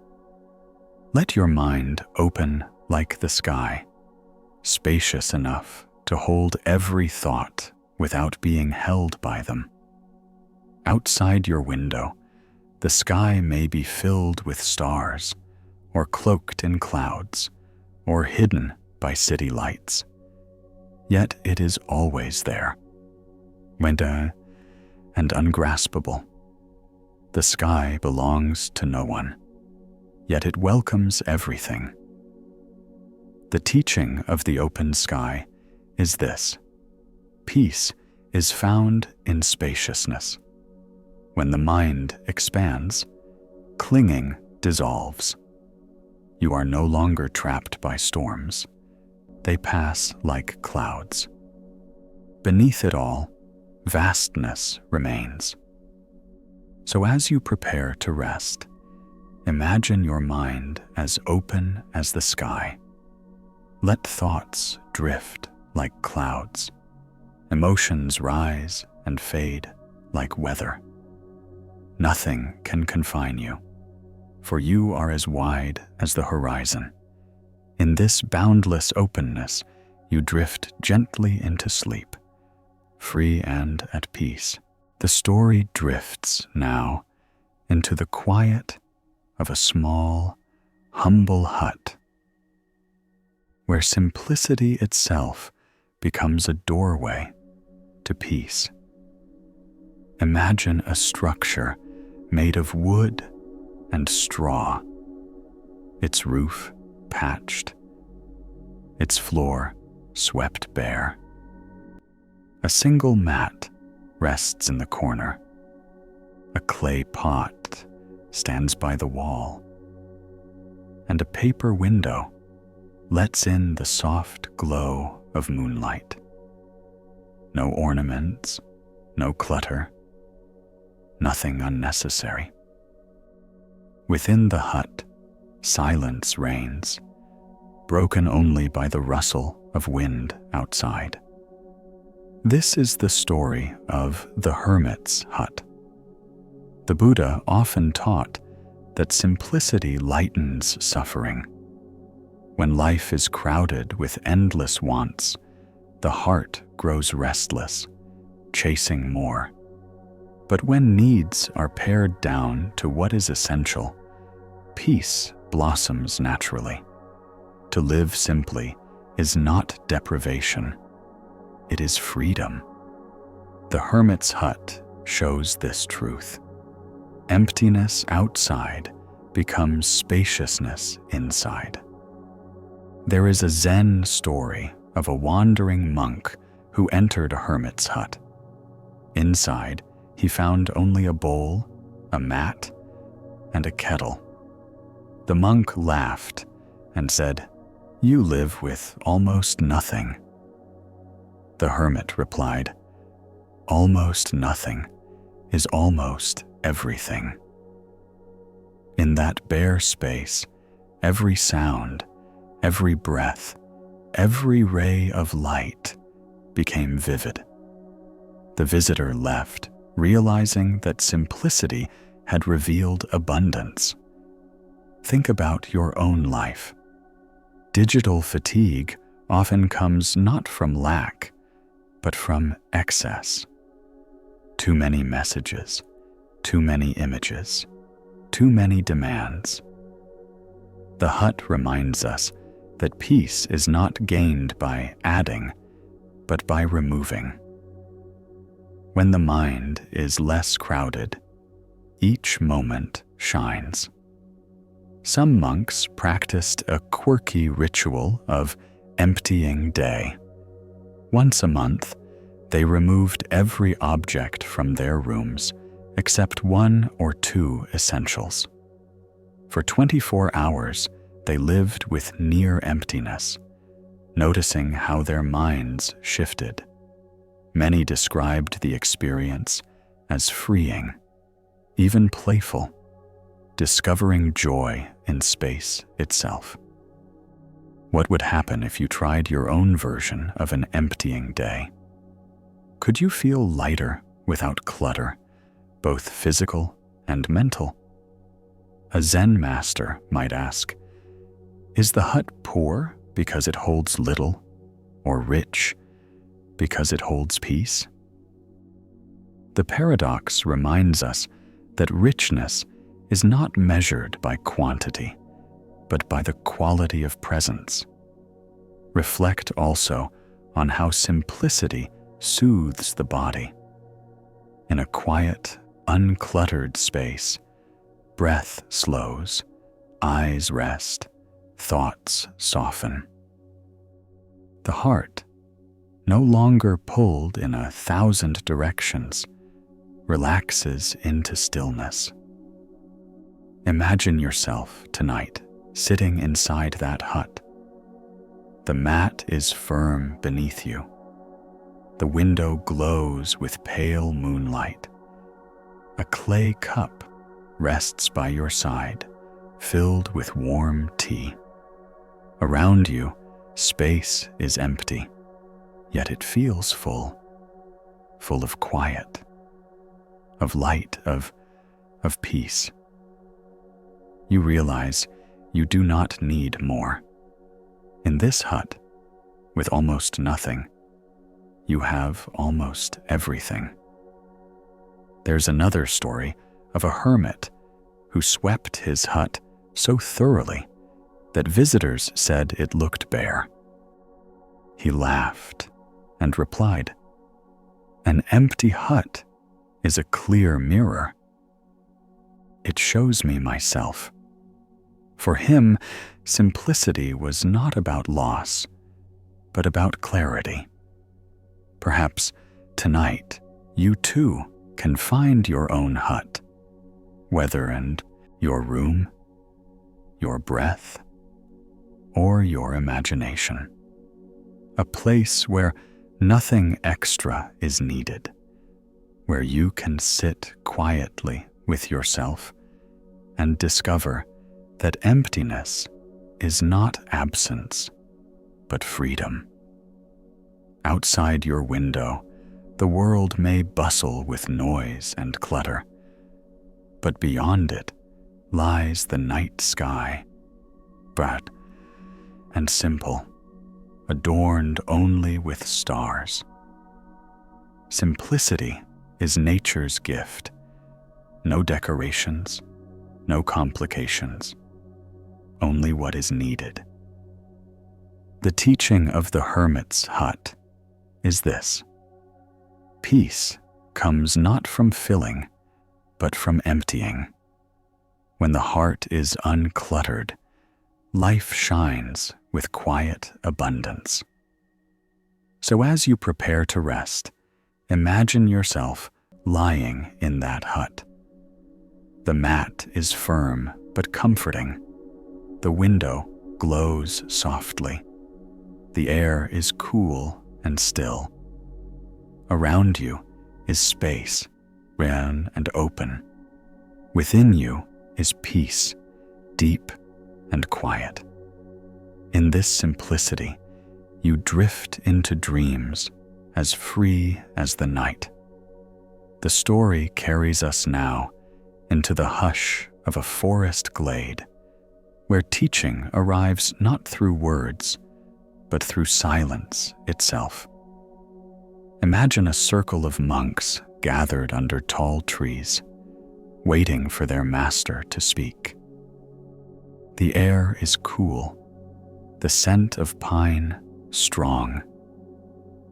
Let your mind open like the sky, spacious enough to hold every thought without being held by them. Outside your window, the sky may be filled with stars, or cloaked in clouds, or hidden by city lights. Yet it is always there, lointain and ungraspable. The sky belongs to no one, yet it welcomes everything. The teaching of the open sky is this: peace is found in spaciousness. When the mind expands, clinging dissolves. You are no longer trapped by storms. They pass like clouds. Beneath it all, vastness remains. So as you prepare to rest, Imagine your mind as open as the sky. Let thoughts drift like clouds. Emotions rise and fade like weather. Nothing can confine you, for you are as wide as the horizon. In this boundless openness, you drift gently into sleep, free and at peace. The story drifts now into the quiet of a small, humble hut, where simplicity itself becomes a doorway to peace. Imagine a structure made of wood and straw, its roof patched, its floor swept bare. A single mat rests in the corner. A clay pot stands by the wall, and a paper window lets in the soft glow of moonlight. No ornaments, no clutter, nothing unnecessary. Within the hut, silence reigns, broken only by the rustle of wind outside. This is the story of the hermit's hut. The Buddha often taught that simplicity lightens suffering. When life is crowded with endless wants, the heart grows restless, chasing more. But when needs are pared down to what is essential, peace blossoms naturally. To live simply is not deprivation, it is freedom. The hermit's hut shows this truth. Emptiness outside becomes spaciousness inside. There is a Zen story of a wandering monk who entered a hermit's hut. Inside, he found only a bowl, a mat, and a kettle. The monk laughed and said, "You live with almost nothing." The hermit replied, "Almost nothing is almost everything." In that bare space, every sound, every breath, every ray of light became vivid. The visitor left, realizing that simplicity had revealed abundance. Think about your own life. Digital fatigue often comes not from lack, but from excess. Too many messages, too many images, too many demands. The hut reminds us that peace is not gained by adding, but by removing. When the mind is less crowded, each moment shines. Some monks practiced a quirky ritual of emptying day. Once a month, they removed every object from their rooms except 1 or 2 essentials. For 24 hours, they lived with near emptiness, noticing how their minds shifted. Many described the experience as freeing, even playful, discovering joy in space itself. What would happen if you tried your own version of an emptying day? Could you feel lighter without clutter, both physical and mental? A Zen master might ask, is the hut poor because it holds little, or rich because it holds peace? The paradox reminds us that richness is not measured by quantity, but by the quality of presence. Reflect also on how simplicity soothes the body. In a quiet, uncluttered space, breath slows, eyes rest, thoughts soften. The heart, no longer pulled in 1,000 directions, relaxes into stillness. Imagine yourself tonight sitting inside that hut. The mat is firm beneath you. The window glows with pale moonlight. A clay cup rests by your side, filled with warm tea. Around you, space is empty, yet it feels full of quiet, of light, of peace. You realize you do not need more. In this hut, with almost nothing, you have almost everything. There's another story of a hermit who swept his hut so thoroughly that visitors said it looked bare. He laughed and replied, "An empty hut is a clear mirror. It shows me myself." For him, simplicity was not about loss, but about clarity. Perhaps tonight you too can find your own hut, whether in your room, your breath, or your imagination. A place where nothing extra is needed, where you can sit quietly with yourself and discover that emptiness is not absence, but freedom. Outside your window, the world may bustle with noise and clutter, but beyond it lies the night sky, bright and simple, adorned only with stars. Simplicity is nature's gift. No decorations, no complications, only what is needed. The teaching of the hermit's hut is this: peace comes not from filling, but from emptying. When the heart is uncluttered, life shines with quiet abundance. So as you prepare to rest, imagine yourself lying in that hut. The mat is firm but comforting. The window glows softly. The air is cool and still. Around you is space, round and open. Within you is peace, deep and quiet. In this simplicity, you drift into dreams as free as the night. The story carries us now into the hush of a forest glade, where teaching arrives not through words, but through silence itself. Imagine a circle of monks gathered under tall trees, waiting for their master to speak. The air is cool, the scent of pine strong,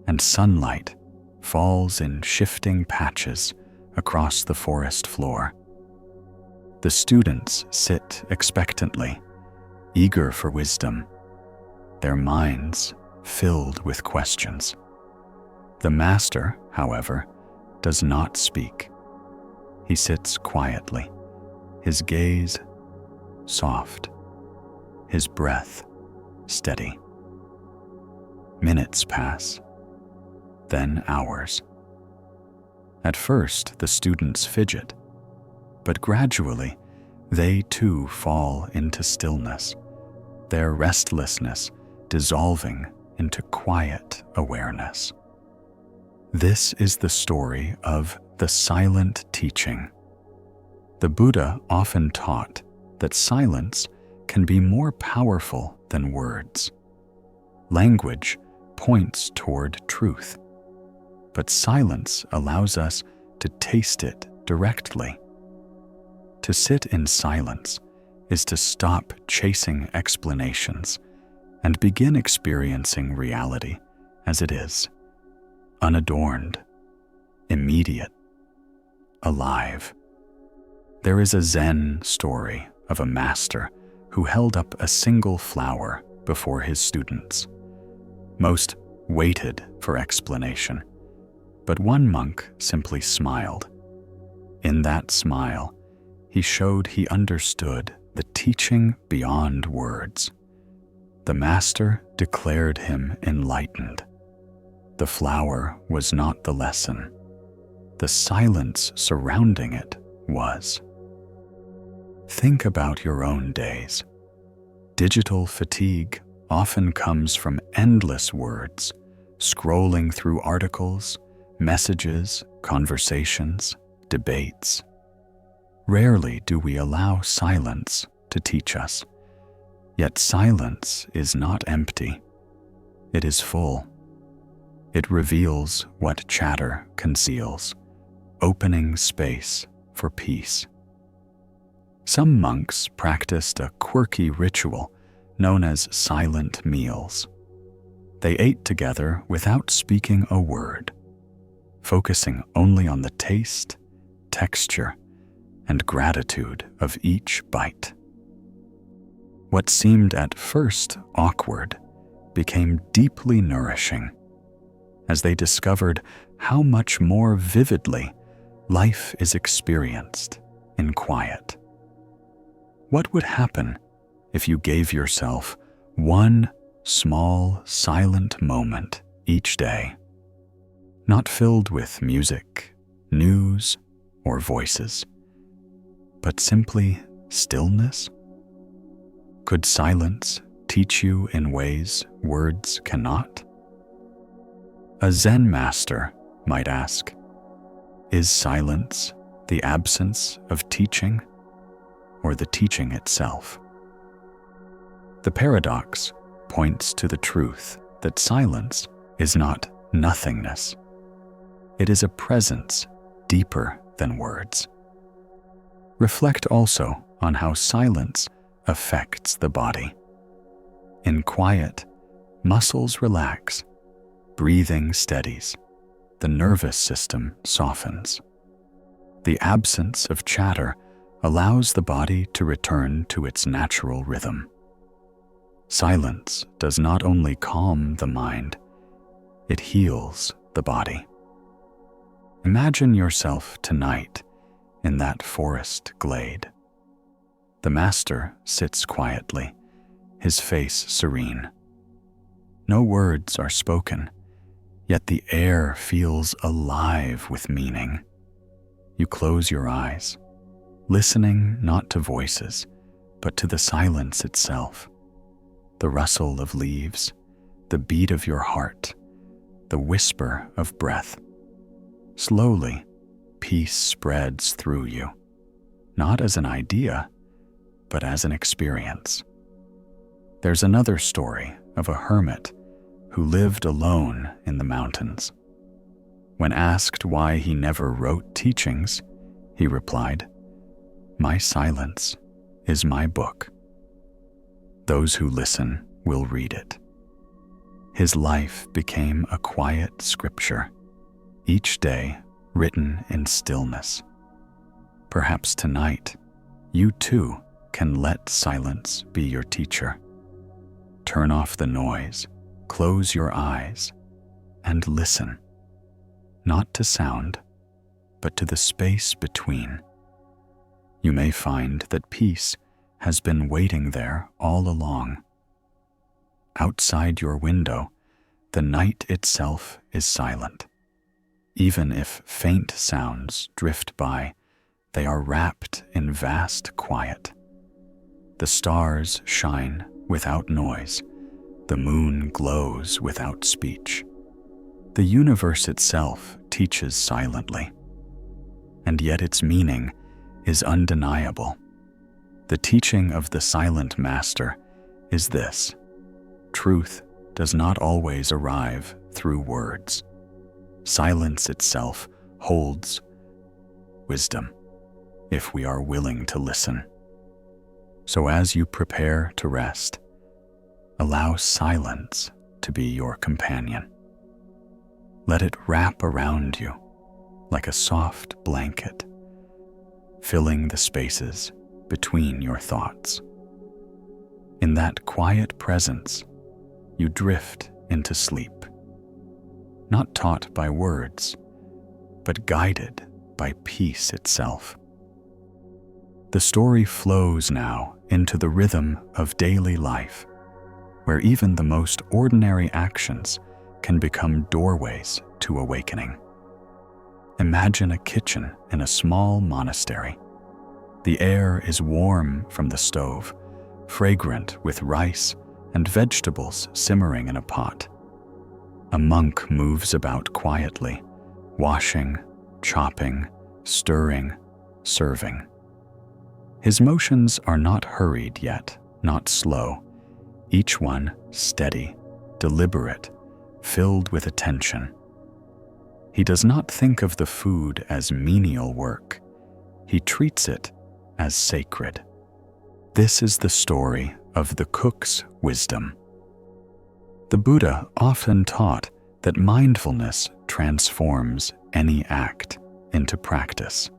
and sunlight falls in shifting patches across the forest floor. The students sit expectantly, eager for wisdom, their minds filled with questions. The master, however, does not speak. He sits quietly, his gaze soft, his breath steady. Minutes pass, then hours. At first, the students fidget, but gradually, they too fall into stillness, their restlessness dissolving into quiet awareness. This is the story of the silent teaching. The Buddha often taught that silence can be more powerful than words. Language points toward truth, but silence allows us to taste it directly. To sit in silence is to stop chasing explanations and begin experiencing reality as it is, unadorned, immediate, alive. There is a Zen story of a master who held up a single flower before his students. Most waited for explanation, but one monk simply smiled. In that smile, he showed he understood the teaching beyond words. The master declared him enlightened. The flower was not the lesson. The silence surrounding it was. Think about your own days. Digital fatigue often comes from endless words, scrolling through articles, messages, conversations, debates. Rarely do we allow silence to teach us. Yet silence is not empty. It is full. It reveals what chatter conceals, opening space for peace. Some monks practiced a quirky ritual known as silent meals. They ate together without speaking a word, focusing only on the taste, texture, and gratitude of each bite. What seemed at first awkward became deeply nourishing as they discovered how much more vividly life is experienced in quiet. What would happen if you gave yourself one small, silent moment each day, not filled with music, news, or voices, but simply stillness? Could silence teach you in ways words cannot? A Zen master might ask, is silence the absence of teaching, or the teaching itself? The paradox points to the truth that silence is not nothingness. It is a presence deeper than words. Reflect also on how silence affects the body. In quiet, muscles relax, breathing steadies, the nervous system softens. The absence of chatter allows the body to return to its natural rhythm. Silence does not only calm the mind, it heals the body. Imagine yourself tonight in that forest glade. The master sits quietly, his face serene. No words are spoken, yet the air feels alive with meaning. You close your eyes, listening not to voices, but to the silence itself. The rustle of leaves, the beat of your heart, the whisper of breath. Slowly, peace spreads through you, not as an idea, but as an experience. There's another story of a hermit who lived alone in the mountains. When asked why he never wrote teachings, he replied, "My silence is my book. Those who listen will read it." His life became a quiet scripture, each day written in stillness. Perhaps tonight, you too can let silence be your teacher. Turn off the noise, close your eyes, and listen, not to sound, but to the space between. You may find that peace has been waiting there all along. Outside your window, the night itself is silent. Even if faint sounds drift by, they are wrapped in vast quiet. The stars shine without noise. The moon glows without speech. The universe itself teaches silently, and yet its meaning is undeniable. The teaching of the silent master is this: truth does not always arrive through words. Silence itself holds wisdom, if we are willing to listen. So as you prepare to rest, allow silence to be your companion. Let it wrap around you like a soft blanket, filling the spaces between your thoughts. In that quiet presence, you drift into sleep, not taught by words, but guided by peace itself. The story flows now into the rhythm of daily life, where even the most ordinary actions can become doorways to awakening. Imagine a kitchen in a small monastery. The air is warm from the stove, fragrant with rice and vegetables simmering in a pot. A monk moves about quietly, washing, chopping, stirring, serving. His motions are not hurried yet, not slow, each one steady, deliberate, filled with attention. He does not think of the food as menial work. He treats it as sacred. This is the story of the cook's wisdom. The Buddha often taught that mindfulness transforms any act into practice.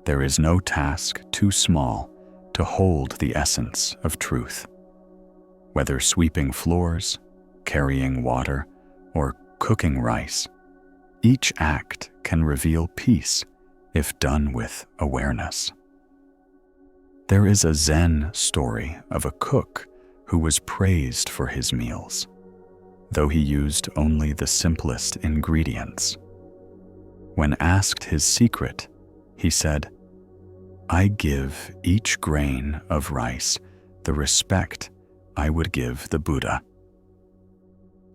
There is no task too small to hold the essence of truth. Whether sweeping floors, carrying water, or cooking rice, each act can reveal peace if done with awareness. There is a Zen story of a cook who was praised for his meals, though he used only the simplest ingredients. When asked his secret, he said, "I give each grain of rice the respect I would give the Buddha."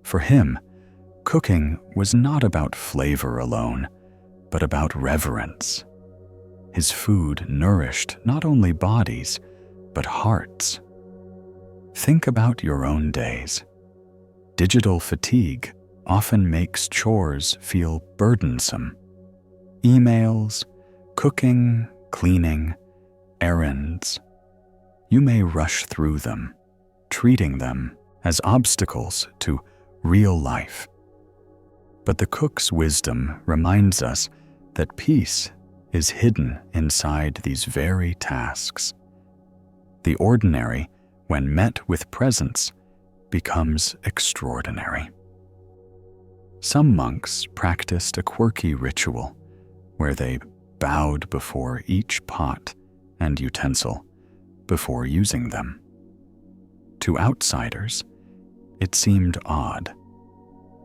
For him, cooking was not about flavor alone, but about reverence. His food nourished not only bodies, but hearts. Think about your own days. Digital fatigue often makes chores feel burdensome. Emails, cooking, cleaning, errands. You may rush through them, treating them as obstacles to real life. But the cook's wisdom reminds us that peace is hidden inside these very tasks. The ordinary, when met with presence, becomes extraordinary. Some monks practiced a quirky ritual where they bowed before each pot and utensil before using them. To outsiders, it seemed odd,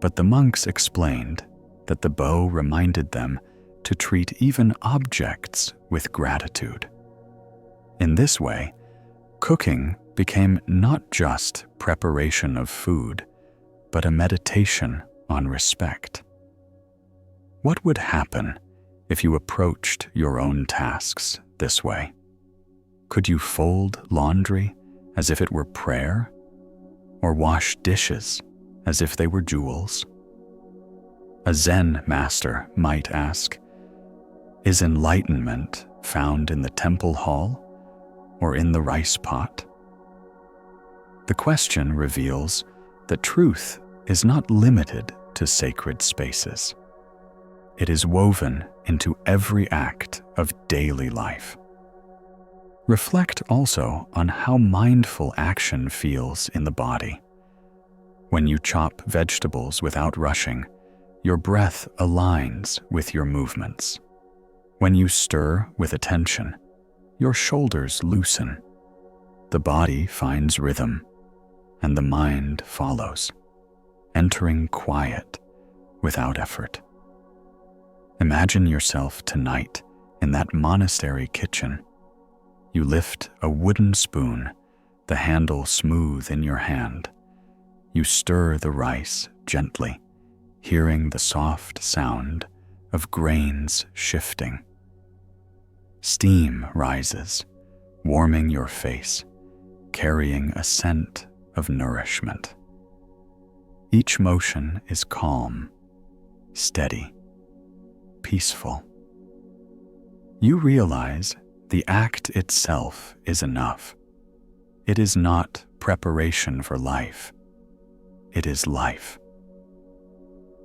but the monks explained that the bow reminded them to treat even objects with gratitude. In this way, cooking became not just preparation of food, but a meditation on respect. What would happen if you approached your own tasks this way? Could you fold laundry as if it were prayer, or wash dishes as if they were jewels? A Zen master might ask, is enlightenment found in the temple hall or in the rice pot? The question reveals that truth is not limited to sacred spaces. It is woven into every act of daily life. Reflect also on how mindful action feels in the body. When you chop vegetables without rushing, your breath aligns with your movements. When you stir with attention, your shoulders loosen. The body finds rhythm, and the mind follows, entering quiet without effort. Imagine yourself tonight in that monastery kitchen. You lift a wooden spoon, the handle smooth in your hand. You stir the rice gently, hearing the soft sound of grains shifting. Steam rises, warming your face, carrying a scent of nourishment. Each motion is calm, steady, peaceful. You realize the act itself is enough. It is not preparation for life. It is life.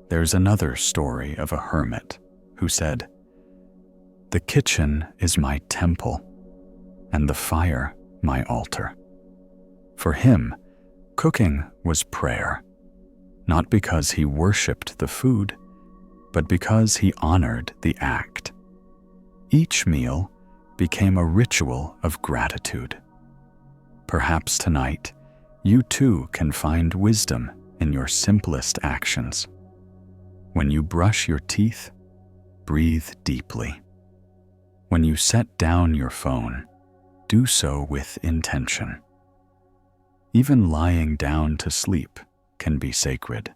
There's another story of a hermit who said, "The kitchen is my temple, and the fire my altar." For him, cooking was prayer, not because he worshipped the food, but because he honored the act. Each meal became a ritual of gratitude. Perhaps tonight, you too can find wisdom in your simplest actions. When you brush your teeth, breathe deeply. When you set down your phone, do so with intention. Even lying down to sleep can be sacred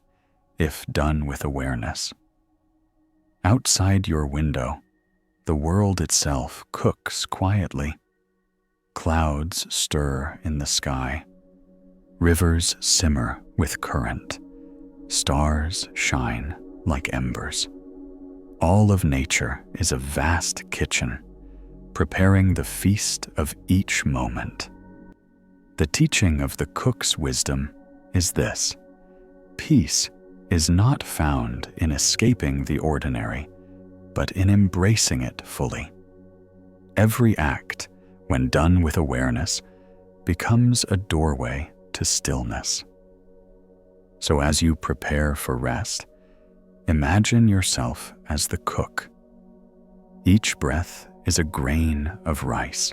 if done with awareness. Outside your window, the world itself cooks quietly. Clouds stir in the sky. Rivers simmer with current. Stars shine like embers. All of nature is a vast kitchen, preparing the feast of each moment. The teaching of the cook's wisdom is this: peace is not found in escaping the ordinary, but in embracing it fully. Every act, when done with awareness, becomes a doorway to stillness. So as you prepare for rest, imagine yourself as the cook. Each breath is a grain of rice,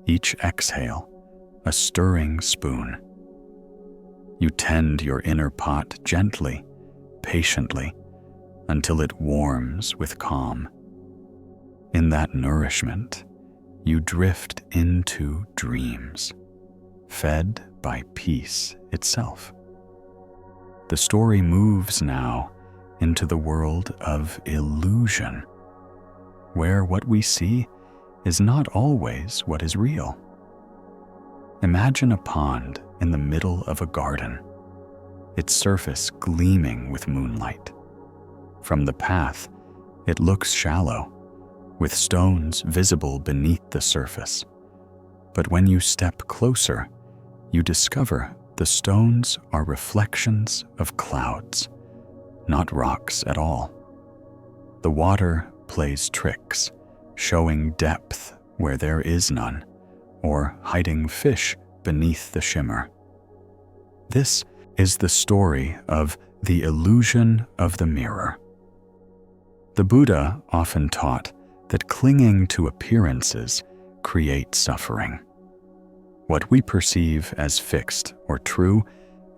each exhale a stirring spoon. You tend your inner pot gently, patiently, until it warms with calm. In that nourishment, you drift into dreams, fed by peace itself. The story moves now into the world of illusion, where what we see is not always what is real. Imagine a pond in the middle of a garden, its surface gleaming with moonlight. From the path, it looks shallow, with stones visible beneath the surface. But when you step closer, you discover the stones are reflections of clouds, not rocks at all. The water plays tricks, showing depth where there is none, or hiding fish beneath the shimmer. This is the story of the illusion of the mirror. The Buddha often taught that clinging to appearances creates suffering. What we perceive as fixed or true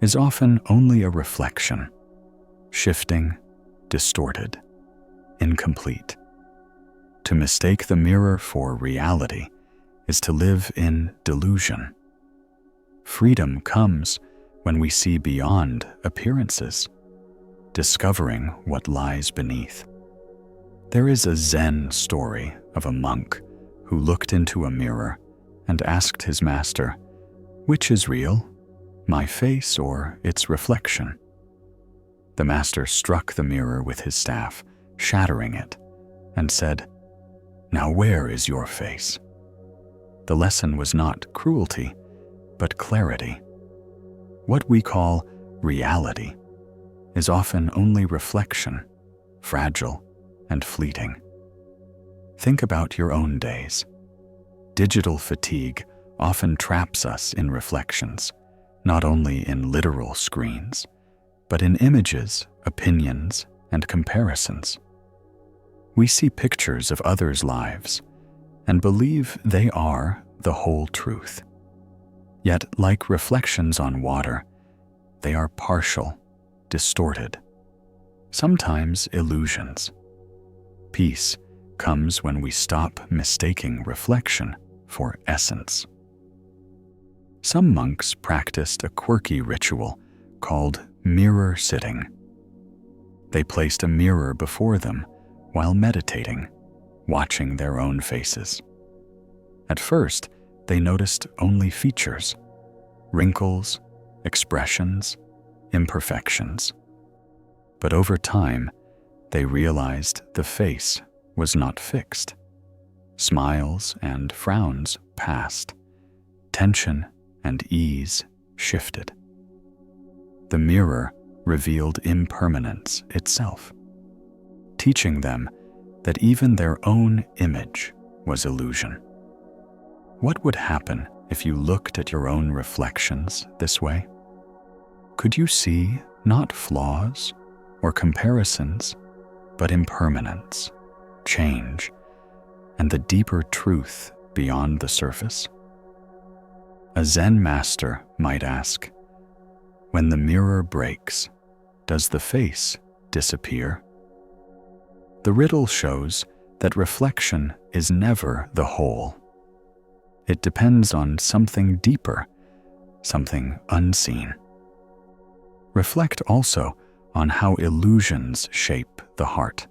is often only a reflection, shifting, distorted, incomplete. To mistake the mirror for reality is to live in delusion. Freedom comes when we see beyond appearances, discovering what lies beneath. There is a Zen story of a monk who looked into a mirror and asked his master, "Which is real, my face or its reflection?" The master struck the mirror with his staff, shattering it, and said, "Now where is your face?" The lesson was not cruelty, but clarity. What we call reality is often only reflection, fragile and fleeting. Think about your own days. Digital fatigue often traps us in reflections, not only in literal screens, but in images, opinions, and comparisons. We see pictures of others' lives and believe they are the whole truth. Yet, like reflections on water, they are partial, distorted, sometimes illusions. Peace comes when we stop mistaking reflection for essence. Some monks practiced a quirky ritual called mirror sitting. They placed a mirror before them while meditating, watching their own faces. At first, they noticed only features, wrinkles, expressions, imperfections. But over time, they realized the face was not fixed. Smiles and frowns passed. Tension and ease shifted. The mirror revealed impermanence itself, teaching them that even their own image was illusion. What would happen if you looked at your own reflections this way? Could you see not flaws or comparisons, but impermanence, change, and the deeper truth beyond the surface? A Zen master might ask, when the mirror breaks, does the face disappear? The riddle shows that reflection is never the whole. It depends on something deeper, something unseen. Reflect also on how illusions shape the heart.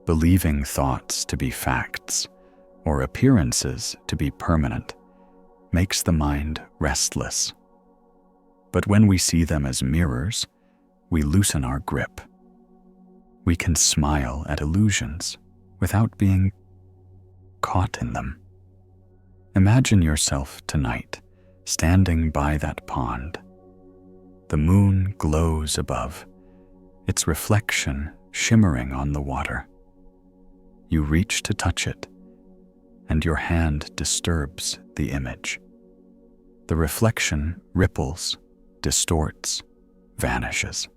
Believing thoughts to be facts or appearances to be permanent makes the mind restless. But when we see them as mirrors, we loosen our grip. We can smile at illusions without being caught in them. Imagine yourself tonight, standing by that pond. The moon glows above, its reflection shimmering on the water. You reach to touch it, and your hand disturbs the image. The reflection ripples, distorts, vanishes.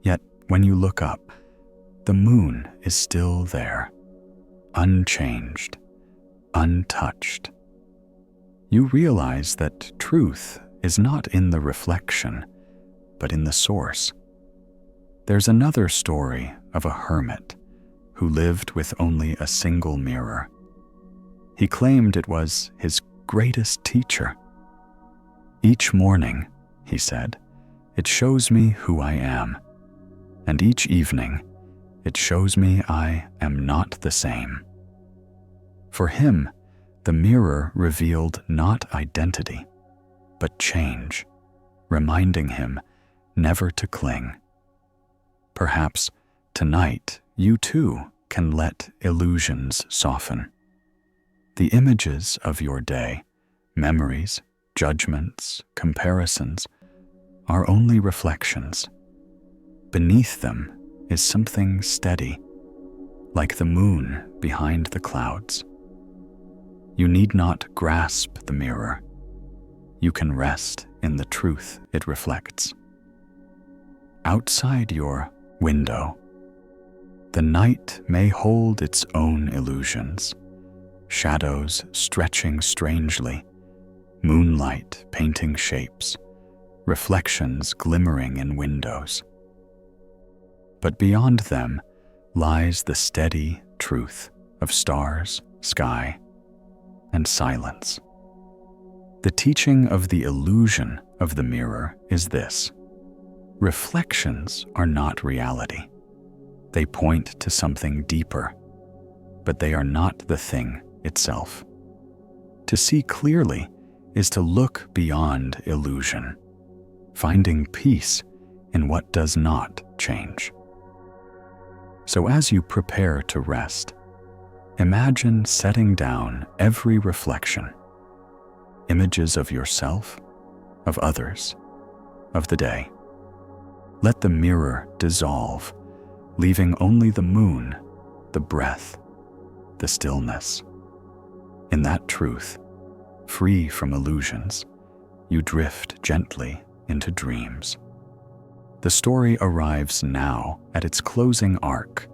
Yet when you look up, the moon is still there, unchanged, untouched. You realize that truth is not in the reflection, but in the source. There's another story of a hermit who lived with only a single mirror. He claimed it was his greatest teacher. Each morning, he said, it shows me who I am, and each evening, it shows me I am not the same. For him, the mirror revealed not identity, but change, reminding him never to cling. Perhaps tonight you too can let illusions soften. The images of your day, memories, judgments, comparisons, are only reflections. Beneath them is something steady, like the moon behind the clouds. You need not grasp the mirror. You can rest in the truth it reflects. Outside your window, the night may hold its own illusions, shadows stretching strangely, moonlight painting shapes, reflections glimmering in windows. But beyond them lies the steady truth of stars, sky, and silence. The teaching of the illusion of the mirror is this: reflections are not reality. They point to something deeper, but they are not the thing itself. To see clearly is to look beyond illusion, finding peace in what does not change. So as you prepare to rest, imagine setting down every reflection, images of yourself, of others, of the day. Let the mirror dissolve, leaving only the moon, the breath, the stillness. In that truth, free from illusions, you drift gently into dreams. The story arrives now at its closing arc,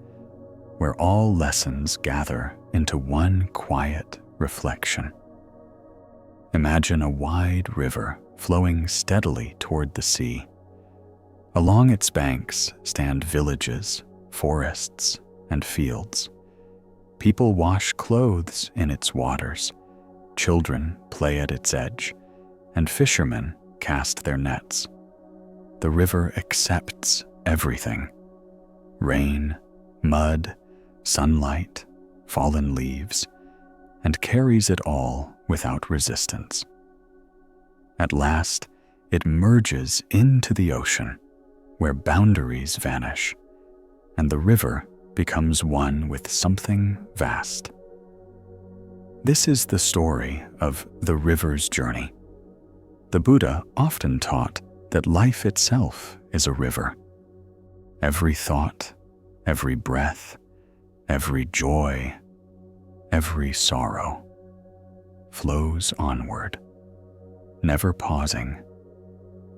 where all lessons gather into one quiet reflection. Imagine a wide river flowing steadily toward the sea. Along its banks stand villages, forests, and fields. People wash clothes in its waters, children play at its edge, and fishermen cast their nets. The river accepts everything: rain, mud, sunlight, fallen leaves, and carries it all without resistance. At last, it merges into the ocean, where boundaries vanish, and the river becomes one with something vast. This is the story of the river's journey. The Buddha often taught that life itself is a river. Every thought, every breath, every joy, every sorrow flows onward, never pausing,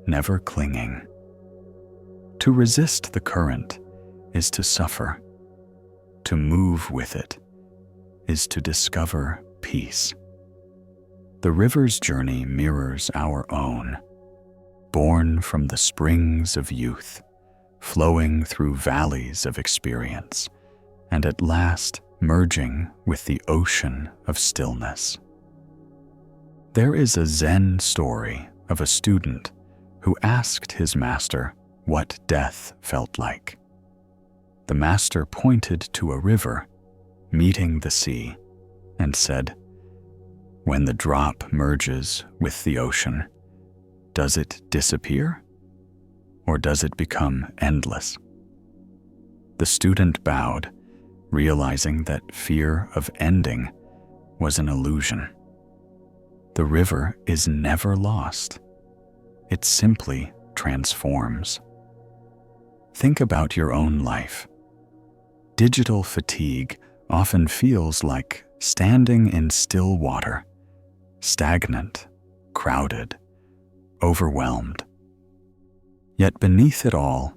never clinging. To resist the current is to suffer. To move with it is to discover peace. The river's journey mirrors our own, born from the springs of youth, flowing through valleys of experience, and at last merging with the ocean of stillness. There is a Zen story of a student who asked his master what death felt like. The master pointed to a river meeting the sea and said, "When the drop merges with the ocean, does it disappear, or does it become endless?" The student bowed, realizing that fear of ending was an illusion. The river is never lost. It simply transforms. Think about your own life. Digital fatigue often feels like standing in still water, stagnant, crowded, overwhelmed. Yet beneath it all,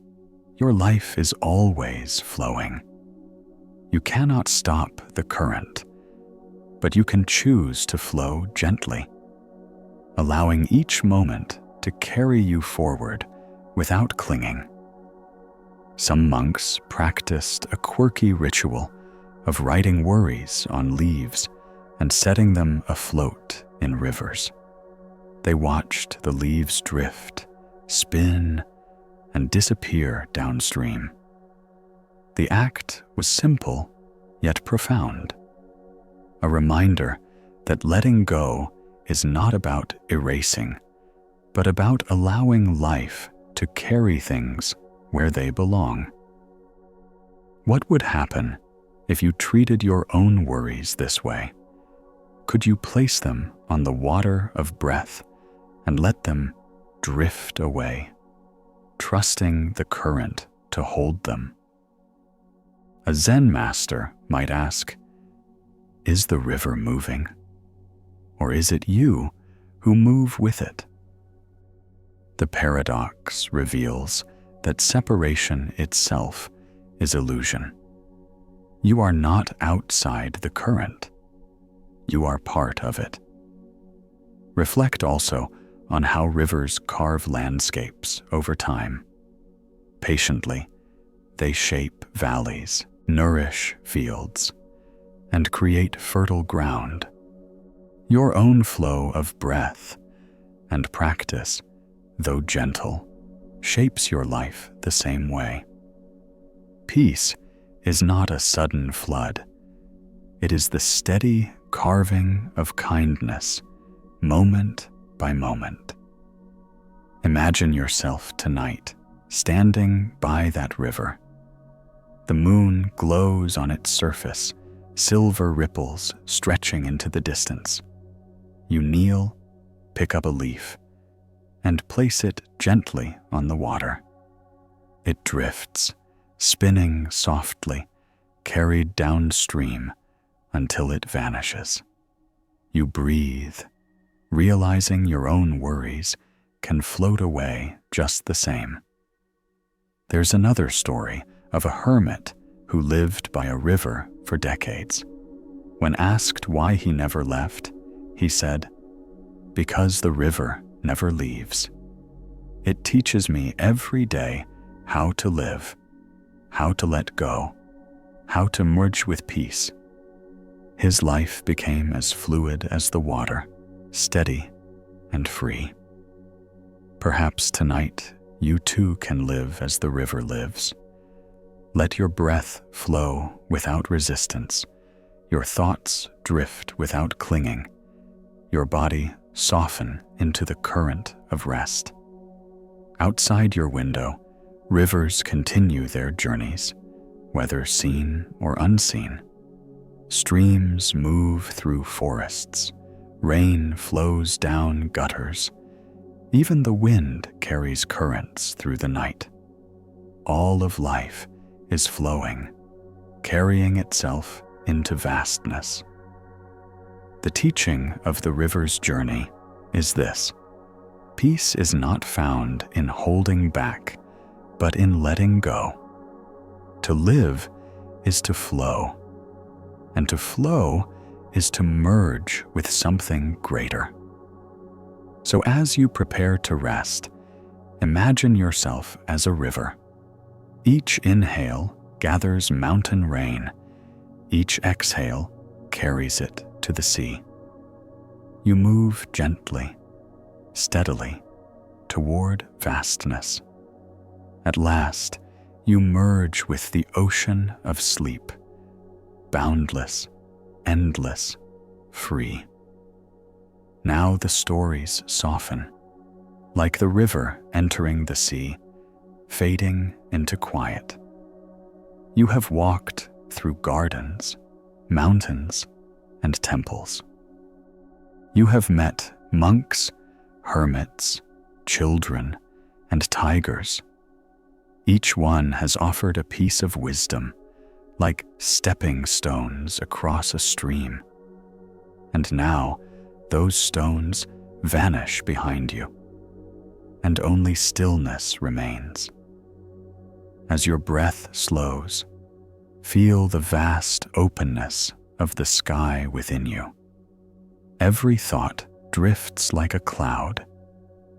your life is always flowing. You cannot stop the current, but you can choose to flow gently, allowing each moment to carry you forward without clinging. Some monks practiced a quirky ritual of writing worries on leaves and setting them afloat in rivers. They watched the leaves drift, spin, and disappear downstream. The act was simple, yet profound. A reminder that letting go is not about erasing, but about allowing life to carry things where they belong. What would happen if you treated your own worries this way? Could you place them on the water of breath and let them drift away, trusting the current to hold them? A Zen master might ask, "Is the river moving? Or is it you who move with it?" The paradox reveals that separation itself is illusion. You are not outside the current. You are part of it. Reflect also on how rivers carve landscapes over time. Patiently, they shape valleys, nourish fields, and create fertile ground. Your own flow of breath and practice, though gentle, shapes your life the same way. Peace is not a sudden flood. It is the steady carving of kindness, moment by moment. Imagine yourself tonight standing by that river. The moon glows on its surface, silver ripples stretching into the distance. You kneel, pick up a leaf, and place it gently on the water. It drifts, spinning softly, carried downstream until it vanishes. You breathe, realizing your own worries can float away just the same. There's another story of a hermit who lived by a river for decades. When asked why he never left, he said, "Because the river never leaves. It teaches me every day how to live, how to let go, how to merge with peace." His life became as fluid as the water, steady and free. Perhaps tonight you too can live as the river lives. Let your breath flow without resistance, your thoughts drift without clinging, your body soften into the current of rest. Outside your window, rivers continue their journeys, whether seen or unseen. Streams move through forests, rain flows down gutters, even the wind carries currents through the night. All of life is flowing, carrying itself into vastness. The teaching of the river's journey is this: peace is not found in holding back, but in letting go. To live is to flow, and to flow is to merge with something greater. So as you prepare to rest, imagine yourself as a river. Each inhale gathers mountain rain, Each exhale carries it to the sea. You move gently, steadily, toward vastness. At last, you merge with the ocean of sleep, boundless, endless, free. Now the stories soften, like the river entering the sea, fading into quiet. You have walked through gardens, mountains, and temples. You have met monks, hermits, children, and tigers. Each one has offered a piece of wisdom, like stepping stones across a stream. And now, those stones vanish behind you, and only stillness remains. As your breath slows, feel the vast openness of the sky within you. Every thought drifts like a cloud,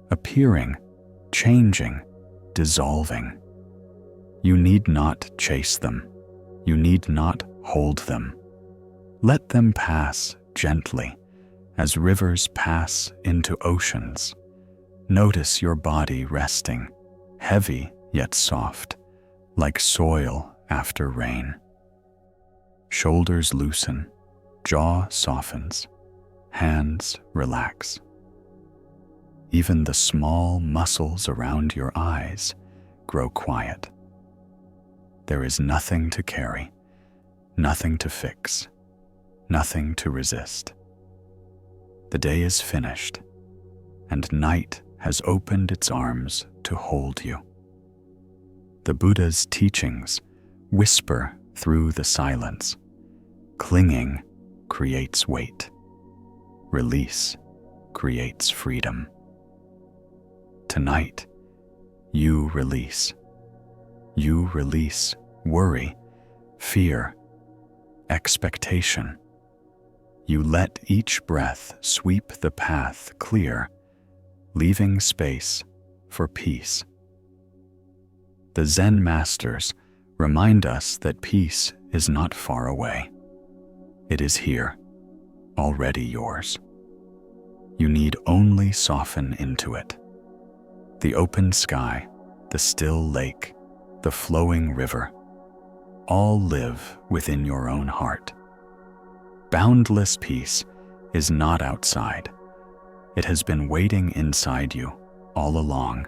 appearing, changing, dissolving. You need not chase them. You need not hold them. Let them pass gently as rivers pass into oceans. Notice your body resting, heavy yet soft, like soil after rain. Shoulders loosen, jaw softens, hands relax. Even the small muscles around your eyes grow quiet. There is nothing to carry, nothing to fix, nothing to resist. The day is finished, and night has opened its arms to hold you. The Buddha's teachings whisper through the silence. Clinging creates weight. Release creates freedom. Tonight, you release. You release worry, fear, expectation. You let each breath sweep the path clear, leaving space for peace. The Zen masters remind us that peace is not far away. It is here, already yours. You need only soften into it. The open sky, the still lake, the flowing river, all live within your own heart. Boundless peace is not outside. It has been waiting inside you all along.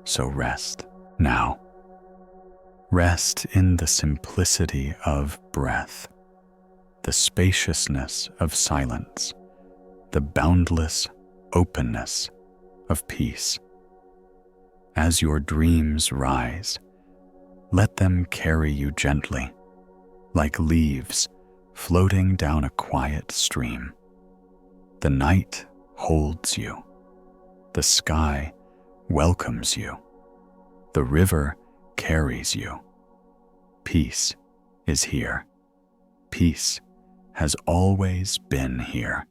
So rest now. Rest in the simplicity of breath, the spaciousness of silence, the boundless openness of peace. As your dreams rise, let them carry you gently, like leaves floating down a quiet stream. The night holds you. The sky welcomes you. The river carries you. Peace is here. Peace has always been here.